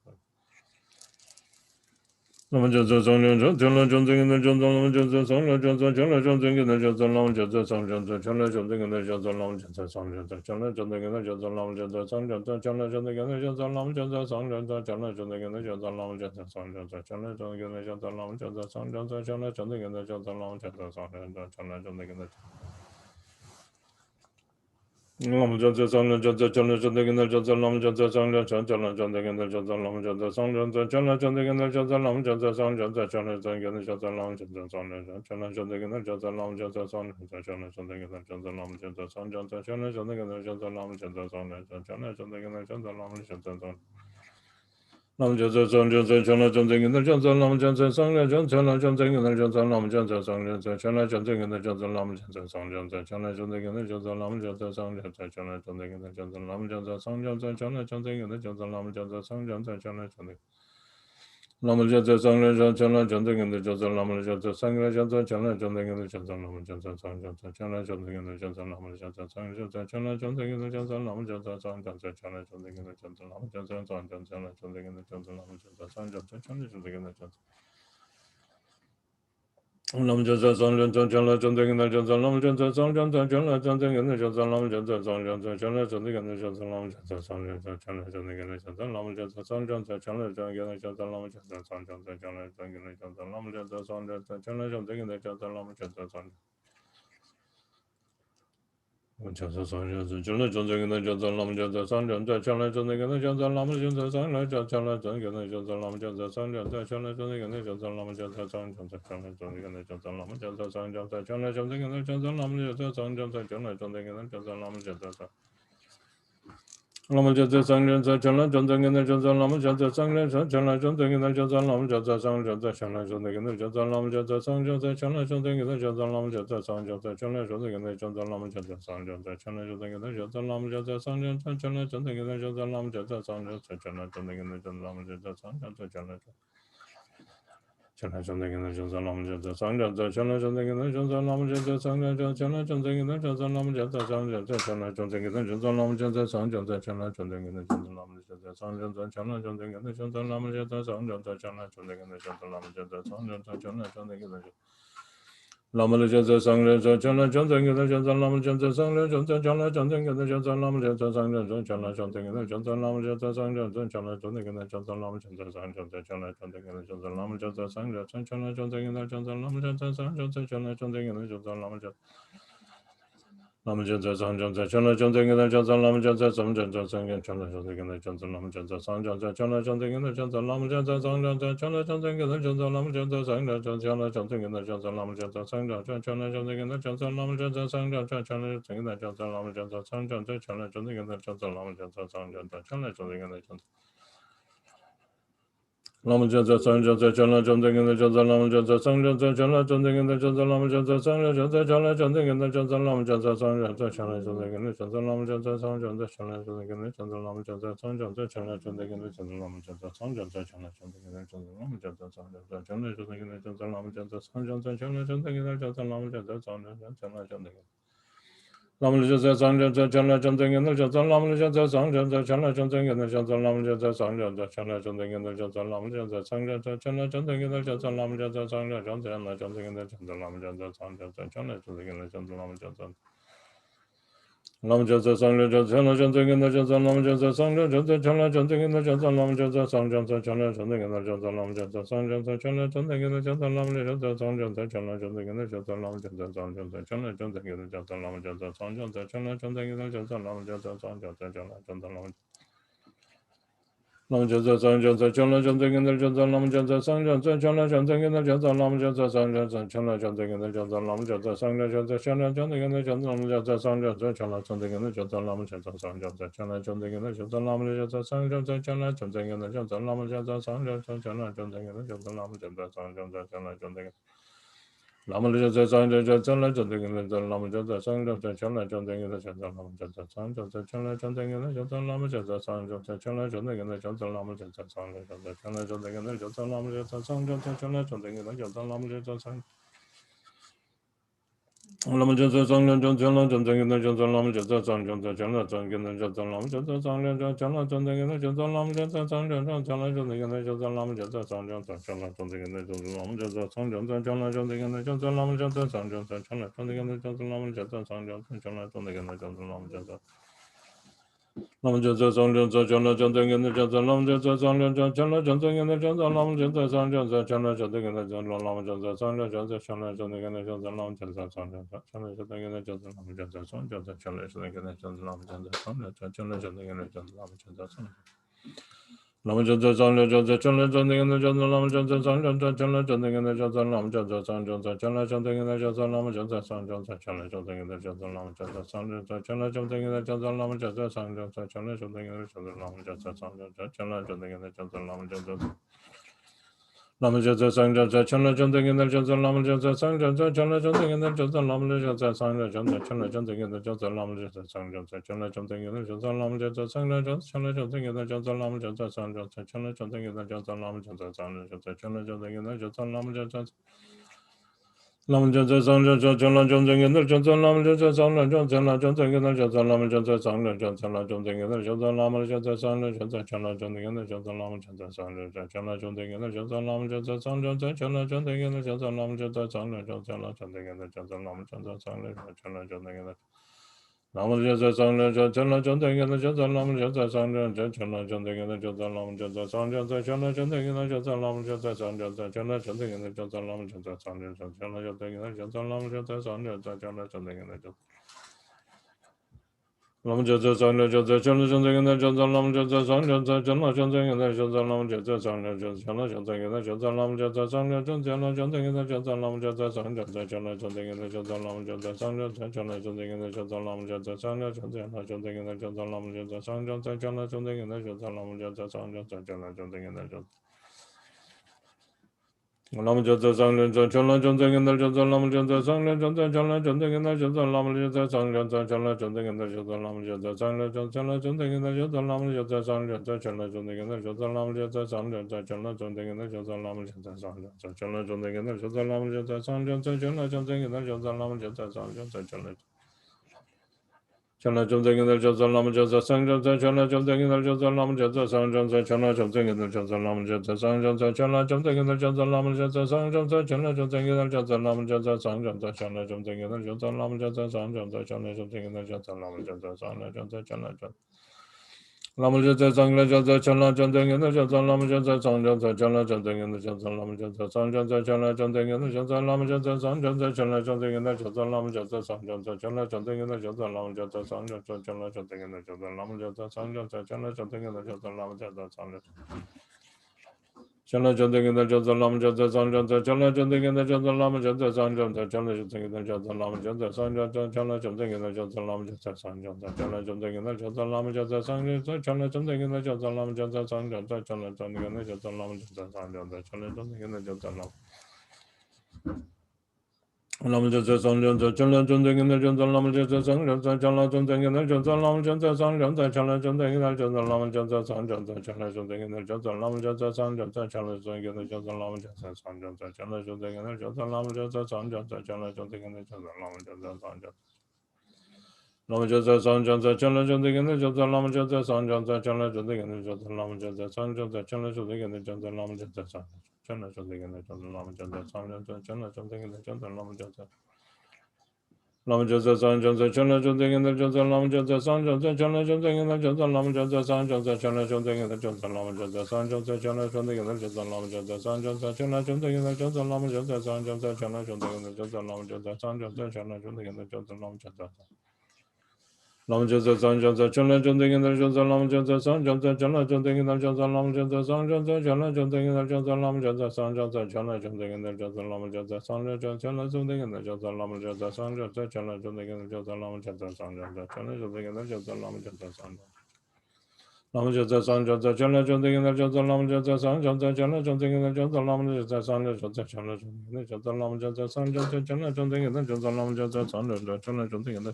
Long Jazz Song Jazz Channel Jazz Long Jazz Song Jazz Channel Jazz Long Jazz Song Jazz Channel Jazz Long Jazz Song Jazz Channel Jazz Long Jazz Song Jazz Channel Jazz Long Jazz Song Jazz Channel Jazz Long Jazz Song Jazz Channel Jazz Long Jazz Song Jazz Channel Jazz Long Jazz Song Jazz Channel Lam Jazz Song Jazz Channel Jazz Lam Jazz Song Jazz Channel Jazz Lam Jazz Song Jazz Channel Jazz Lam Jazz Song Jazz Channel Jazz Lam Jazz Song Jazz Channel Jazz Lam Jazz Song Jazz Channel Jazz Lam Jazz Song Jazz Channel Jazz Lam Jazz Song Jazz Channel Jazz Lam Jazz Song Lam Jazz Song Jazz Channel Jazz Lam Jazz Song Jazz Channel Jazz Lam Jazz Song Jazz Channel Jazz Lam Jazz Song Jazz Channel Jazz Lam Jazz Song Jazz Channel Jazz Lam Jazz Song Jazz Channel Jazz Lam Jazz Song Jazz Channel Lam Jazz Song Jazz Channel Jazz Lam Jazz Song Jazz Channel Jazz Lam Jazz Song Jazz Channel Jazz Lam Jazz Song Jazz Channel Jazz Lam Jazz Song Jazz Channel Jazz Lam Jazz Song Jazz Channel Jazz Lam Jazz Song Jazz Channel Jazz Lam Jazz Song Jazz Channel Jazz Lam Jazz Song Jazz Channel Jazz Lam Jazz Song Jazz Channel Jazz Lam Jazz Song Jazz Channel Jazz Lam Jazz Song Jazz Channel Jazz Lam Jazz Song Jazz Channel Jazz Lam Jazz Song Jazz Channel Jazz Lam Jazz Song Jazz Song Jazz Channel Jazz Lam Jazz Song Jazz Channel Jazz Lam Jazz Song Jazz Channel Jazz Lam Jazz Song Jazz Channel Jazz Lam Jazz Song Jazz Channel Jazz Lam Jazz Song Jazz Channel Jazz Lam Jazz Song Jazz Channel Jazz Lam Jazz Song Lam Jazz Song Jazz Channel Jazz Lam Jazz Song Jazz Channel Jazz Lam Jazz Song Jazz Channel Jazz Lam Jazz Song Jazz Channel Jazz Lam Jazz Song Jazz Channel Jazz Lam Jazz Song Jazz Channel Jazz Lam Jazz Song Jazz Channel Jazz Lam Jazz Song Jazz Channel Jazz Lam Jazz Song Jazz Channel Channel Jazz Lam Jazz Song Jazz Channel Jazz Lam Jazz Song Jazz Channel Jazz Lam Jazz Song Jazz Channel Jazz Lam Jazz Song Jazz Channel Jazz Lam Jazz Song Jazz Channel Jazz Lam Jazz Song Jazz Channel Lam Jazz Song Jazz Channel Lam Jazz Song Jazz Channel Jazz Lam Jazz Song Jazz Channel Jazz Lam Jazz Song Jazz Channel Jazz Lam Jazz Song Jazz Channel Jazz Lam Jazz Song Jazz Channel Jazz Lam Jazz Song Jazz Channel Jazz Lam Jazz Song Jazz Channel Jazz Lam Jazz Lam Jazz Song Jazz Channel Jazz Lam Jazz Song Jazz Channel Jazz Lam Jazz Song Jazz Channel Jazz Lam Jazz Song Jazz Channel Jazz Lam Jazz Song Jazz Channel Jazz Lam Jazz Song Jazz Channel Jazz Lam Jazz Song Jazz Channel Jazz Lam Jazz Song Jazz Channel Jazz Lam Jazz Song Jazz Channel Lam Jazz Song Jazz Channel Jazz Lam Jazz Song Jazz Channel Jazz Lam Jazz Song Jazz Channel Jazz Lam Jazz Song Jazz Channel Jazz Lam Jazz Song Jazz Channel Jazz Lam Jazz Song Jazz Channel Jazz Lam Jazz Song Jazz Channel Jazz Lam Jazz Song Jazz Channel Jazz Lam Jazz Song Jazz Channel Jazz Lam Jazz Song Jazz Lam Jazz Song Jazz Channel Jazz Lam Jazz Song Jazz Channel Jazz Lam Jazz Song Jazz Channel Jazz Lam Jazz Song Jazz Channel Jazz Lam Jazz Song Jazz Lam Jazz Song Jazz Channel Jazz Lam Jazz Lam Jazz Song Jazz Channel Jazz Lam Jazz Song Jazz Channel Jazz Lam Jazz Song Jazz Channel Jazz Lam Jazz Song Jazz Channel Jazz Lam Jazz Song Jazz Channel Jazz Lam Jazz Song Jazz Channel Jazz Lam Jazz Song Jazz Channel Jazz Lam Jazz Song Jazz Lam Lam Jazz Song Jazz Channel Jazz Lam Jazz Song Jazz Channel Jazz Lam Jazz Song Jazz Channel Jazz Lam Jazz Song Jazz Channel Jazz Lam Jazz Song Jazz Channel Jazz Lam Jazz Song Jazz Channel Jazz Lam Jazz Song Jazz Channel Jazz Lam Jazz Song Jazz Channel Jazz Lam Jazz Song Jazz Channel Lama Jasa Sanja Jala Jantan Lama Jasa Sanja Chala Jantan Jasa Lama Jasa Sanja Chala Jantan Jasa Lama Jasa Sanja Chala Jantan Jasa Lama Jasa Sanja Chala Jantan Jasa Lama Jasa Sanja Chala Jantan Jasa Lama Jasa Sanja Lama Jasa Sanja Chala Jantan Jasa Lama Jasa Sanja Chala Jantan Jasa Lama Jasa Sanja Chala Jantan Jasa Lama Jasa Sanja Chala Jantan Jasa Lama Jasa Sanja Chala Jantan Jasa Lama Jasa Sanja Chala Jantan Jasa Lama Jasa Sanja Chala Jantan Jasa Lama Jasa Sanja Chala Jantan Jasa Lama Jasa Lama Jasa Sanja Chala Jantan Jasa Lama Jasa Sanja Chala Jantan Jasa Lama Jasa Sanja Chala Jantan Jasa Lama Jasa Sanja Chala Jantan Jasa Lama Jasa Sanja Chala Jantan Jasa Lama Jasa Sanja Chala Jantan Jasa Lama Jasa Sanja Chala Jantan Jasa Lama Jasa Sanja Lama Jasa Sanja Chala Jantan Jasa Lama Jasa Sanja Chala Jantan Jasa Lama Jasa Sanja Chala Jantan Jasa Lama Jasa Sanja Chala Jantan Jasa Lama Jasa Sanja Chala Jantan Jasa Lama Jasa Sanja Chala Jantan Jasa Lama Jasa Sanja Chala Jantan Jasa Lama Jasa Lama Jasa Sanja Chala Jantan Jasa Lama Jasa Sanja Chala Jantan Jasa Lama Jasa Sanja Chala Jantan Jasa Lama Jasa Sanja Chala Jantan Jasa Lama Jasa Sanja Chala Jantan Jasa Lama Jasa Sanja Chala Jantan Jasa Lama Jasa Sanja Chala Jantan Jasa Lama Jasa Lama Jasa Sanja Chala Jantan Jasa Lama Jasa Sanja Chala Jantan Jasa Lama Jasa Sanja Chala Jantan Jasa Lama Jasa Sanja Chala Jantan Jasa Lama Jasa Sanja Chala Jantan Jasa Lama Jasa Sanja Chala Jantan Jasa Lama Jasa Sanja Chala Jantan Jasa Lama Jasa Sanja Chala Jantan Lama Jasa Sanja Chala Jantan Jasa Lama Jasa Sanja Chala Jantan Jasa Lama Jasa Sanja Chala Jantan Jasa Lama Jasa Sanja Chala Jantan Jasa Lama Jasa Sanja Chala Jantan Jasa Lama Jasa Sanja Chala Jantan Jasa Lama Jasa Sanja Jasa Chala Jantan Jasa Lama Jasa Sanja Chala Jantan Jasa Lama Jasa Sanja Chala Jantan Jasa Lama Jasa Sanja Chala Jantan Jasa Lama Jasa Sanja Chala Jantan Jasa Lama Jasa Sanja Chala Jantan Jasa Lama Jasa Sanja Chala Jantan Jasa Lama Jasa Sanja Chala Jantan Jasa Lama Jasa Sanja Chala Jantan Jasa Lama Jasa Sanja Chala Jantan Jasa Lama Jasa Sanja Chala Jantan Jasa Lama Jasa Sanja Chala Jantan Jasa Lama Jasa Sanja Chala Jantan Jasa Lama Jasa Sanja Chala Jantan Jasa Lama Jasa Sanja Chala Jantan Jasa Lama Jasa Sanja Chala Jantan Jasa Lama Jasa Sanja Chala Jantan Jasa Lama Jasa Sanja Chala Chala Jantan Jasa Lama Jasa Sanja Chala Jantan Jasa Lama Jasa Sanja Chala Jantan Jasa Lama Jasa Sanja Chala Jantan Jasa Lama Jasa Sanja Chala Jantan Jasa Lama Jasa Sanja Chala Jantan Jasa Lama Jasa Sanja Chala Jantan Jasa Lama Jasa Sanja Chala Lama Jasa Sanja Jasa Chala Jantan Jasa Lama Jasa Sanja Chala Jantan Jasa Lama Jasa Sanja Chala Jantan Jasa Lama Jasa Sanja Chala Jantan Jasa Lama Jasa Sanja Chala Jantan Jasa Lama Jasa Sanja Chala Jantan Jasa Lama Jasa Sanja Chala Jantan Jasa Lama Jasa Sanja Chala Jantan Jasa Lama Jasa Sanja Chala Jantan Jasa Lama Jasa Sanja Chala Jantan Jasa Lama Jasa Sanja Chala Jantan Jasa Lama Jasa Sanja Chala Jantan Jasa Lama Jasa Sanja Chala Jantan Jasa Lama Jasa Sanja Chala Jantan Jasa Lama Jasa Sanja Chala Jantan Jasa Lama Lama Jasa Sanja Chala Jantan Jasa Lama Jasa Sanja Chala Jantan Jasa Lama Jasa Sanja Chala Jantan Jasa Lama Jasa Sanja Chala Jantan Jasa Lama Jasa Sanja Chala Jantan Jasa Lama Jasa Sanja Chala Jantan Jasa Lama Jasa Sanja Chala Jantan Jasa Lama Jasa Sanja Lama Jasa Sanja Chala Jantan Jasa Lama Jasa Sanja Chala Jantan Jasa Lama Jasa Sanja Chala Jantan Jasa Lama Jasa Sanja Chala Jantan Jasa Lama Jasa Sanja Chala Jantan Jasa Lama Jasa Lama Jasa Sanja Chala Jantan Jasa Lama Jasa Sanja Chala Jantan Jasa Lama Jasa Sanja Chala Jantan Jasa Lama Jasa Sanja Chala Jantan Jasa Lama Jasa Sanja Chala Jantan Jasa Lama Jasa Sanja Chala Jantan Jasa Lama Jasa Sanja Chala Jantan Jasa Lama Jasa Lama Jasa Sanja Chala Jantan Jasa Lama Jasa Sanja Chala Jantan Jasa Lama Jasa Sanja Chala Jantan Jasa Lama Jasa Sanja Chala Jantan Jasa Lama Jasa Sanja Chala Jantan Jasa Lama Jasa Sanja Chala Jantan Jasa Lama Jasa Sanja Chala Jantan Jasa Lama Jasa Sanja Lama Jatsa San Jatsa Chala Jatsa Gina Jatsa Lama Jatsa San Jatsa Chala Jatsa Gina Jatsa Lama Jatsa San Jatsa Chala Jatsa Lama Jatsa San Jatsa Chala Jatsa Gina Jatsa Lama Jatsa San Jatsa Chala Jatsa Gina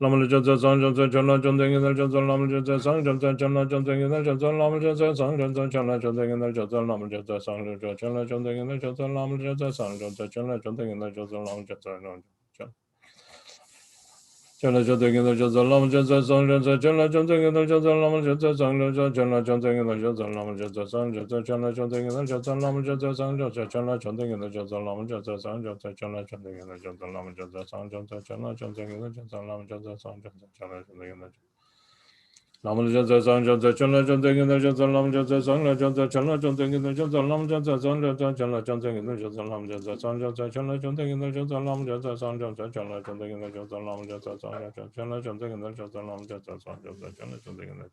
Lama Jatsa San Jatsa Chala Jatsa Gina Jatsa Lama Jatsa San Jatsa Chala Jatsa Gina Jatsa Lama Jatsa San Jatsa Chala Jatsa Gina Jatsa Lama Jatsa San Jatsa Chala Jatsa Gina Jatsa Lama Jatsa San Jatsa Chala Jatsa Gina Jatsa Lama Jatsa Chala Jatsa Gina Jatsa Lama Jatsa San Jatsa Chala Jatsa Gina Jatsa Lama Jatsa San Jatsa Chala Jatsa Gina Jatsa Lama Jatsa San Jatsa Chala Jatsa Gina Jatsa Lama Jatsa San Jatsa Chala Jatsa Gina Jatsa Lama Jatsa San Jatsa Chala Jatsa Gina Jatsa Lama Jatsa San Jatsa Chala Jatsa Gina Jatsa Lama Jatsa San Jatsa Chala Jatsa Gina Lama Jatsa San Jatsa Chala Jatsa Gina Jatsa Lama Jatsa San Jatsa Chala Jatsa Gina Jatsa Lama Jatsa San Jatsa Chala Jatsa Gina Jatsa Lama Jatsa San Jatsa Chala Jatsa Gina Jatsa Lama Jatsa San Jatsa Chala Jatsa Gina Jatsa Lama Jatsa San Jatsa Chala Jatsa Gina Jatsa Lama Jatsa San Jatsa Chala Jatsa Gina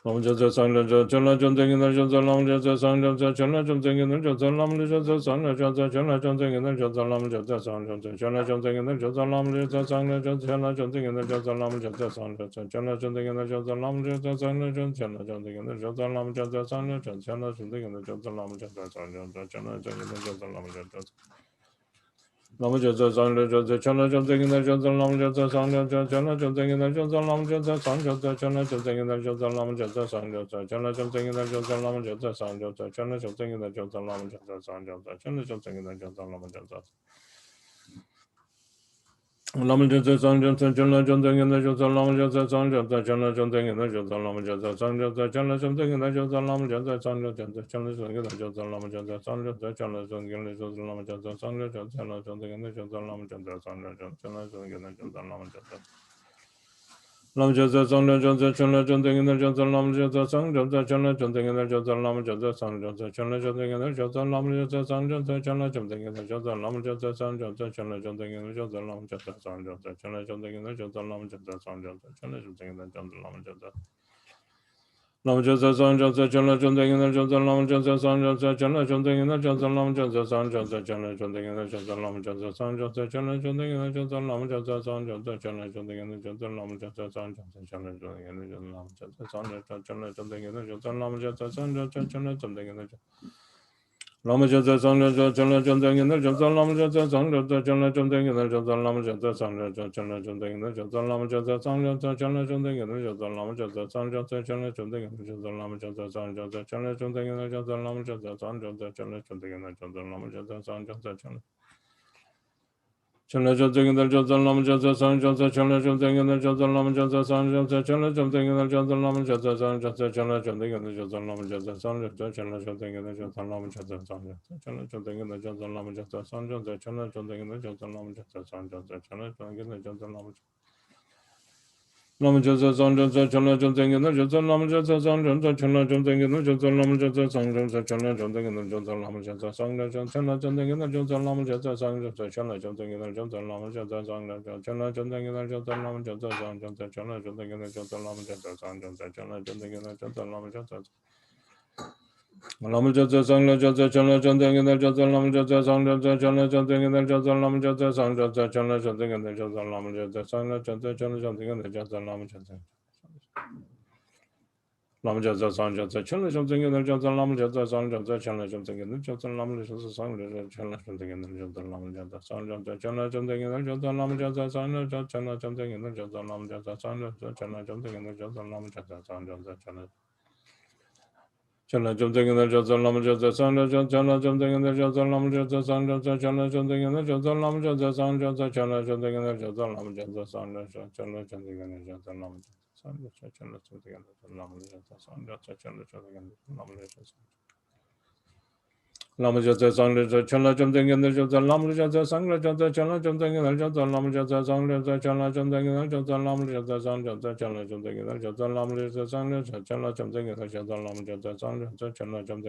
Lama Jatsa San Jatsa Chala Jatsa Gina Jatsa Lama Jatsa San Jatsa Chala Jatsa Gina Jatsa Lama Jatsa San Jatsa Chala Jatsa Gina Jatsa Lama Jatsa San Jatsa Chala Jatsa Gina Jatsa Lama Jatsa San Jatsa Chala Jatsa Gina Jatsa Lama Jatsa San Jatsa Chala Jatsa Gina Jatsa Lama Jatsa San Jatsa Chala Jatsa Gina Jatsa Lama Jatsa San Jatsa Chala Jatsa Gina Jatsa Lama Jatsa San Jatsa Chala Jatsa Gina Jatsa Lama Jatsa Lama Jatsa San Jatsa Chala Jatsa Gina Jatsa Lama Jatsa San Jatsa Chala Jatsa Gina Jatsa Lama Jatsa San Jatsa Chala Jatsa Gina Jatsa Lama Jatsa San Jatsa Chala Jatsa Gina Jatsa Lama Jatsa San Jatsa Chala Jatsa Gina Jatsa Lama Jatsa San Jatsa Chala Jatsa Gina Jatsa Lama Jatsa Lama Jatsa San Jatsa Chala Jatsa Gina Jatsa Lama Jatsa San Jatsa Chala Jatsa Gina Jatsa Lama Jatsa San Jatsa Chala Jatsa Gina Jatsa Lama Jatsa San Jatsa Chala Jatsa Gina Jatsa Lama Jatsa San Jatsa Chala Jatsa Gina Jatsa Lama Jatsa San Jatsa Chala Jatsa Gina Jatsa Lama Jatsa San Jatsa Chala Jatsa Gina Jatsa Lama Jatsa Lam Jatsa San Jatsa Chala Jatsa Gina Jatsa Lama Jatsa San Jatsa Chala Jatsa Gina Jatsa Lama Jatsa San Jatsa Chala Jatsa Gina Jatsa Lama Jatsa San Jatsa Chala Jatsa Gina Jatsa Lama Jatsa San Jatsa Chala Jatsa Gina Jatsa Lama Jatsa San Jatsa Chala Jatsa Gina Jatsa Lama Jatsa San Jatsa Chala Jatsa Gina Jatsa Lama Jatsa Lama Jatsa San Jatsa Chala Jatsa Gina Jatsa Lama Jatsa San Jatsa Chala Jatsa Gina Jatsa Lama Jatsa San Jatsa Chala Jatsa Gina Jatsa Lama Jatsa San Jatsa Chala Jatsa Gina Jatsa Lama Jatsa San Jatsa Chala Jatsa Gina Jatsa Lama Jatsa San Jatsa Chala Jatsa Gina Jatsa Lama Jatsa San Jatsa Chala Jatsa Gina Jatsa Lama Jatsa San Jatsa Chala Jatsa Gina Jatsa Lama Jatsa San Jatsa Chala Jatsa Gina Jatsa Lama Jatsa San Jatsa Chala Jatsa Gina Jatsa Lama Jatsa San Jatsa Chala Jatsa Gina Jatsa Lama Jatsa San Jatsa Chala Jatsa Gina Jatsa Lama Jatsa San Jatsa Chala Jatsa Gina Jatsa Lama Jatsa San Jatsa Chala Jatsa Gina Jatsa Lama Jatsa San Jatsa Chala Jatsa Gina Jatsa Lama Jatsa San Jatsa Chala Chala Jatsa Gina Jatsa Lama Jatsa San Jatsa Chala Jatsa Gina Jatsa Lama Jatsa San Jatsa Chala Jatsa Gina Jatsa Lama Jatsa San Jatsa Chala Jatsa Gina Jatsa Lama Jatsa San Jatsa Chala Jatsa Gina Jatsa Lama Jatsa San Jatsa Chala Jatsa Gina Jatsa Lama Jatsa San Jatsa Chala Jatsa Gina Jatsa Lama Jatsa San Jatsa Chala Jatsa Gina Jatsa Lama Jatsa San Jatsa Chala Jatsa Gina Jatsa Lama Jatsa San Jatsa Chala Jatsa Gina Jatsa Lama Jatsa San Jatsa Chala Jatsa Gina Jatsa Lama Jatsa San Jatsa Chala Jatsa Gina Jatsa Lama Jatsa San Jatsa Chala Jatsa Gina Jatsa Lama Jatsa San Jatsa Chala Jatsa Gina Jatsa Lama Jatsa San Jatsa Chala Jatsa Gina Jatsa Lama Jatsa San Jatsa Chala Jatsa Gina Jatsa Lama Jatsa Lama Jatsa San Jatsa Chala Jatsa Gina Jatsa Lama Jatsa San Jatsa Chala Jatsa Gina Jatsa Lama Jatsa San Jatsa Chala Jatsa Gina Jatsa Lama Jatsa San Jatsa Chala Jatsa Gina Jatsa Lama Jatsa Lama Jatsa San Jatsa Chala Jatsa Gina Jatsa Lama Jatsa San Jatsa Chala Jatsa Gina Jatsa Lama Jatsa San Jatsa Chala Jatsa Gina Jatsa Lama Jatsa San Jatsa Chala Jatsa Gina Jatsa Lama Jatsa San Jatsa Chala Jatsa Gina Jatsa Lama Jatsa San Jatsa Chala Jatsa Gina Jatsa Lama Jatsa San Jatsa Chala Jatsa Gina Jatsa Lama Jatsa San Jatsa Chala Jatsa Gina Jatsa Lama Jatsa San Jatsa Chala Jatsa Gina Jatsa Lama Jatsa San Jatsa Chala Jatsa Gina Jatsa Lama Jatsa San Jatsa Chala Jatsa Gina Jatsa Lama Jatsa San Jatsa Chala Jatsa Gina Jatsa Lama Jatsa San Jatsa Chala Jatsa Gina Jatsa Lama Jatsa Lama Jatsa San Jatsa Chala Jatsa Gina Jatsa Lama Jatsa San Jatsa Chala Jatsa Gina Jatsa Lama Jatsa San Jatsa Chala Jatsa Gina Jatsa Lama Jatsa San Jatsa Chala Jatsa Gina Jatsa Lama Jatsa San Jatsa Chala Jatsa Gina Jatsa Lama Jatsa San Jatsa Chala Jatsa Gina Jatsa Lama Jatsa San Jatsa Chala Jatsa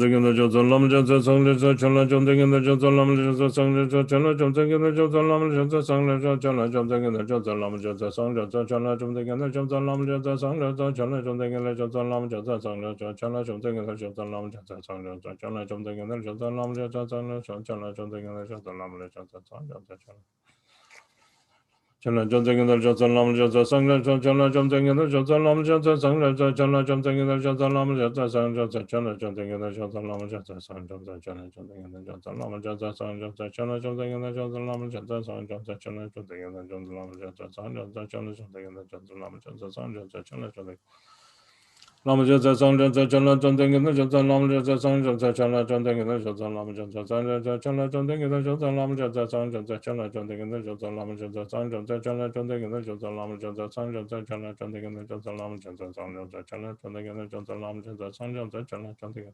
Gina Jatsa Lama Jatsa San Jatsa Chala Jatsa Gina Jatsa Lama Jatsa San Jatsa Chala Jatsa Gina Jatsa Lama Jatsa San Jatsa Chala Jatsa Gina Jatsa Lama Jatsa San Jatsa Chala Jatsa Gina Jatsa Lama Jatsa San Jatsa Chala Jatsa Gina Jatsa Lama Jatsa San Jatsa Chala Jatsa Gina Jatsa Lama Jatsa San Jatsa Chala Jatsa Gina Jatsa Lama Jatsa San Jatsa Chala Jatsa Gina Jatsa Lama Jatsa San Jatsa Chala Jomsing in the Johnson Lam Jota Sang Chala Jomsing in the Johnson Lam Jota Sang Chala Jomsing in the Johnson Lam Jota Sang Chala Jomsing in the Johnson Lam Jota Sang Chala Jomsing in the Johnson Lam Jota Sang Chala Jomsing in the Johnson Lam Jota Sang Chala Jomsing in the Johnson Lam Jota Sang Chala Jomsing in the Johnson Lam Jota Sang Chala Jomsing Lama Jasa Sanja Chala Chanting in the Jasa Lama Jasa Sanja Chala Chanting in the Jasa Lama Jasa Sanja Chala Chanting in the Jasa Lama Jasa Sanja Chala Chanting in the Jasa Lama Jasa Sanja Chala Chanting in the Jasa Lama Jasa Sanja Chala Chanting in the Jasa Lama Jasa Sanja Chala Chanting in the Jasa Lama Jasa Sanja Chala Chanting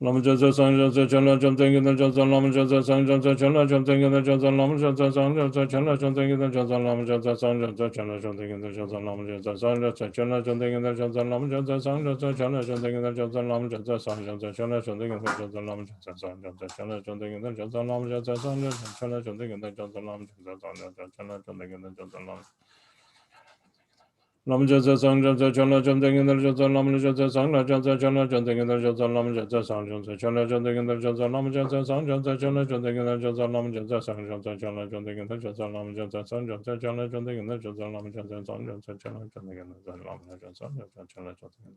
Lama Jasa Sanja Chala Chanting in the Jasa Lama Jasa Sanja Chala Chanting in the Jasa Lama Jasa Sanja Chala Chanting in the Jasa Lama Jasa Sanja Chala Chanting in the Jasa Lama Jasa Sanja Chala Chanting in the Jasa Lama Jasa Sanja Chala Chanting in the Jasa Lama Jasa Sanja Chala Chanting in the Jasa Lama Jasa Sanja Chala Chanting in the Jasa Lama Jasa Sanja Chala Chanting in the Jasa Lama Jasa Sanja Chala Chanting in the Jasa Lama Lam Jasa Sang Jasa Chala Chanting in the Jasa Lam Jasa Sang Jasa Chala Chanting in the Jasa Lam Jasa Sang Jasa Chala Chanting in the Jasa Lam Jasa Sang Jasa Chala Chanting in the Jasa Lam Jasa Sang Jasa Chala Chanting in the Jasa Lam Jasa Sang Jasa Chala Chanting in the Jasa Lam Jasa Sang Jasa Chala Chanting in the Jasa Lam Jasa Sang Jasa Chala Chanting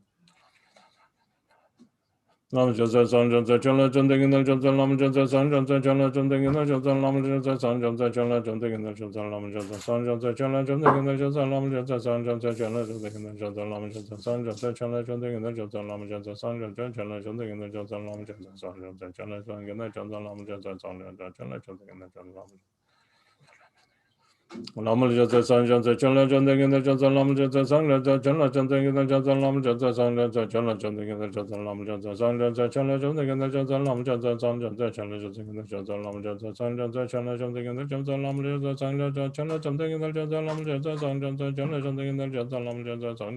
Lam Jasa Sang Jasa Chala Chanting in the Jasa Lam Jasa Sang Jasa Chala Chanting in the Jasa Lam Jasa Sang Jasa Chala Chanting in the Jasa Lam Jasa Sang Jasa Chala Chanting in the Jasa Lam Jasa Sang Jasa Chala Chanting in the Jasa Lam Jasa Sang Jasa Chala Chanting in the Jasa Lam Jasa Sang Jasa Chala Chanting in the Jasa Lam Jasa Sang Jasa Chala Chanting in the Jasa Lam Jasa Sang Jasa Chala Chanting in the Jasa Lam Lam Jasa Sang Jasa Chala Chanting in the Jasa Lam Jasa Sang Jasa Chala Chanting in the Jasa Lam Jasa Sang Jasa Chala Chanting in the Jasa Lam Jasa Sang Jasa Chala Chanting in the Jasa Lam Jasa Sang Jasa Chala Chanting in the Jasa Lam Jasa Sang Jasa Chala Chanting in the Jasa Lam Jasa Sang Jasa Chala Chanting in the Jasa Lam Jasa Sang Jasa Chala Chanting in the Jasa Lam Jasa Sang Jasa Chala Chanting in the Jasa Lam Jasa Sang Jasa Chala Chanting in the Jasa Lam Jasa Sang Jasa Chala Chanting in the Jasa Lam Jasa Sang Jasa Chala Chanting in the Jasa Lam Jasa Sang Jasa Chala Chanting in the Jasa Lam Jasa Sang Jasa Chala Chanting in the Jasa Lam Jasa Sang Jasa Chala Chanting in the Jasa Lam Jasa Sang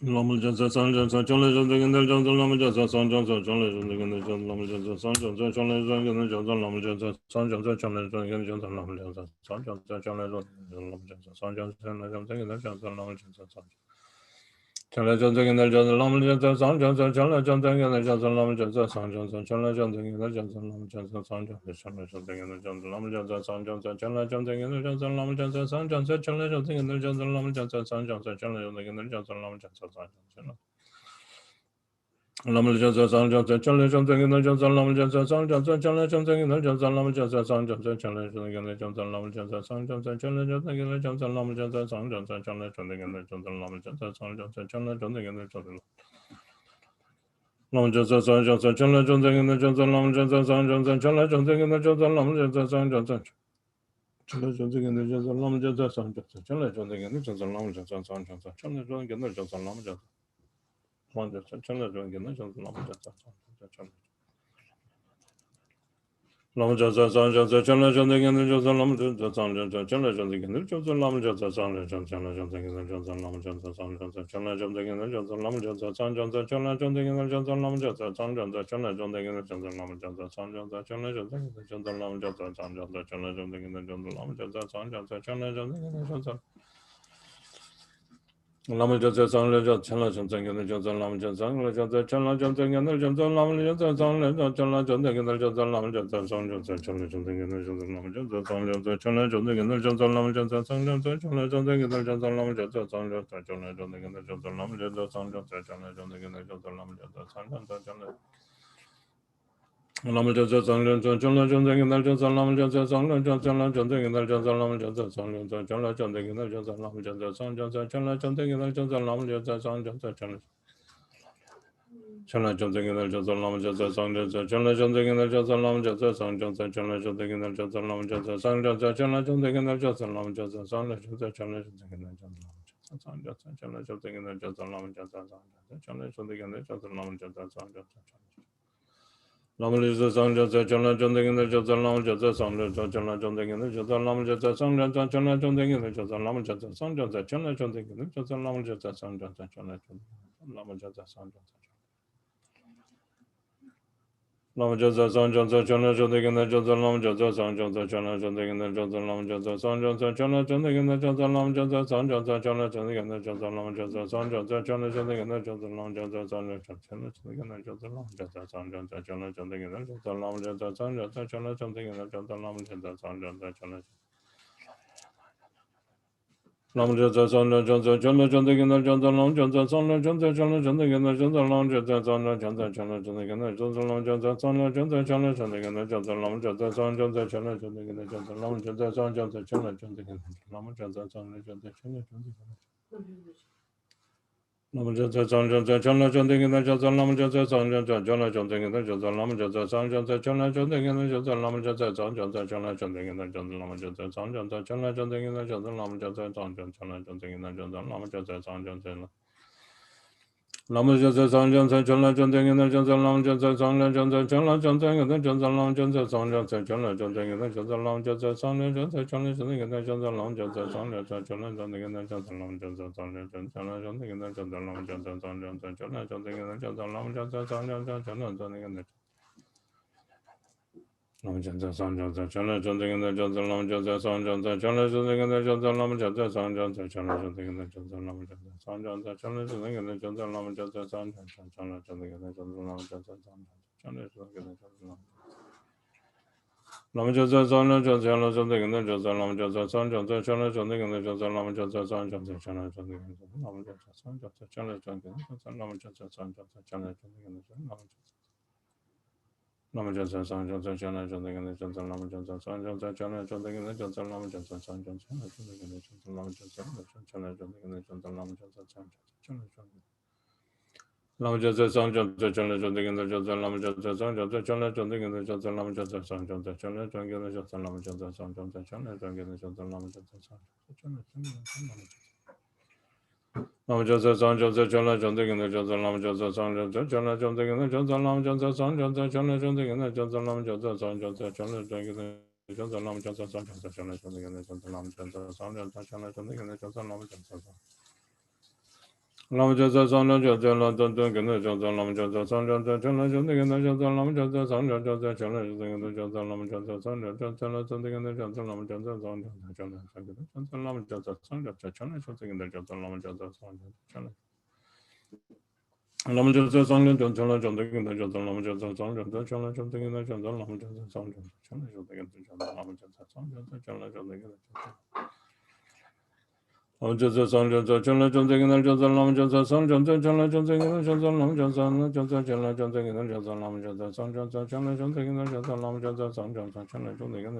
Lam Jasa Sang Jasa Chala Chanting in the Jasa Lam Jasa Sang Jasa Chala Chanting in the Jasa Lam Jasa Sang Jasa Chala Chanting in the Jasa Lam Jasa Sang Jasa Chala Chanting in the Jasa Lam Jasa Sang Jasa Chala Chanting in the Jasa Lam Jasa Sang Jasa Chala Chanting in the Jasa Lam Jasa Sang Chala Chanting in the Jasa Lam Jasa Sang Jasa Chala Chanting in the Jasa Lam Jasa Sang Jasa Chala Chanting in the Jasa Lam Jasa Sang Jasa Chala Chanting in the Jasa Lam Jasa Sang Jasa Chala Chanting in the Jasa Lam Jasa Sang Jasa Chala Chanting in the Jasa Lam Jasa Sang Jasa Chala Chanting in the Jasa Lam Jasa Sang Jasa Lam Jasa Sang Jasa Chala Chanting in the Jasa Lam Jasa Sang Jasa Chala Chanting in the Jasa Lam Jasa Sang Jasa Chala Chanting in the Jasa Lam Jasa Sang Jasa Chala Chanting in the Jasa Lam Jasa Sang Jasa Chala Chanting in the Jasa Lam Jasa Sang Jasa Chala Chanting in the Jasa Lam Jasa Sang Jasa Chala Chanting in the Jasa Lam Jasa Sang Jasa Chala Chanting in the Jasa Lam Jasa Sang Jasa Chala Chanting in the Jasa Lam Jasa Sang Jasa Chala Chanting in the Jasa Lam Jasa Sang Jasa Chala Chanting in the Jasa Lam Jasa Chala Chanting in the Jasa Lam Jasa Chala Lam Jasa Sang Jasa Chala Chanting in the Jasa Lam Jasa Sang Jasa Chala Chanting in the Jasa Lam Jasa Sang Jasa Chala Chanting in the Jasa Lam Jasa Sang Jasa Chala Chanting in the Jasa Lam Jasa Sang Jasa Chala Chanting in the Jasa Lam Jasa Sang Jasa Chala Chanting in the Jasa Lam Jasa Sang Jasa Chala Chanting in the Jasa Lam Jasa Sang Jasa Chala Chanting in the Jasa Lam Jasa Sang Jasa Chala Chanting in the Jasa Lam Jasa Sang Jasa Chala Chanting in the Jasa Lam Jasa Sang Jasa Chala Chanting in the Jasa Lam Jasa Sang Jasa Chala Chanting in the Jasa Lam Jasa Sang Jasa Chala Chanting in the Jasa Lam Jasa Sang Jasa Chala Chanting in the Jasa Lam Jasa Sang Jasa Chala Chanting in the Jasa Lam Jasa Sang Jasa Chala Chanting in the Jasa Lam Jasa Sang Jasa Chala Chanting in the Jasa Lam Jasa Sang Jasa Chala Lam Jasa Sang Jasa Chala Chanting in the Jasa Lam Jasa Sang Jasa Chala Chanting in the Jasa Lam Jasa Sang Jasa Chala Chanting in the Jasa Lam Jasa Sang Jasa Chala Chanting in the Jasa Lam Jasa Sang Jasa Chala Chala Chanting in the Jasa Lam Jasa Sang Jasa Chala Chanting in the Jasa Lam Jasa Sang Jasa Chala Chanting in the Jasa Lam Jasa Sang Jasa Chala Chanting in the Jasa Lam Jasa Sang Jasa Chala Chanting in the Jasa Lam Jasa Sang Jasa Chala Chanting in the Jasa Lam Jasa Sang Jasa Chala Chanting in the Jasa Lam Jasa Sang Jasa Lamajasa Sanjasa Chana Chunding in the Jasa Lamajasa Sanjasa Chana Chunding in the Jasa Lamajasa Sanjasa Chana Chunding in the Jasa Lamajasa Sanjasa Chana Chunding in the Jasa Lamajasa Sanjasa Chana Chunding Lamajasa Sanjasa Lamajasa Sanjasa Chana Chunding in the Jasa Lamajasa Sanjasa Chana Chunding in the Jasa Lamajasa Sanjasa Chana Chunding in the Jasa Lamajasa Sanjasa Chana Chunding in the Jasa Lamajasa Sanjasa Chana Chunding in the Jasa Lamajasa Sanjasa Chana Chunding in the Jasa Lamajasa Sanjasa Chana Chunding in the Jasa Lamajasa Sanjasa Chana Chunding in the Jasa Lamajasa Sanjasa Chana Lamajasa Sanjasa Chana Chunding in the Jasa Lamajasa Sanjasa Chana Chunding in the Jasa Lamajasa Sanjasa Chana Chunding in the Jasa Lamajasa Sanjasa Chana Chunding in the Jasa Lamajasa Sanjasa Chana Chunding in the Jasa Lamajasa Sanjasa Chana Chunding in the Lamajasa Sanjasa Chana Chunding Lamajasa Sanjasa Chana Chunding in the Jasa Lamajasa Sanjasa Chana Chunding in the Jasa Lamajasa Sanjasa Chana Chunding in the Jasa Lamajasa Sanjasa Chana Chunding in the Jasa Lamajasa Sanjasa Chana Chunding in the Jasa Lamajasa Sanjasa Chana Chunding in the Jasa Lamajasa Sanjasa Lamajasa Sanjasa Chana Chunding in the Jasa Lamajasa Sanjasa Chana Chunding in the Jasa Lamajasa Sanjasa Chana Chunding in the Jasa Lamajasa Sanjasa Chana Chunding in the Jasa Lamajasa Sanjasa Chana Chunding in the Jasa Lamajasa Sanjasa Chana Chunding in the Jasa Lamajasa Sanjasa Chana Chunding in the Jasa Lamajasa Sanjasa Chana Chunding in the Lamajasa Sanjasa Chana Chunding in the Jasa Lamajasa Sanjasa Chana Chunding in the Jasa Lamajasa Sanjasa Chana Chunding in the Jasa Lamajasa Sanjasa Chana Chunding in the Jasa Lamajasa Sanjasa Chana Chunding in the Jasa Lamajasa Sanjasa Chana Chunding in the Jasa Lamajasa Sanjasa Chana Chunding in the Jasa Lamajasa Sanjasa Chana Chunding in the Jasa Lamajasa Sanjasa Chana Chunding in the Lamajasa Sanjasa Chana Chunding in the Jasa Lamajasa Sanjasa Chana Chunding in the Jasa Lamajasa Sanjasa Chana Chunding in the Jasa Lamajasa Sanjasa Chana Chunding in the Jasa Lamajasa Sanjasa Chana Chunding in the Jasa Lamajasa Chana Chunding in the Jasa Lamajasa Chana Chunding Lamajasa Sanjasa Chana Chunding in the Jasa Lamajasa Sanjasa Chana Chunding in the Jasa Lamajasa Sanjasa Chana Chunding in the Jasa Lamajasa Sanjasa Chana Chunding in the Jasa Lamajasa Sanjasa Chana Chunding Lamajasa Sanjasa Chana Chunding in the Jasa Lamajasa Sanjasa Chana Chunding in the Jasa Lamajasa Sanjasa Chana Chunding in the Jasa Lamajasa Sanjasa Chana Chunding in the Jasa Lamajasa Sanjasa Chana Chunding in the Jasa Lamajasa Sanjasa Chana Chunding in the Jasa Lamajasa Lamajasa Sanjasa Chana Chunding in the Jasa Lamajasa Sanjasa Chana Chunding in the Jasa Lamajasa Sanjasa Chana Chunding in the Jasa Lamajasa Sanjasa Chana Chunding in the Jasa Lamajasa Sanjasa Chana Chunding in the Jasa Lamajasa Sanjasa Chana Chunding in the Jasa Lamajasa Sanjasa Lamajasa Sanjasa Chana Chunding in the Jasa Lamajasa Sanjasa Chana Chunding in the Jasa Lamajasa Sanjasa Chana Chunding in the Jasa Lamajasa Sanjasa Chana Chunding in the Lamajasa Sanjasa Chana Chunding in the Jasa Lamajasa Sanjasa Chana Chunding in the Jasa Lamajasa Chana Chunding in the Jasa Lamajasa Sanjasa Chana Chunding in the Jasa Lamajasa Sanjasa Chana Chunding in the Jasa Lamajasa Sanjasa Chana Chunding in the Jasa Lamajasa Sanjasa Chana Chunding in the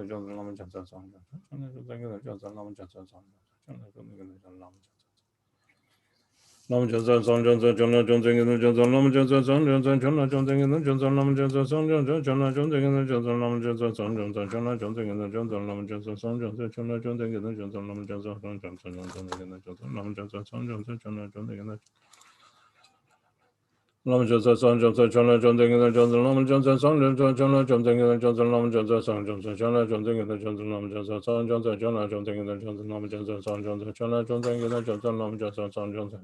Jasa Lamajasa Lamajasa Sanjasa Chana Chunding in the Jasa Lamajasa Sanjasa Chana Chunding in the Jasa Lamajasa Sanjasa Chana Chunding in the Jasa Lamajasa Sanjasa Chana Chunding in the Jasa Lamajasa Sanjasa Chana Chunding in the Jasa Lamajasa Sanjasa Chana Chunding in the Jasa Lamajasa Sanjasa Chana Chunding in the Lamajasa Sanjasa Chana Chunding in the Jasa Lamajasa Sanjasa Chana Chunding in the Jasa Lamajasa Sanjasa Chana Chunding in the Jasa Lamajasa Sanjasa Chana Chunding in the Jasa Lamajasa Sanjasa Chana Chunding in the Jasa Lamajasa Sanjasa Chana Chunding in the Jasa Lamajasa Sanjasa Chana Chunding in the Jasa Lamajasa Sanjasa Chana Chunding in the Jasa Lamajasa Sanjasa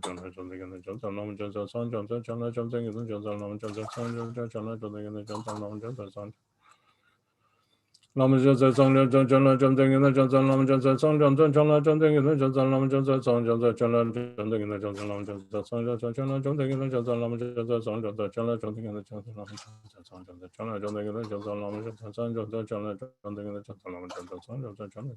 Lamajasa Sanjasa Chana Chunding in the Jasa Lamajasa Sanjasa Chana Chunding in the Jasa Lamajasa Sanjasa Chana Chunding in the Jasa Lamajasa Sanjasa Chana Chunding in the Jasa Lamajasa Sanjasa Chana Chunding in the Jasa Lamajasa Sanjasa Chana Chunding in the Jasa Lamajasa Sanjasa Chana Chunding in the Jasa Lamajasa Sanjasa Chana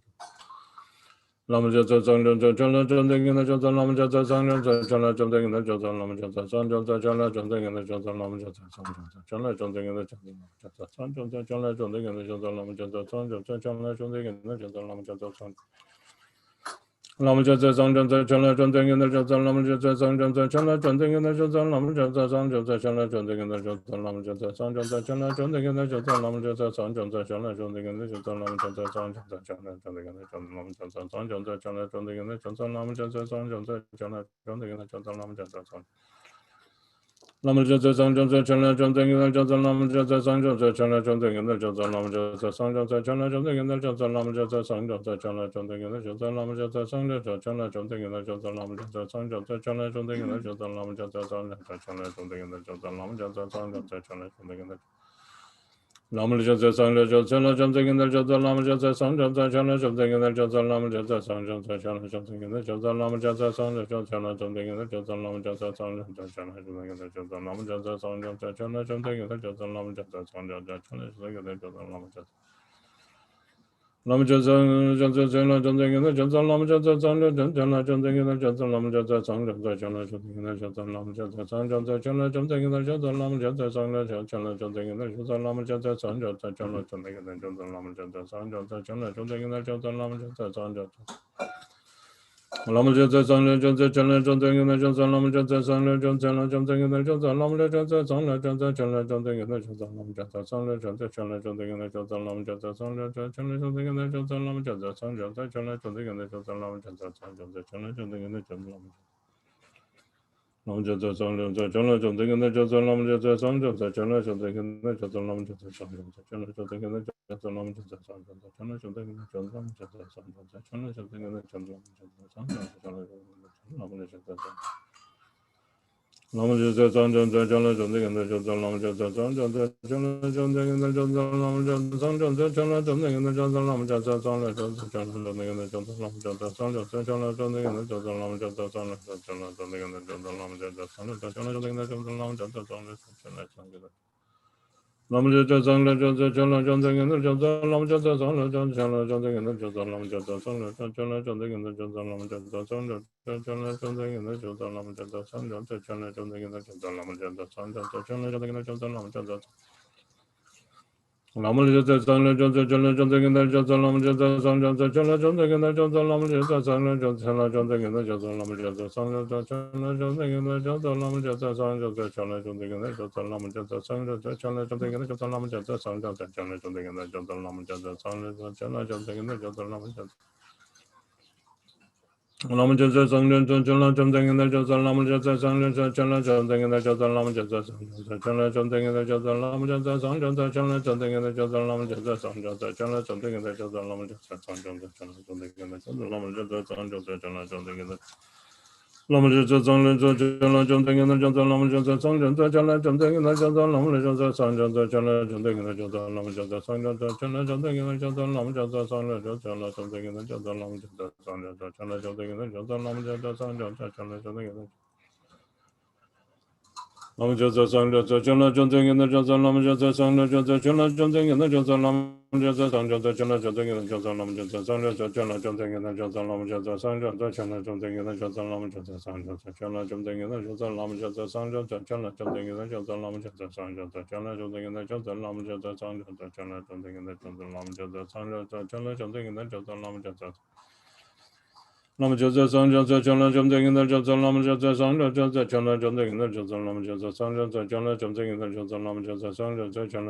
Lamajasa Sanjasa Chana Chunding in the Jasa Lamajasa Sanjasa Chana Chunding in the Jasa Lamajasa Sanjasa Chana Chunding in the Jasa Lamajasa Sanjasa Chana Chunding in the Jasa Lamajasa Sanjasa Chana Chunding in the Jasa Lamajasa Sanjasa Chana Chunding in the Jasa Lamajasa Sanjasa Lamajasa Sanjasa Chana Chunding in the Jasa Lamajasa Sanjasa Chana Chunding in the Jasa Lamajasa Sanjasa Chana Chunding in the Jasa Lamajasa Sanjasa Chana Chunding in the Jasa Lamajasa Sanjasa Chana Chunding in the Jasa Lamajasa Sanjasa Chana Chunding in the Jasa Lamajasa Sanjasa Chana Chunding in the Jasa Lamajasa Sanjasa Chana Chunding in the Jasa Lamajasa Sanjasa Lama Jasa Sanjam Chana Jumting in the Jasa Lama Jasa Sanjam Chana Jumting in the Jasa Lama Jasa Sanjam Chana Jumting in the Jasa Lama Jasa Sanjam Chana Jumting in the Jasa Lama Jasa Sanjam Chana Jumting in the Jasa Lama Jasa Sanjam Chana Jumting in the Jasa Lama Jasa Sanjam Chana Jumting in the Jasa Lama Jasa Sanjam Chana Jumting in the Lama Jasa Sanjam Chana Jumting in the Jasa Lama Jasa Sanjam Chana Jumting in the Jasa Lama Jasa Sanjam Chana Jumting in the Jasa Lama Jasa Sanjam Chana Jumting in the Jasa Lama Jasa Sanjam Chana Jumting in the Jasa Lama Jasa Sanjam Chana Jumting in the Jasa Lama Jasa Sanjam Chana Jumting in the Jasa Lama Jasa Lama Jasa Chana Jumting in the Jasa Lama Jasa Sanjam Chana Jumting in the Jasa Lama Jasa Sanjam Chana Jumting in the Jasa Lama Jasa Sanjam Chana Jumting in the Jasa Lama Jasa Sanjam Chana Jumting in the Jasa Lama Jasa Sanjam Chana Jumting in the Jasa Lama Jasa Sanjam Chana Jumting in the Jasa Lama Jasa Sanjam Lama Jasa Sanjam Chana Jumting in the Jasa Lama Jasa Sanjam Chana Jumting in the Jasa Lama Jasa Sanjam Chana Jumting in the Jasa Lama Jasa Sanjam Chana Jumting in the Jasa Lama Jasa Sanjam Chana Jumting in the Jasa Lama Jasa Sanjam Chana Jumting in the Jasa Lama Jasa Sanjam Chana Jumting in the Jasa Lama Lama Jasa Sanjam Chana Jumting in the Jasa Lama Jasa Sanjam Chana Jumting in the Jasa Lama Jasa Sanjam Chana Jumting in the Jasa Lama Jasa Sanjam Chana Jumting in the Jasa Lama Jasa Sanjam Chana Jumting in the Jasa Lama Jasa Sanjam Chana Lama Jasa Lama Jasa Sanjam Chana Jumting in the Jasa Lama Jasa Sanjam Chana Jumting in the Jasa Lama Jasa Sanjam Chana Jumting in the Jasa Lama Jasa Sanjam Chana Jumting in the Jasa Lama Jasa Sanjam Chana Jumting in the Jasa Lama Jasa Sanjam Chana Jumting in the Jasa Lama Jasa Sanjam Chana Jumting in the Jasa Lama Jasa Sanjam Chana Jumting Lama Jasa Sanjam Chana Jumting in the Jasa Lama Jasa Sanjam Chana Jumting in the Jasa Lama Jasa Sanjam Chana Jumting in the Jasa Lama Jasa Sanjam Chana Jumting in the Jasa Lama Jasa Sanjam Chana Jumting in the Jasa Lama Jasa Sanjam Chana Jumting in the Jasa Lama Jasa Lama Jasa Sanjam Chana Jumting in the Jasa Lama Jasa Sanjam Chana Jumting in the Jasa Lama Jasa Sanjam Chana Jumting in the Jasa Lama Jasa Sanjam Chana Jumting in the Jasa Lama Jasa Sanjam Chana Jumting in the Jasa Lama Jasa Sanjam Chana Jumting in the Jasa Lama Jasa Sanjam Chana Jumting in the Jasa Lama Jasa Sanjam Chana Jumting in the Jasa Lama Jasa Lama Jasa Sanjam Chana Jumting in the Jasa Lama Jasa Sanjam Chana Jumting in the Jasa Lama Jasa Sanjam Chana Jumting in the Jasa Lama Jasa Sanjam Chana Jumting in the Jasa Lama Jasa Sanjam Chana Jumting in the Jasa Lama Jasa Sanjam Chana Jumting in the Jasa Lama Jasa Sanjam Chana Jumting in the Lama Jasa Sanjam Chana Jumting in the Jasa Lama Jasa Sanjam Chana Jumting in the Jasa Lama Jasa Sanjam Chana Jumting in the Jasa Lama Jasa Sanjam Chana Jumting in the Jasa Lama Jasa Sanjam Chana Jumting in the Jasa Lama Jasa Sanjam Chana Jumting in the Jasa Lama Jasa Sanjam Chana Jumting in the Lama Jasa Sanjam Chana Jumting in the Jasa Lama Jasa Sanjam Chana Jumting in the Jasa Lama Jasa Sanjam Chana Jumting in the Jasa Lama Jasa Sanjam Chana Jumting in the Jasa Lama Jasa Sanjam Chana Jumting in the Jasa Lama Jasa Sanjam Chana Jumting in the Jasa Lama Jasa Sanjam Chana Jumting in the Jasa Lama Jasa Sanjam Chana Jumting in the Jasa Lama Jasa Sanjam Chana Jumting in the Jasa Lama Jasa Sanjam Chana Jumting in the Jasa Lama Jasa Lama Jasa Sanjam Chana Jumting in the Jasa Lama Jasa Sanjam Chana Jumting in the Jasa Lama Jasa Sanjam Chana Jumting in the Jasa Lama Jasa Sanjam Chana Jumting in the Jasa Lama Jasa Sanjam Chana Jumting in the Jasa Lama Jasa Sanjam Chana Jumting in the Jasa Lama Jasa Sanjam Chana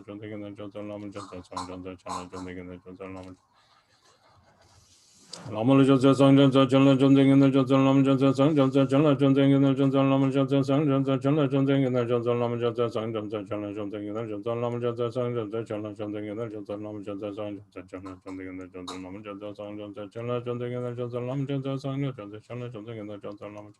Jumting in the Jasa Lama Jasa Sanjam Chana Jumting in the Jasa Lama Lama Jasa Sanjam Chana Jumting in the Jasa Lama Jasa Sanjam Chana Jumting in the Jasa Lama Jasa Sanjam Chana Jumting in the Jasa Lama Jasa Sanjam Chana Jumting in the Jasa Lama Jasa Sanjam Chana Jumting in the Jasa Lama Jasa Sanjam Chana Jumting in the Jasa Lama Jasa Sanjam Chana Jumting in the Jasa Lama Jasa Sanjam Chana Jumting in the Jasa Lama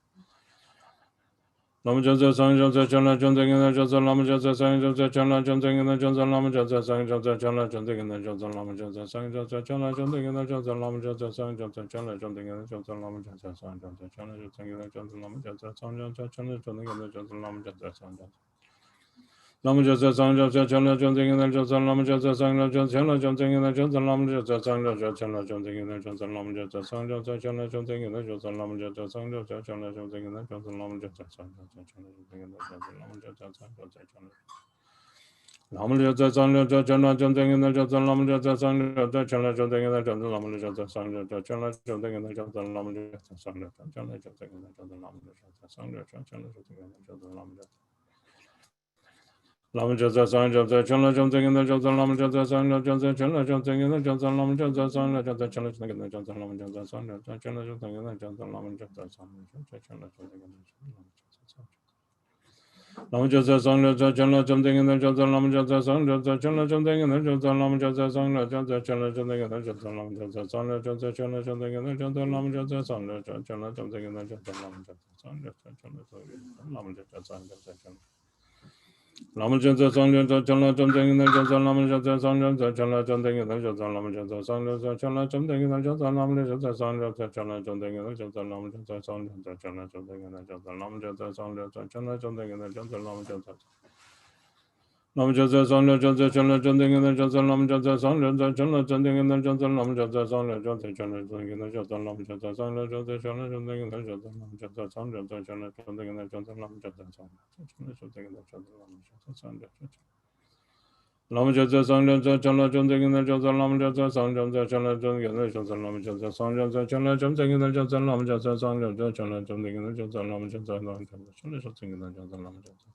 Lama Jasa Sanjam Chana Jumting in the Jasa Lama Jasa Sanjam Chana Jumting in the Jasa Lama Jasa Sanjam Chana Jumting in the Jasa Lama Jasa Sanjam Chana Jumting in the Jasa Lama Jasa Sanjam Chana Jumting in the Jasa Lama Jasa Sanjam Chana Jumting in the Jasa Lama Jasa Sanjam Chana Jumting in the Jasa Lama Jasa Sanjam Lama Jasa Sanjam Chana Jumting in the Jasa Lama Jasa Sanjam Chana Jumting in the Jasa Lama Jasa Sanjam Chana Jumting in the Jasa Lama Jasa Sanjam Chana Jumting in the Jasa Lama Jasa Sanjam Chana Jumting in the Jasa Lama Jasa Sanjam Chana Jumting in the Jasa Lama Jasa Sanjam Lama Jasa Sanjam Chana Jumting in the Jasa Lama Jasa Sanjam Chana Jumting in the Jasa Lama Jasa Sanjam Chana Jumting in the Jasa Lama Jasa Sanjam Chana Jumting in the Jasa Lama Jasa Sanjam Chana Jumting in the Jasa Lama Jasa Lama Jaza Sang Jaza Chala Jamsa in the Jaza Lama Jaza Sang Jaza Chala Jamsa in the Jaza Lama Jaza Sang Jaza Chala Jamsa in the Jaza Lama Jaza Sang Jaza Chala Jamsa in the Jaza Lama Jaza Sang Jaza Chala Jamsa in the Jaza Lama Jaza Sang Jaza Chala Jamsa in the Jaza Lama Jaza Sang Jaza Chala Jamsa in the Jaza Lama Jaza Sang Jaza Chala Jamsa in the Jaza Lama Jaza Sang Jaza Chala Jamsa in the Jaza Lama Jaza Sang Jaza Chala Jamsa in the Jaza Lama Jaza Sang Jaza Chala Lama Jaza Sang Jaza Lama Jaza Sang Jaza Chala Jamsa in the Jaza Lama Jaza Sang Jaza Chala Jamsa in the Jaza Lama Jaza Sang Jaza Chala Jamsa in the Jaza Lama Jaza Sang Jaza Chala Jamsa in the Jaza Lama Jaza Sang Jaza Chala Jamsa in the Jaza Lama Jaza Sang Jaza Chala Jamsa in the Jaza Lama Jaza Lama Jaza Sang Jaza Chala Jamsa in the Jaza Lama Jaza Sang Jaza Chala Jamsa in the Jaza Lama Jaza Sang Jaza Chala Jamsa in the Jaza Lama Jaza Sang Jaza Chala Jamsa in the Jaza Lama Jaza Sang Jaza Chala Jamsa in the Jaza Lama Jaza Sang Jaza in the Jaza Lama Jaza Sang Jaza Lama Jaza Sang Jaza Chala Jamsa in the Jaza Lama Jaza Sang Jaza Chala Jamsa in the Jaza Lama Jaza Sang Jaza Chala Jamsa in the Jaza Lama Jaza Sang Jaza Chala Jamsa in the Jaza Lama Jaza Sang Jaza Chala Jamsa in the Jaza Lama Jaza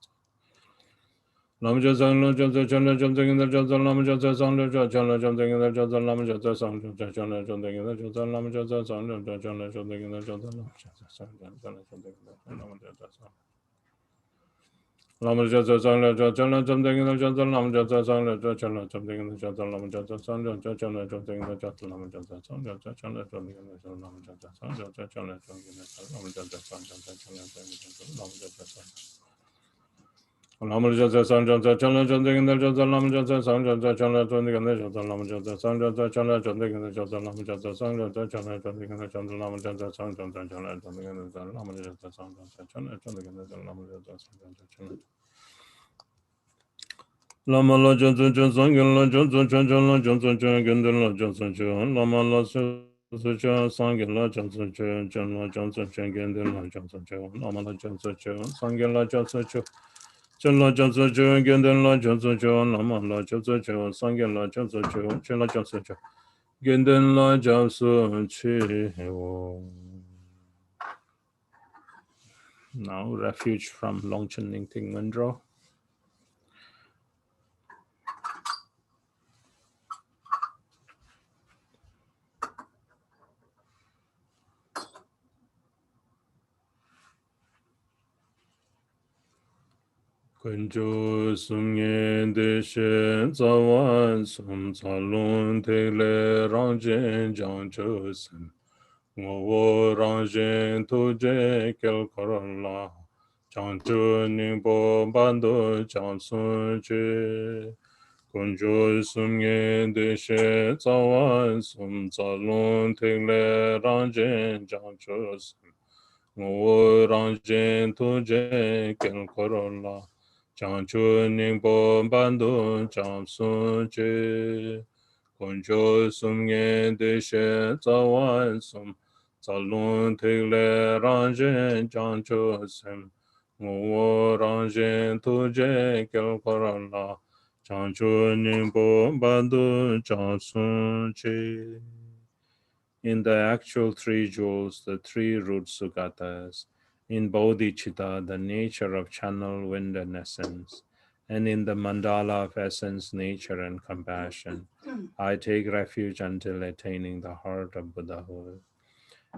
Lama Jaza Lama Jaza Chala Jamsa in the Jaza Lama Jaza Sang Jaza Chala Jamsa in the Jaza Lama Jaza Sang Jaza Chala Jamsa in the Jaza Lama Jaza Sang Jaza Chala Jamsa in the Jaza Lama Jaza Sang Jaza Chala Jamsa in the Jaza Lama Jaza Lama Jaza Sang Jaza Chala Jamsa in the Jaza Lama Jaza Sang Jaza Chala Jamsa in the Jaza Lama Jaza Sang Jaza Chala Jamsa in the Jaza Lama Jaza Sang Jaza Chala Jamsa in the Jaza Lama Jaza Sang Jaza Chala Jamsa in the Jaza Lama Jaza Sang Jaza Chala Jamsa in the Jaza Lama Jaza Sang Lama Jaza Sang Jaza Chala Jamsa in the Jaza Lama Jaza Sang Jaza Chala Jamsa in the Jaza Lama Jaza Sang Jaza Chala Jamsa in the Jaza Lama Jaza Sang Jaza Chala Jamsa in the Jaza Lama Jaza Sang Jaza Chala Jamsa in the Jaza Lama Jaza Sang Jaza Chala Jamsa in the Jaza Lama Jaza Sang Jaza Chala Lama la Johnson Johnson la Johnson Johnson la Johnson Johnson la Johnson Johnson Lama la Johnson Sangin la Johnson Johnson la Johnson Johnson la Johnson Johnson Lama la Johnson Johnson Sangin la Johnson Johnson la Johnson Johnson la Johnson Johnson Lama la Johnson Johnson Sangin la Johnson Johnson la Johnson Johnson la Johnson Johnson. Now Refuge from Longchen Nyingthig Mandro. Kunju sumye deshe zawan sum zalun tegle rangjen jang chosim. Ngowo rangjen toje kel korola. Jang chu ningbo bando jang sun che. Kunju sumye deshe zawan sum zalun tegle rangjen jang chosim. Ngowo rangjen toje kel korola. Chanchu ningpo bandu cham sun che. Kuncho sum ngen de she zawan sum. Zalun tegle ranjen chanchu sem. Nguwo ranjen tuje kyal korala. Chanchu ningpo bandu cham sun che. In the actual three jewels, the three root sugatas, in bodhicitta, the nature of channel, wind, and essence, and in the mandala of essence, nature, and compassion, I take refuge until attaining the heart of Buddhahood.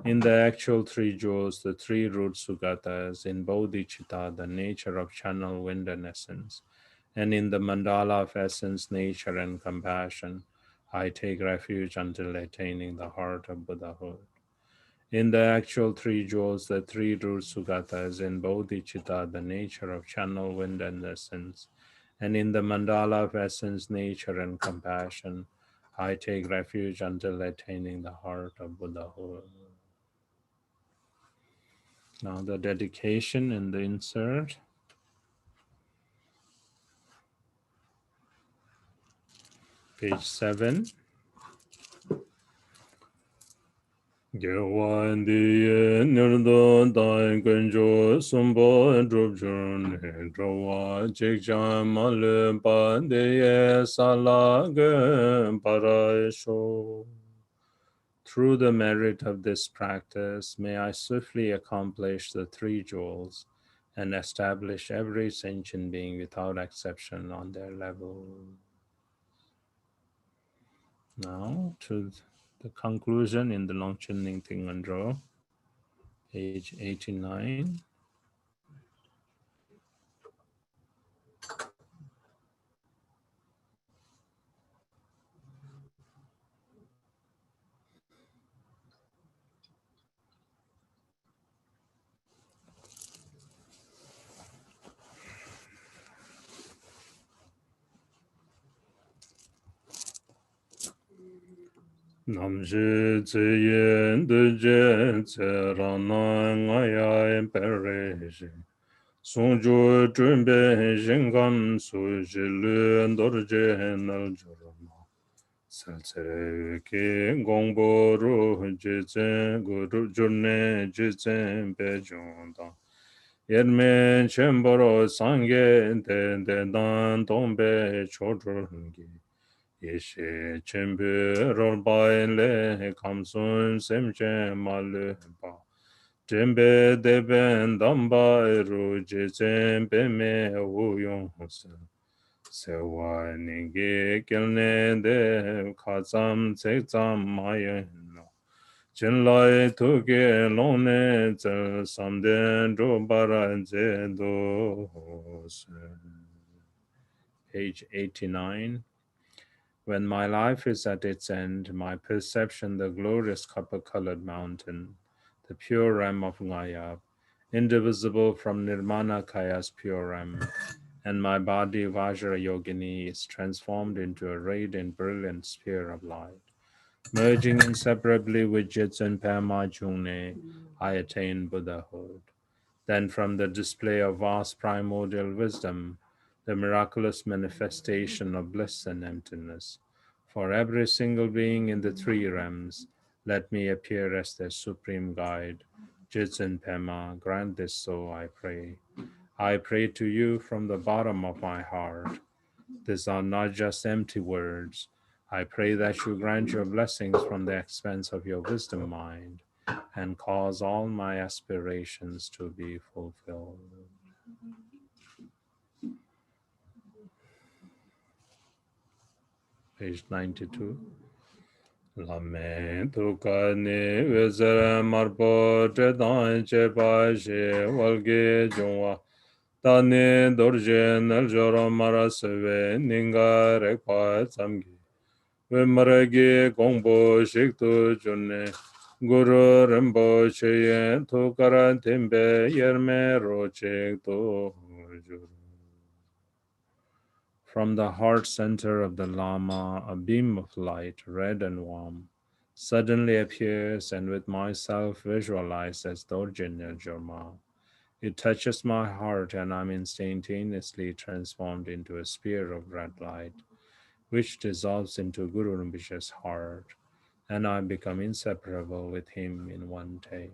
In the actual three jewels, the three root sugatas, in bodhicitta, the nature of channel, wind, and essence, and in the mandala of essence, nature, and compassion, I take refuge until attaining the heart of Buddhahood. In the actual three jewels, the three root sugatas, in bodhicitta, the nature of channel, wind, and essence, and in the mandala of essence, nature, and compassion, I take refuge until attaining the heart of Buddhahood. Now the dedication in the insert. Page 7. Gyewan diye nirdo dai genjo sumbo drupjun drowa jikjan malu pa diye sala ge parasho. Through the merit of this practice, may I swiftly accomplish the three jewels, and establish every sentient being without exception on their level. Now to the conclusion in the Longchen Nyingthig Nganro, page 89. Namshi tseyen deje tse rana ngaya pereje. Sonjo trumbe jingam su jilu ndorje nal jorama. Salsere ke gongbo ru jizen guru jurne jizen pe jonda. Yerme chemboro sangye de dan tombe chodrongi. Yeshe chembe rolbae le kamsun semche malu ba. Jembe deben damba eru jezen me uyong se. Sewa nige kelne de kazam tsam mayen no. Chenlai tuke lone zel samden robara zedo se. Page 89. When my life is at its end, my perception, the glorious copper-colored mountain, the pure ram of Ngayab, indivisible from Nirmana Kaya's pure ram, and my body Vajra Yogini is transformed into a radiant, brilliant sphere of light. Merging inseparably with Jitsun Pema Jungne, I attain Buddhahood. Then from the display of vast primordial wisdom, the miraculous manifestation of bliss and emptiness. For every single being in the three realms, let me appear as their supreme guide. Jitsun Pema, grant this so, I pray. I pray to you from the bottom of my heart. These are not just empty words. I pray that you grant your blessings from the expanse of your wisdom mind and cause all my aspirations to be fulfilled. Page 92. Lame tukani vezere marpo chedan chepa she walge jungwa tani dorje neljoro marasve ninga rekpa tsamgi vemaragi gongbo shiktu junne Guru Rinpo Cheyen Tukara Timbe Yerme Rochek Tu Juru. From the heart center of the Lama, a beam of light, red and warm, suddenly appears and with myself visualized as Dorje Nerjorma. It touches my heart and I'm instantaneously transformed into a sphere of red light, which dissolves into Guru Rinpoche's heart, and I become inseparable with him in one day.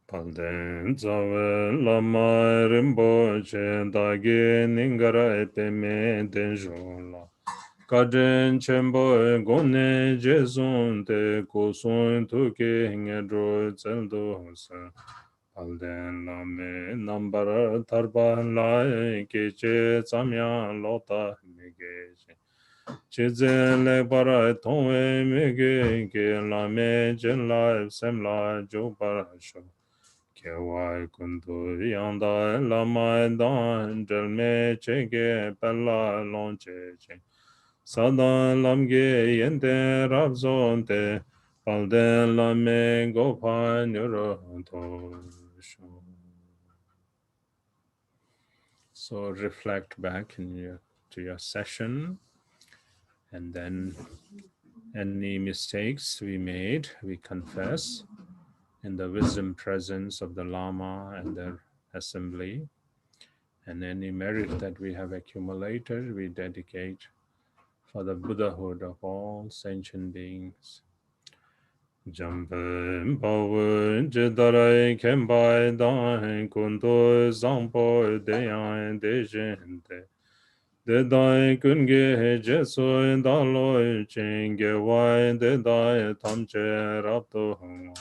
Palden zawe lama rimbo che dagi ningara epe me denjola. Kaden chenbo gone jesun te kusun tuki ngedro zeldo sa. Palden lame nambara tarpa lai keche tsamya lota megeche. Chizen le para tongwe mege ke lame jen la sem la jo para sho. Kewai kundu yanda lama dan jelme chege pella lonche che. Sadan lamge yente rabzon te palden lame gopa nyuro to sho. So reflect back to your session, and then any mistakes we made, we confess in the wisdom presence of the Lama and the assembly, and any merit that we have accumulated, we dedicate for the Buddhahood of all sentient beings. Jampen Pawan Jidarai Kembai Dain Kunto Zampo Deyan Dejente De Dai Kunge Jeso Dalo Chenge Wai De Dai Tamche Rapto Hong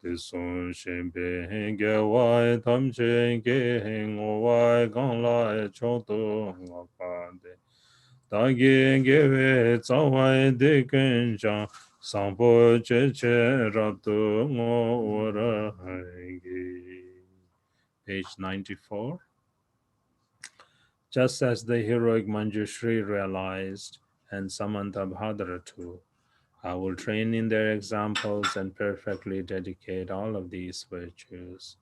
De Son Shempe Ge Wai Tamche Ge Heng Wai Gang Lai Choto Ngapande Dagi Gewe Zawai De Kunja Sampo Cheche Rabdu Ngo Ora Page 94. Just as the heroic Manjushri realized, and Samanta Bhadra too, I will train in their examples and perfectly dedicate all of these virtues.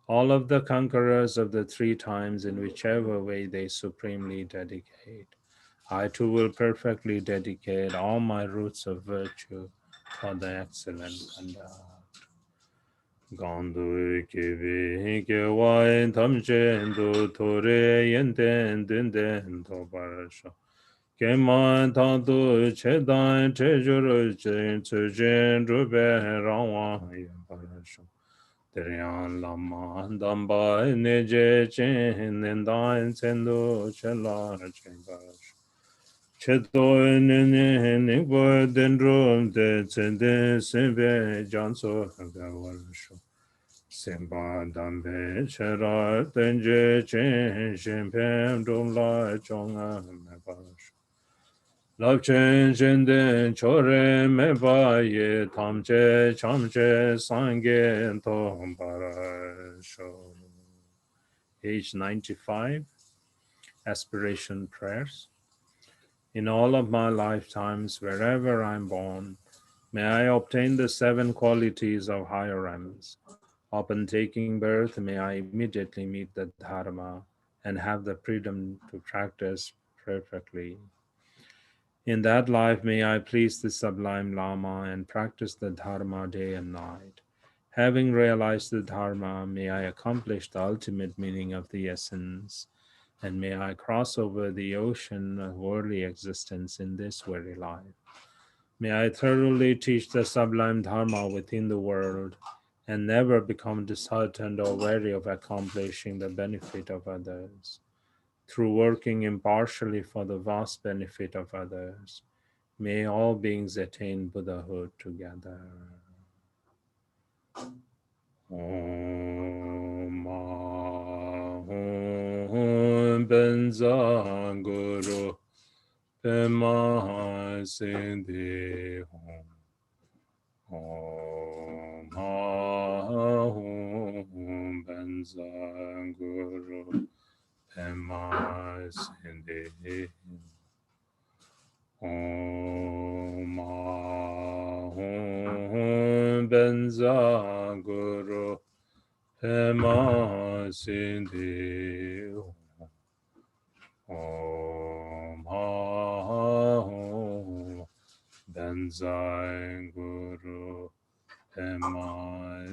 All of the conquerors of the three times in whichever way they supremely dedicate. I too will perfectly dedicate all my roots of virtue for the excellent conduct. Gandu kivi kiwai tamchen tore yenten dinden to parasho. Keman tantu chedan chejuru chen tsujen rube rawa yen parasho. Teryan lama damba neje chen nendan sendu chela chen parasho. Cheto nene nikbo dendro de tsende sembe janso gawarsho. Semba dambe chera tenje chen shempem dumla chonga mebasho. Love chen shende chore meba ye tamche chamche sange tom parasho. Page 95. Aspiration Prayers. In all of my lifetimes, wherever I'm born, may I obtain the 7 qualities of higher realms. Upon taking birth, may I immediately meet the Dharma and have the freedom to practice perfectly. In that life, may I please the Sublime Lama and practice the Dharma day and night. Having realized the Dharma, may I accomplish the ultimate meaning of the essence, and may I cross over the ocean of worldly existence in this very life. May I thoroughly teach the sublime Dharma within the world and never become disheartened or weary of accomplishing the benefit of others. Through working impartially for the vast benefit of others, may all beings attain Buddhahood together. Om Ahum Benza Guru Pema Sindhi Om Ahum Benza Guru Pema Sindhi Om Ahum Benza Guru Pema Sindhi Om Ahum Benza Guru Pema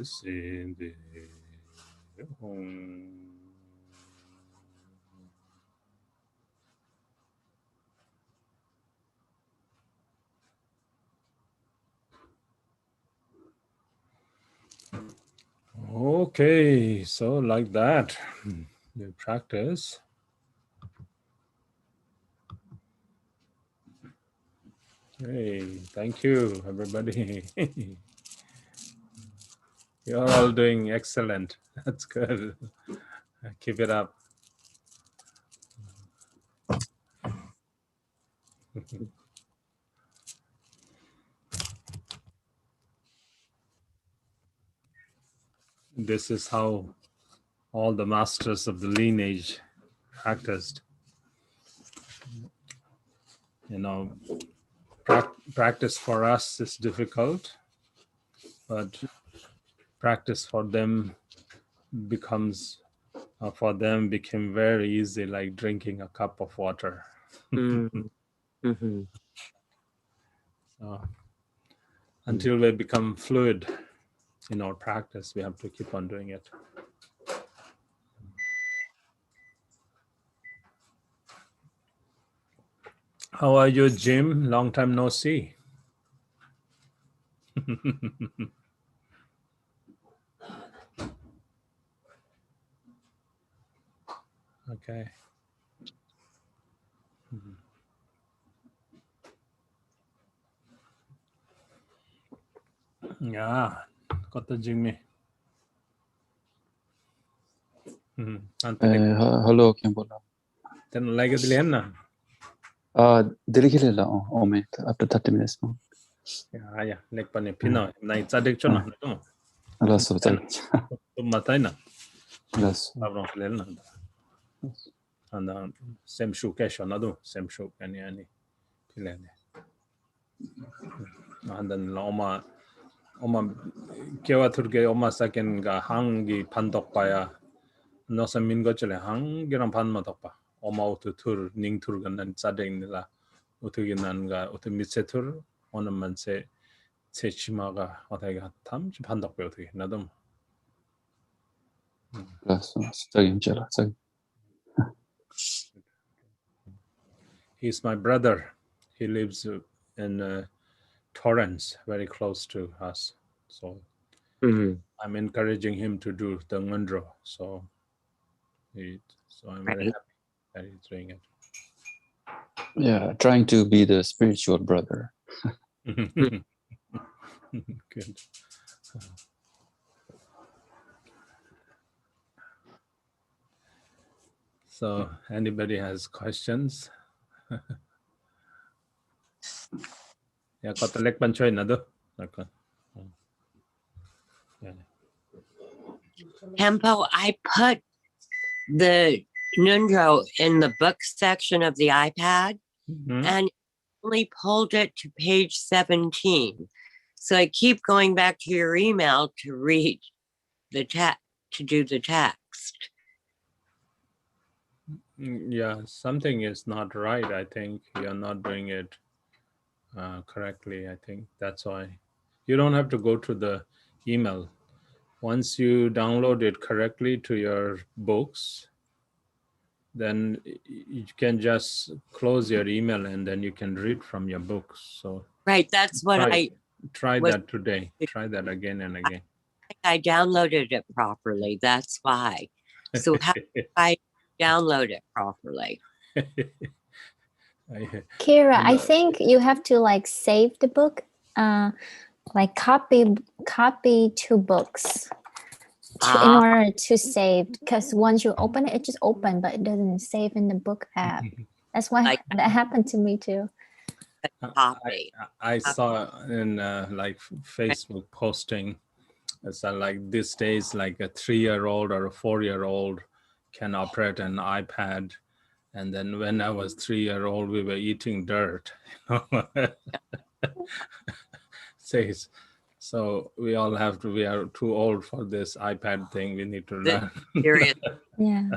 Sindhi Om. Okay, so like that, we practice. Hey, thank you, everybody. You're all doing excellent. That's good. Keep it up. This is how all the masters of the lineage practiced. You know, practice for us is difficult, but practice for them became very easy, like drinking a cup of water. Mm-hmm. So, until we become fluid in our practice, we have to keep on doing it. How are you, Jim? Long time no see. Okay. Yeah, got the Jimmy. Hello, Kimbola. Then like it Lena. Dirigila ome after 30 minutes. Yeah, like Pani Pino, night addiction. Alas, so Matana. yes. Lena. And same shoe cash another same shoe any pilene. And then Oma Kewaturge Oma second ga hangi pandokpaya. No some min gochele hangiran pan matokpa. Oma ututur ning turgan and sading la utuginanga utumitsetur on a man say Chimaga what I got tam pandokpe nadum. Yes, studying Jella. He's my brother. He lives in Torrance, very close to us. So I'm encouraging him to do the Ngundro. So I'm very happy that he's doing it. Yeah, trying to be the spiritual brother. Good. So anybody has questions? Yeah, got the leg pancho another. Okay. Yeah. Tempo, I put the Nundro in the book section of the iPad and only pulled it to page 17. So I keep going back to your email to read the text, to do the text. Yeah, something is not right. I think you're not doing it correctly. I think that's why. You don't have to go to the email. Once you download it correctly to your books, then you can just close your email and then you can read from your books. So Right, that's what try was- that today. Try that again and again. I downloaded it properly. That's why. So how do I download it properly? Kira, I think you have to like save the book, like copy two books in order to save. Because once you open it, it just open, but it doesn't save in the book app. That's why that happened to me too. Copy. I saw in like Facebook posting. It's like these days, like a 3-year-old or a 4-year-old can operate an iPad. And then when I was 3-year-old, we were eating dirt. Says, so we all have to, we are too old for this iPad thing. We need to learn. Serious. Yeah.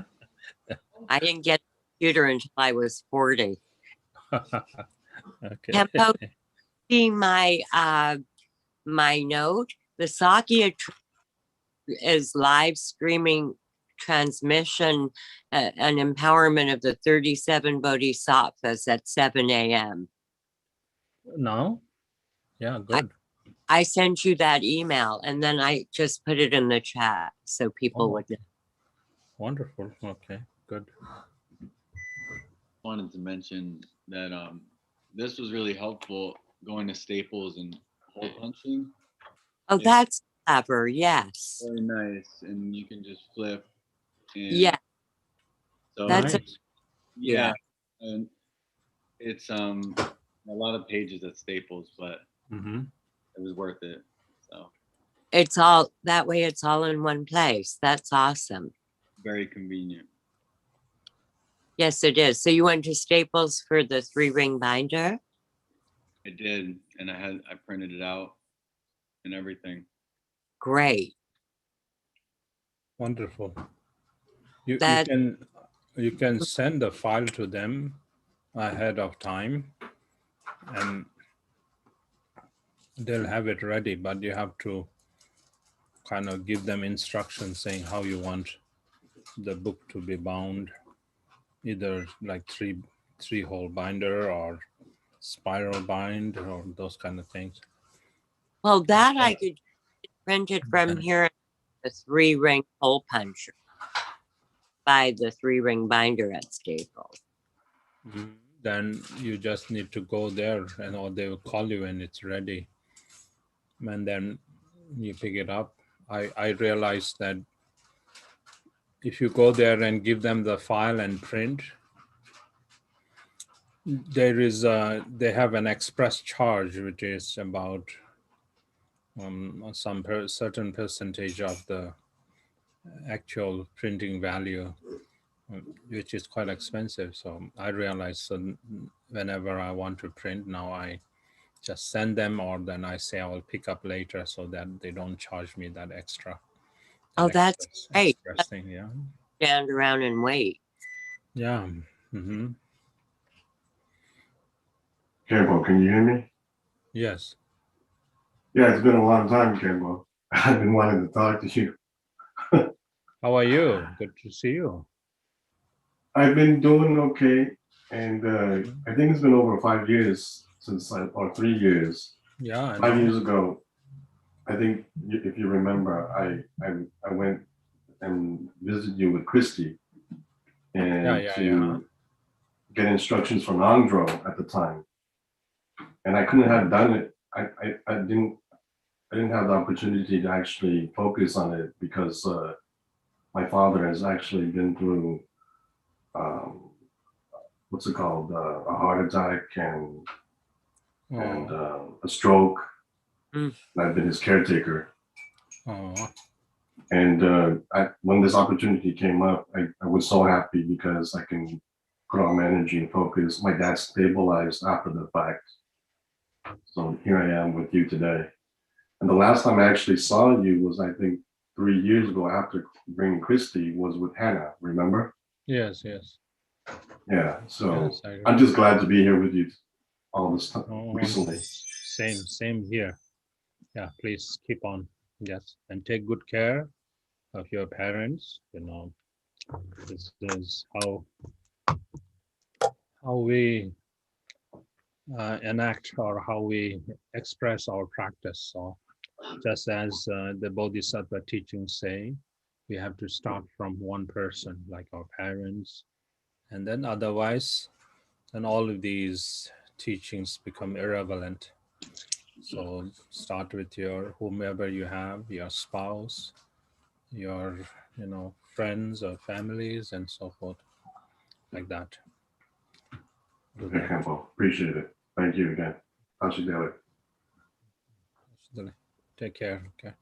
I didn't get a computer until I was 40. Okay. Tempo, see my my note. The Sakya is live streaming transmission an empowerment of the 37 bodhisattvas at 7 a.m. Now? Yeah, good. I sent you that email and then I just put it in the chat so people would know. Wonderful. Okay, good. Wanted to mention that this was really helpful going to Staples and hole punching. Oh, that's clever. Yes. Very nice, and you can just flip. And Yeah. So That's yeah, and it's a lot of pages at Staples, but it was worth it. So it's all that way. It's all in one place. That's awesome. very convenient. Yes, it is. So you went to Staples for the 3-ring binder? I did, and I printed it out and everything. Great. Wonderful. You That- you can send a file to them ahead of time and they'll have it ready, but you have to kind of give them instructions saying how you want the book to be bound, either like three hole binder or spiral bind or those kind of things. Well, that I could print it from here, the 3-ring hole puncher by the 3-ring binder at Staples. Then you just need to go there, and or they will call you when it's ready, and then you pick it up. I realized that if you go there and give them the file and print, there is they have an express charge, which is about some certain percentage of the actual printing value, which is quite expensive. So I realized, so whenever I want to print now, I just send them, or then I say I will pick up later, so that they don't charge me that extra. Oh, that's great. Express thing, yeah. Stand around and wait. Yeah. Campbell, can you hear me? Yes. Yeah, it's been a long time, Campbell. I've been wanting to talk to you. How are you? Good to see you. I've been doing okay, and I think it's been over 5 years since or 3 years. Yeah. 5 years ago, I think if you remember, I went and visited you with Christy, and to get instructions from Andro at the time, and I couldn't have done it. I didn't have the opportunity to actually focus on it because my father has actually been through what's it called, a heart attack and a stroke. And I've been his caretaker. And when this opportunity came up, I was so happy because I can put all my energy and focus. My dad stabilized after the fact. So here I am with you today. And the last time I actually saw you was, I think, 3 years ago after bringing Christy, was with Hannah, remember? Yes. Yeah, so yes, I'm just glad to be here with you all this time recently. Same here. Yeah, please keep on. Yes, and take good care of your parents. You know, this is how we enact, or how we express our practice. So just as the Bodhisattva teachings say, we have to start from one person, like our parents, and then otherwise, then all of these teachings become irrelevant. So start with your whomever you have, your spouse, your friends or families, and so forth, like that. Okay, Campbell, appreciate it. Thank you again. How's your day? Take care. Okay.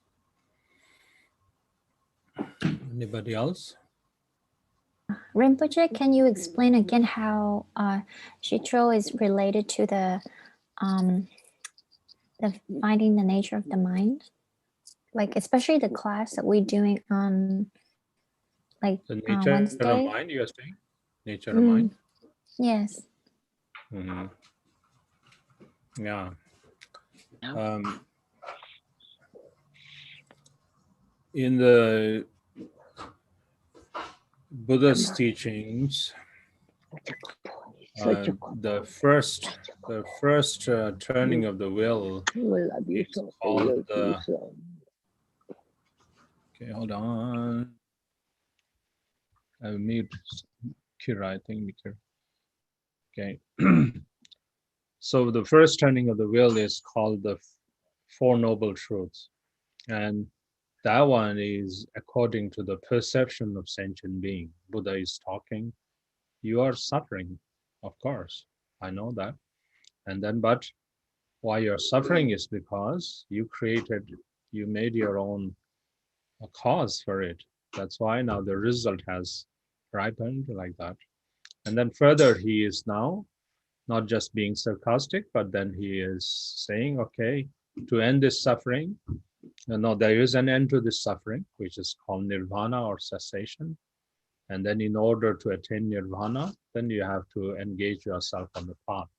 Anybody else? Rinpoche, can you explain again how Shitro is related to the finding the nature of the mind? Like especially the class that we're doing on like the nature Wednesday. of mind, you are saying? Nature of mind? Yes. Yeah. In the Buddha's teachings, the first turning of the will is called the. Okay, hold on. I'll mute Kira, I think. Okay. So the first turning of the will is called the Four Noble Truths. And that one is according to the perception of sentient being. Buddha is talking. You are suffering, of course. I know that. And then, but why you're suffering is because you made your own cause for it. That's why now the result has ripened like that. And then further, he is now not just being sarcastic, but then he is saying, okay, to end this suffering, no, there is an end to this suffering, which is called nirvana or cessation. And then in order to attain nirvana, then you have to engage yourself on the path.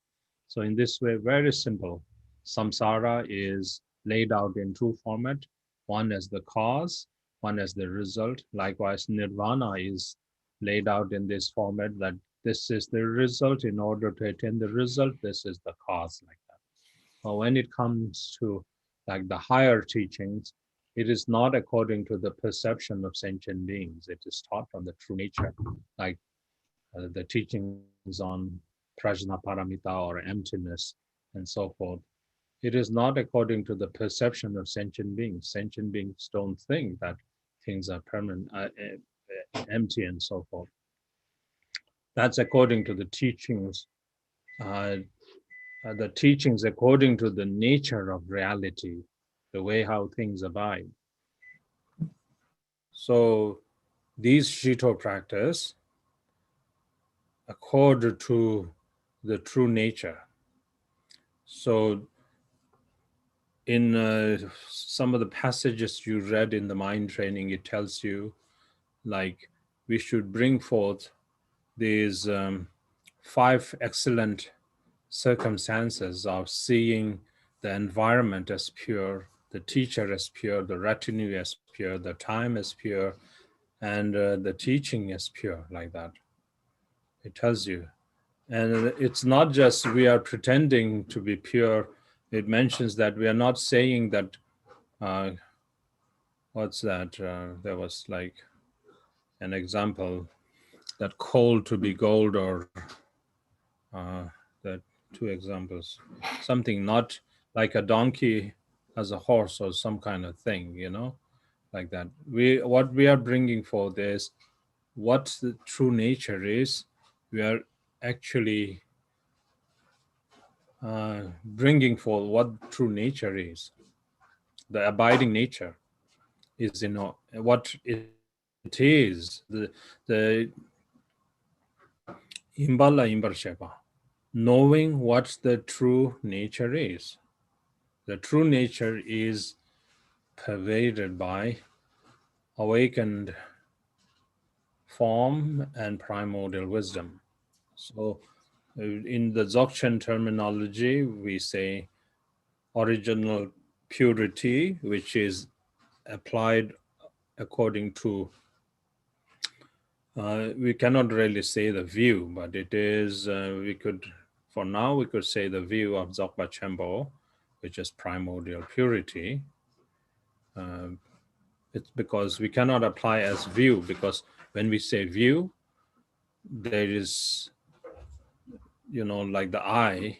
So in this way, very simple. Samsara is laid out in two formats, one as the cause, one as the result. Likewise, nirvana is laid out in this format, that this is the result. In order to attain the result, this is the cause, like that. But when it comes to like the higher teachings, it is not according to the perception of sentient beings. It is taught from the true nature, like the teachings on prajnaparamita or emptiness and so forth. It is not according to the perception of sentient beings. Sentient beings don't think that things are permanent, empty, and so forth. That's according to the teachings according to the nature of reality, the way how things abide. So these Shito practice accord to the true nature. So in some of the passages you read in the mind training, it tells you like we should bring forth these 5 excellent circumstances of seeing the environment as pure, the teacher as pure, the retinue as pure, the time as pure, and the teaching is pure, like that. It tells you. And it's not just we are pretending to be pure. It mentions that we are not saying that, what's that? There was like an example that coal to be gold, or that 2 examples, something not like a donkey as a horse or some kind of thing, like that. What we are bringing forth is what the true nature is. We are actually bringing forth what true nature is. The abiding nature is what it is. The imbala imbarshepa, knowing what the true nature is. The true nature is pervaded by awakened form and primordial wisdom. So in the Dzogchen terminology, we say original purity, which is applied according to, we cannot really say the view, but it is, for now, we could say the view of Dzogpa Chenpo, which is primordial purity. It's because we cannot apply as view, because when we say view, there is, like the eye,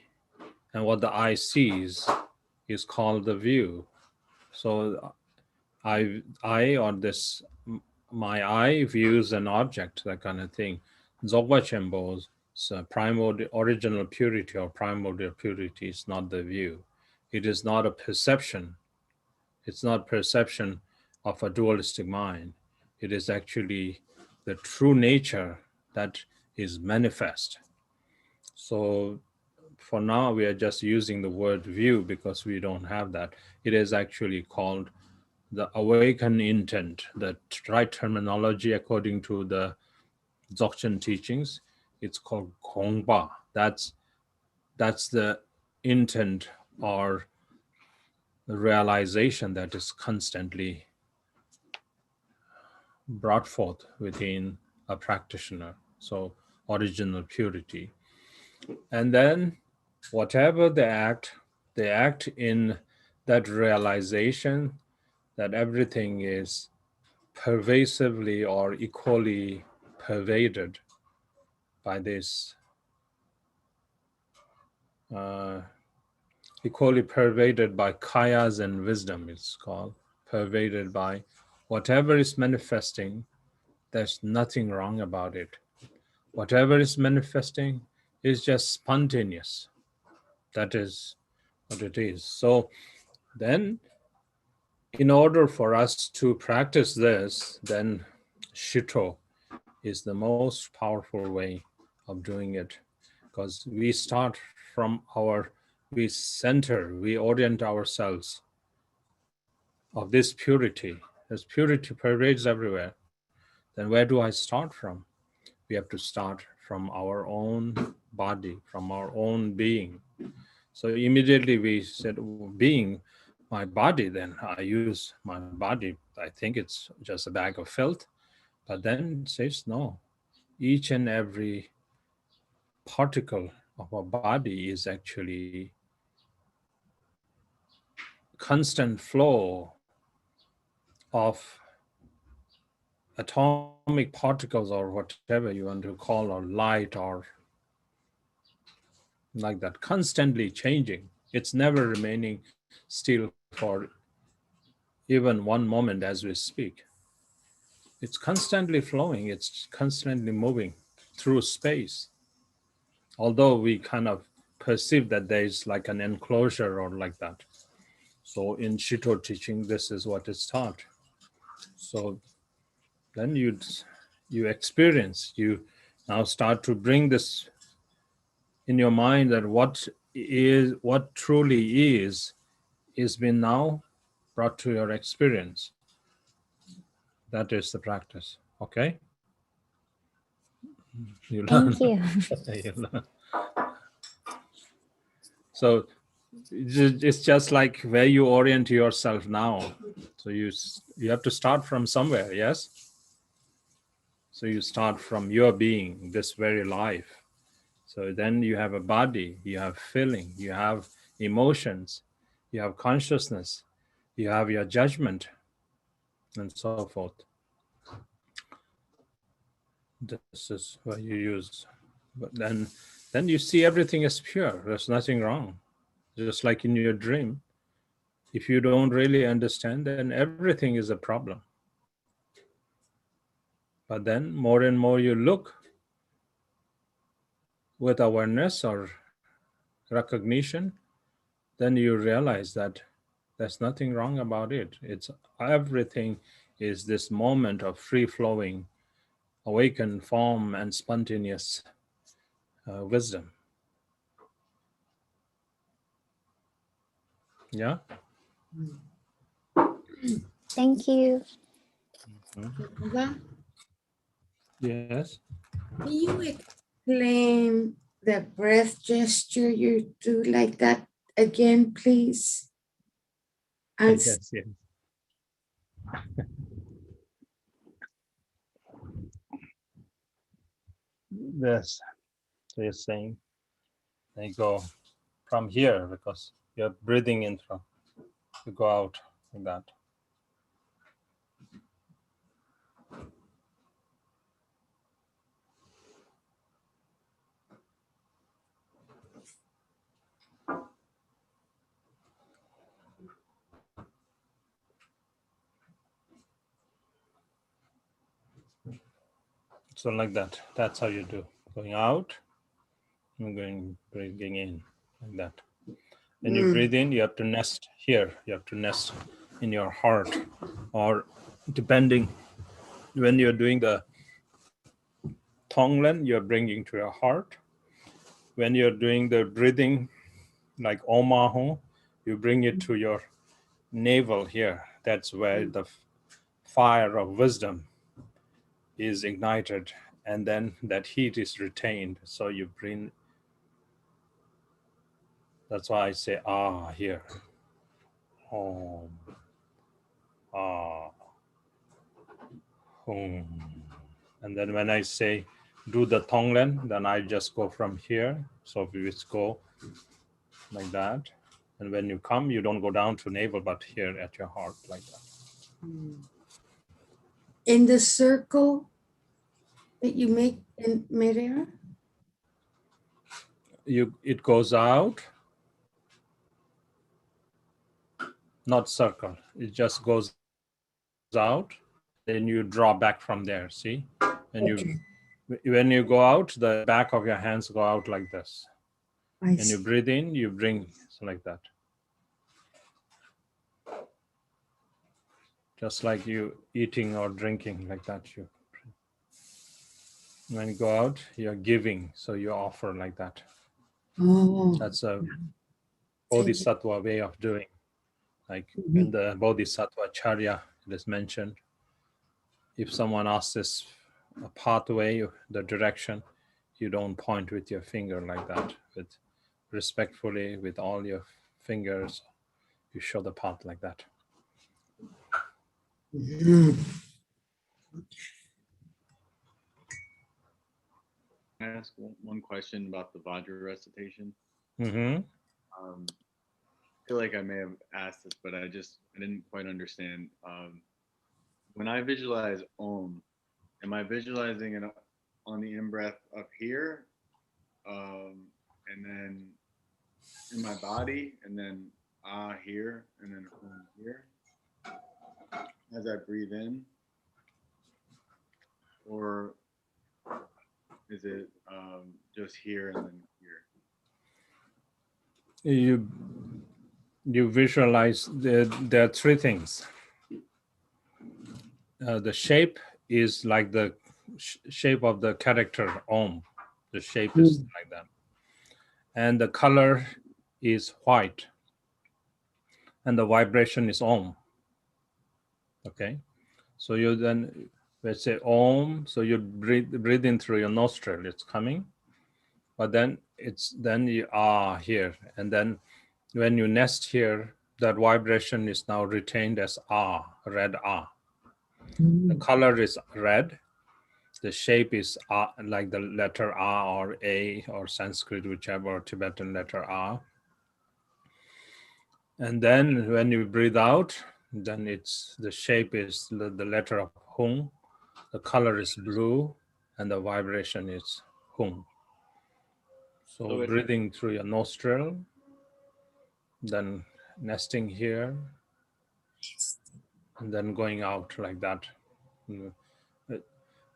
and what the eye sees is called the view. So I or this, my eye views an object, that kind of thing. Dzogpa Chenpo's primordial original purity or primordial purity is not the view. It is not a perception. It's not perception of a dualistic mind. It is actually the true nature that is manifest. So for now, we are just using the word view because we don't have that. It is actually called the awakened intent, the right terminology according to the Dzogchen teachings. It's called Gongba. That's the intent or the realization that is constantly brought forth within a practitioner. So original purity. And then whatever they act in that realization that everything is pervasively or equally pervaded by this, equally pervaded by kayas and wisdom, it's called, pervaded by whatever is manifesting. There's nothing wrong about it. Whatever is manifesting is just spontaneous. That is what it is. So then, in order for us to practice this, then Shito is the most powerful way of doing it, because we start from we orient ourselves of this purity. As purity pervades everywhere, then where do I start from? We have to start from our own body, from our own being. So immediately we said, being my body, then I use my body. I think it's just a bag of filth. But then it says, no, each and every particle of our body is actually constant flow of atomic particles or whatever you want to call, or light, or like that, constantly changing. It's never remaining still for even one moment as we speak. It's constantly flowing, it's constantly moving through space. Although we kind of perceive that there is like an enclosure or like that. So in Shito teaching, this is what is taught. So then you experience, you now start to bring this in your mind, that what truly is been now brought to your experience. That is the practice. Okay, you learn. Thank you. You learn. So it's just like where you orient yourself now. So you have to start from somewhere. Yes. So you start from your being, this very life. So then you have a body, you have feeling, you have emotions, you have consciousness, you have your judgment, and so forth. This is what you use. But then you see everything is pure. There's nothing wrong. Just like in your dream. If you don't really understand, then everything is a problem. But then more and more you look with awareness or recognition, then you realize that there's nothing wrong about it. It's everything is this moment of free-flowing, awakened form and spontaneous wisdom. Yeah. Thank you. Yes. Can you explain the breath gesture you do like that again, please? Yes, yes. Yes. So you're saying they go from here because you're breathing in from, you go out like that. So like that. That's how you do. Going out and breathing in like that. When you breathe in, you have to nest here. You have to nest in your heart, or depending, when you're doing the Tonglen, you're bringing to your heart. When you're doing the breathing, like Omahu, you bring it to your navel here. That's where the fire of wisdom is ignited, and then that heat is retained. So you bring, that's why I say here. Om. Om. And then when I say do the Tonglen, then I just go from here. So we just go like that. And when you come, you don't go down to navel, but here at your heart like that. In the circle that you make in midair? It goes out, not circle. It just goes out. Then you draw back from there. See, and Okay. when you go out, the back of your hands go out like this. I And you breathe in, you bring like that. Just like you eating or drinking like that. When you go out, you're giving, so you offer like that. Oh. That's a bodhisattva way of doing. Like in the Bodhisattva Charya, it is mentioned. If someone asks this a pathway, the direction, you don't point with your finger like that. With respectfully, with all your fingers, you show the path like that. Can I ask one question about the Vajra recitation? feel like I may have asked this, but I didn't quite understand. When I visualize Om, am I visualizing it on the in-breath up here, and then in my body, and then here, and then Om here as I breathe in, or is it just here and then here? You visualize there are three things. The shape is like the shape of the character Om. The shape is like that. And the color is white. And the vibration is Om. Okay. So you then, let's say Om. So you breathe in through your nostril. It's coming. But then you are here. And then when you nest here, that vibration is now retained as red ah. The color is red. The shape is like the letter A or A or Sanskrit, whichever, Tibetan letter A. And then when you breathe out, then the shape is the letter of Hung. The color is blue and the vibration is Hung. So breathing through your nostril, then nesting here, and then going out like that.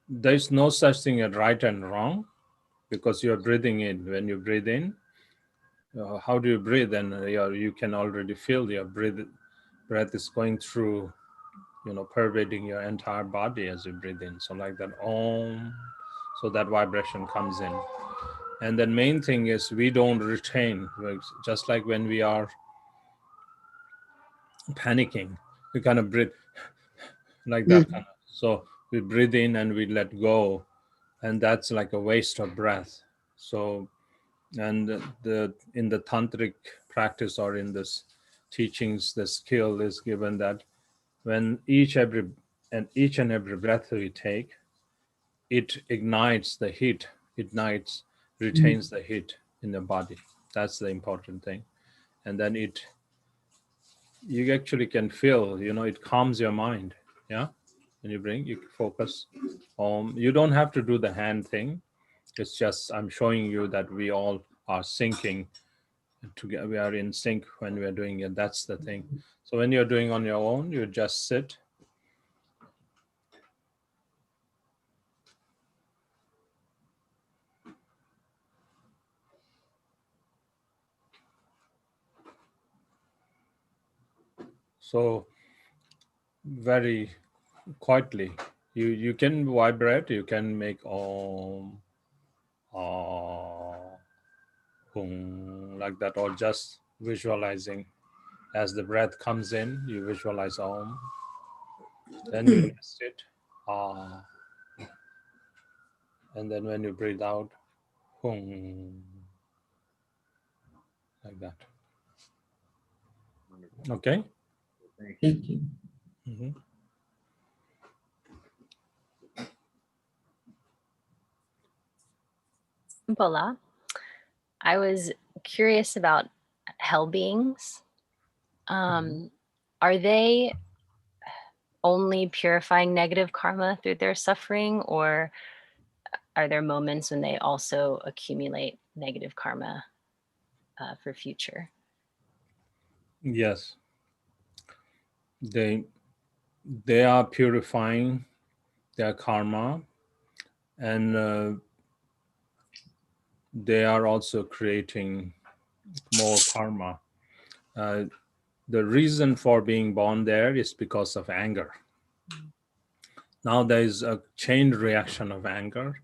There's no such thing as right and wrong, because you're breathing in. When you breathe in, how do you breathe? And you can already feel your breath is going through, pervading your entire body as you breathe in. So like that Om, so that vibration comes in. And then main thing is we don't retain, just like when we are panicking, we kind of breathe like that. Kind of. So we breathe in and we let go, and that's like a waste of breath. So, and in the tantric practice or in this teachings, the skill is given that when each and every breath we take, it ignites the heat, retains the heat in the body. That's the important thing. And then you actually can feel, it calms your mind. Yeah. When you focus. You don't have to do the hand thing. It's just, I'm showing you that we all are syncing together. We are in sync when we are doing it. That's the thing. So when you're doing on your own, you just sit. So very quietly, you can vibrate, you can make Om, like that, or just visualizing as the breath comes in, you visualize Om, then you nest it, and then when you breathe out, like that. Okay. Thank you. Mm-hmm. Bola, I was curious about hell beings. Are they only purifying negative karma through their suffering, or are there moments when they also accumulate negative karma for future? Yes. They are purifying their karma, and they are also creating more karma. The reason for being born there is because of anger. Now there is a chain reaction of anger.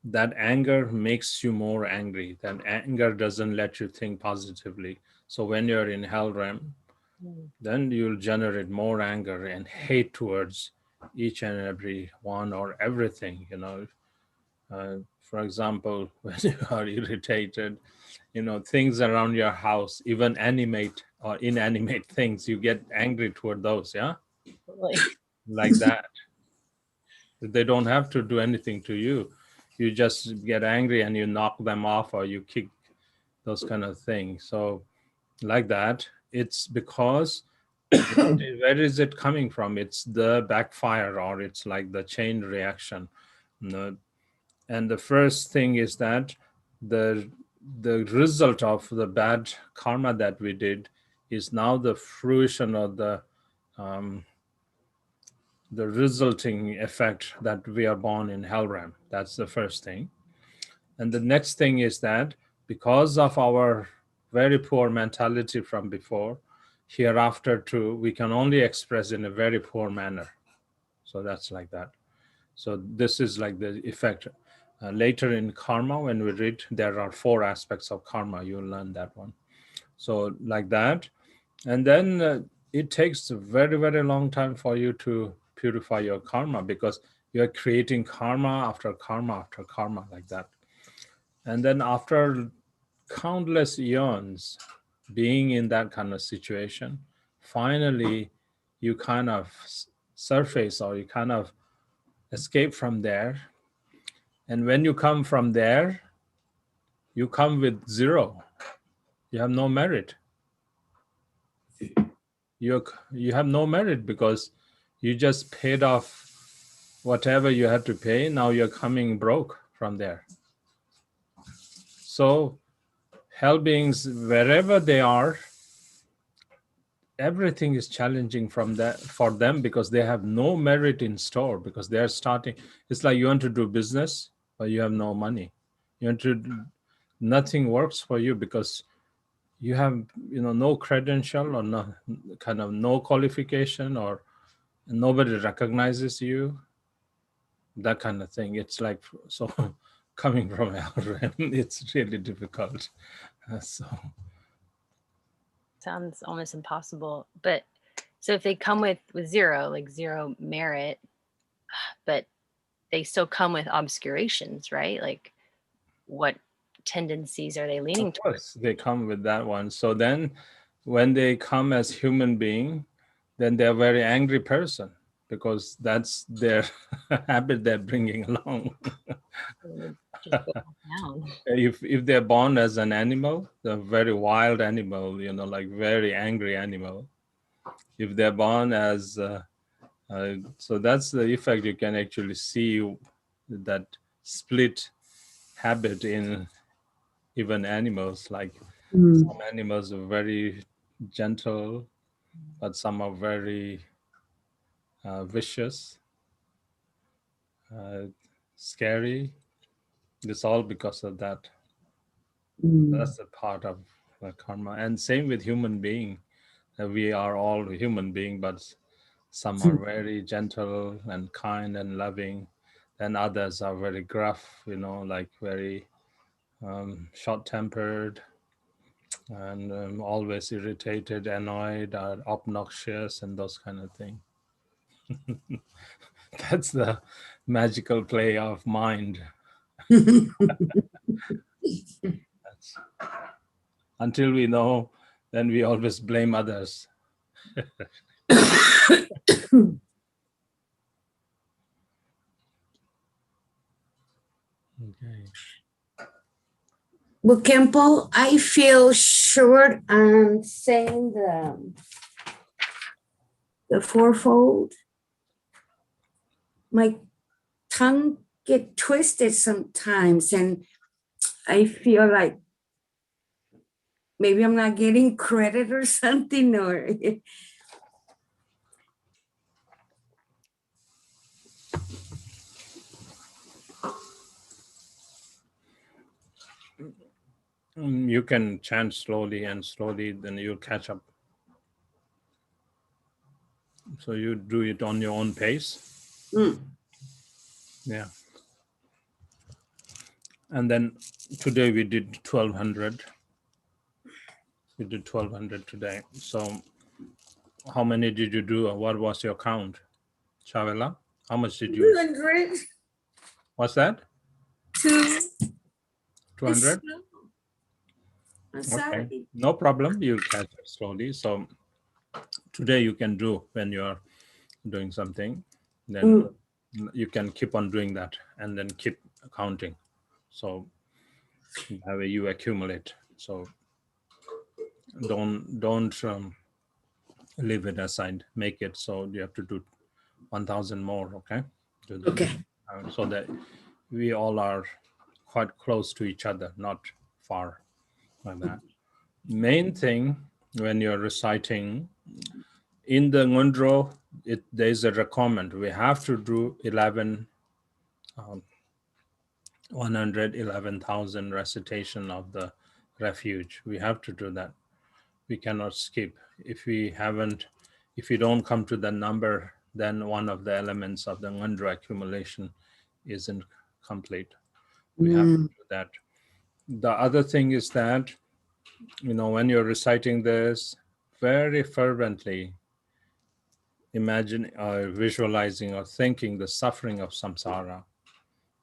That anger makes you more angry. That anger doesn't let you think positively. So when you're in hell realm, then you'll generate more anger and hate towards each and every one or everything, for example, when you are irritated, things around your house, even animate or inanimate things, you get angry toward those, yeah? Like that. They don't have to do anything to you. You just get angry and you knock them off or you kick, those kind of things. So like that. it's because where is it coming from? It's the backfire, or it's like the chain reaction. And the first thing is that the result of the bad karma that we did is now the fruition of the resulting effect that we are born in hell realm. That's the first thing. And the next thing is that because of our very poor mentality from before, hereafter too, we can only express in a very poor manner. So that's like that. So this is like the effect. Later in karma, when we read, there are 4 aspects of karma. You'll learn that one. So like that. And then it takes a very, very long time for you to purify your karma, because you're creating karma after karma after karma like that. And then after countless eons being in that kind of situation, finally you kind of surface, or you kind of escape from there. And when you come from there, you come with 0. You have no merit. You have no merit because you just paid off whatever you had to pay. Now you're coming broke from there. So hell beings, wherever they are, everything is challenging from that for them, because they have no merit in store, because they are starting. It's like you want to do business, but you have no money. You want to nothing works for you because you have no credential, or no kind of no qualification, or nobody recognizes you, that kind of thing. It's like, so coming from hell realm, it's really difficult. So sounds almost impossible. But so if they come with 0, like 0 merit, but they still come with obscurations, right? Like what tendencies are they leaning of towards? course they come with that one. So then when they come as human being, then they're a very angry person, because that's their habit they're bringing along. Just go down. If they're born as an animal, they're a very wild animal, like very angry animal. If they're born as so that's the effect. You can actually see that split habit in even animals. Like some animals are very gentle, but some are very vicious, scary. It's all because of that. That's the part of karma. And same with human being. We are all human being, but some are very gentle and kind and loving. Then others are very gruff, like very short-tempered, and always irritated, annoyed, or obnoxious, and those kind of things. That's the magical play of mind. Until we know, then we always blame others. Okay. Well, Kempo, I feel short on saying the fourfold. My tongue get twisted sometimes, and I feel like maybe I'm not getting credit or something, or You can chant slowly, and slowly then you'll catch up. So you do it on your own pace. Yeah. And then today we did 1200. We did 1200 today. So how many did you do? What was your count? Chavela, how much did you? 200. What's that? 200? I'm sorry. Okay, no problem. You'll catch up slowly. So today you can do when you're doing something, then you can keep on doing that and then keep counting. So that way you accumulate. So don't leave it aside. Make it so you have to do 1,000 more, okay? Okay. So that we all are quite close to each other, not far like that. Main thing when you're reciting in the Ngundro, there's a requirement. We have to do 111,000 recitation of the refuge. We have to do that. We cannot skip. If we don't come to the number, then one of the elements of the Ngundro accumulation isn't complete. We have to do that. The other thing is that, when you're reciting this very fervently, imagine visualizing or thinking the suffering of samsara,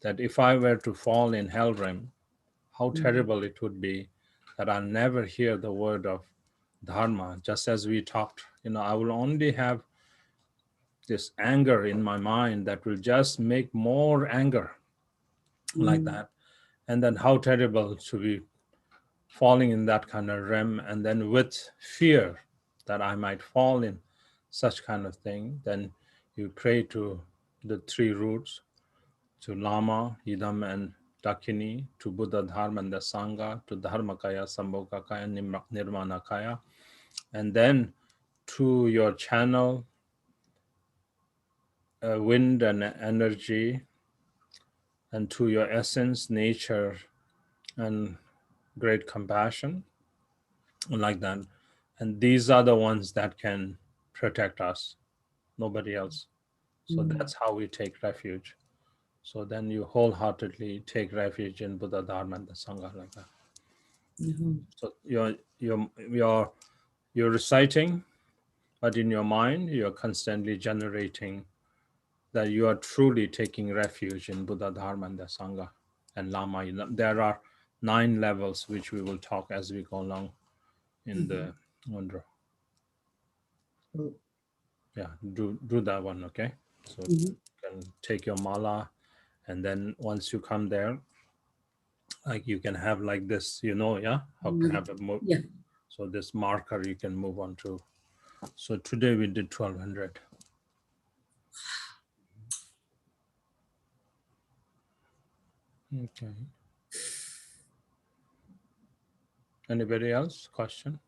that if I were to fall in hell realm, how terrible it would be that I'll never hear the word of dharma. Just as we talked, I will only have this anger in my mind that will just make more anger like that. And then how terrible to be falling in that kind of realm, and then with fear that I might fall in such kind of thing, then you pray to the three roots, to Lama, Idam, and Dakini, to Buddha, Dharma, and the Sangha, to Dharmakaya, Sambhogakaya, Nirmanakaya, and then to your channel, wind and energy, and to your essence, nature, and great compassion, like that. And these are the ones that can protect us, nobody else. So that's how we take refuge. So then you wholeheartedly take refuge in Buddha, Dharma, and the Sangha, like that. So you're reciting, but in your mind, you're constantly generating that you are truly taking refuge in Buddha, Dharma, and the Sangha, and Lama. There are 9 levels, which we will talk as we go along in the Ngundro. Yeah, do that one, okay? So you can take your mala, and then once you come there, like you can have like this, yeah, how to have a move. Yeah. So this marker you can move on to. So today we did 1,200. Okay. Anybody else? Question?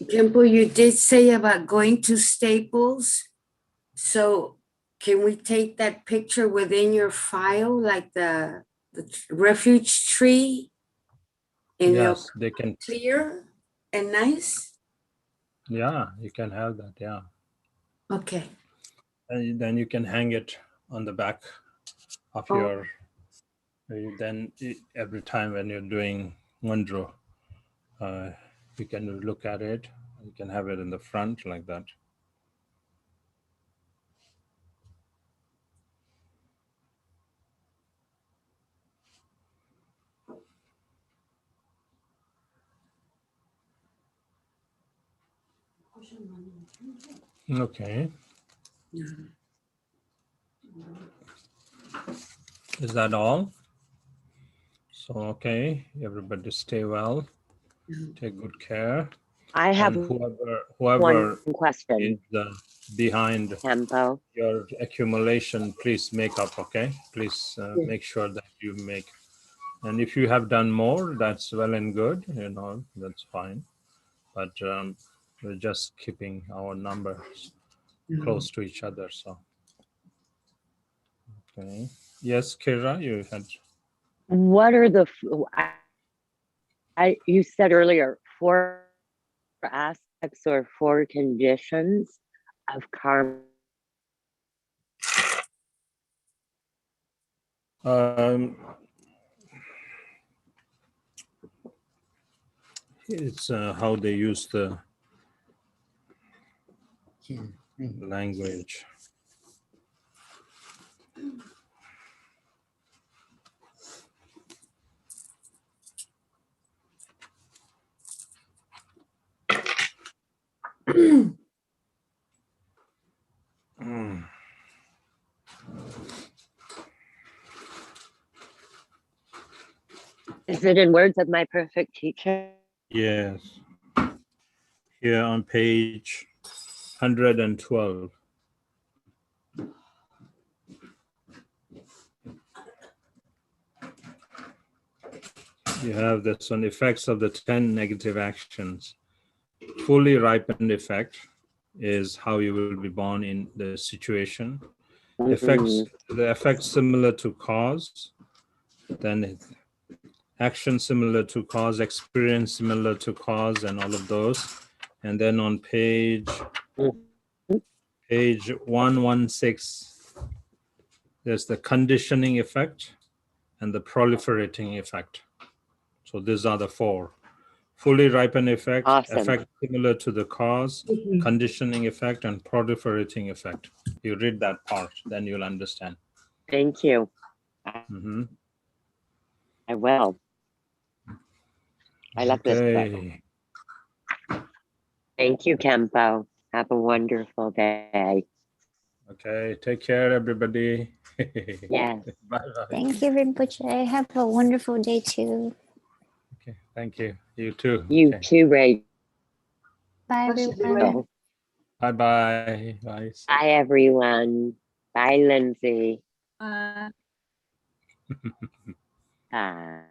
Jimbo, you did say about going to Staples. So can we take that picture within your file, like the refuge tree? And Yes, they can. Clear and nice? Yeah, you can have that, yeah. Okay. And then you can hang it on the back of your, then every time when you're doing Ngundro, you can look at it. You can have it in the front like that. Okay. Is that all? So, okay, everybody stay well, take good care. I have and whoever one question. is behind Tempo. your accumulation, please make up, okay? Please make sure that you make. And if you have done more, that's well and good, that's fine. But we're just keeping our numbers close to each other, so. Okay. Yes, Kira, you had. What are you said earlier, 4 aspects or 4 conditions of karma It's how they use the language. Is it in Words of My Perfect Teacher? Yes. Here on page 112. You have this on effects of the 10 negative actions. Fully ripened effect is how you will be born in the situation. Effects, the effect similar to cause, then action similar to cause, experience similar to cause, and all of those. And then on page 116, there's the conditioning effect and the proliferating effect. So these are the four. Fully ripened effect, Awesome. effect similar to the cause, conditioning effect, and proliferating effect. You read that part, then you'll understand. Thank you. Mm-hmm. I will. I love this book. Thank you, Kempo. Have a wonderful day. Okay, take care, everybody. Yes. Bye-bye. Thank you, Rinpoche. Have a wonderful day too. Okay, thank you. You too. You Okay. too, Ray. Bye, everyone. Bye-bye. Bye. Bye, everyone. Bye, Lindsay. Bye. Bye.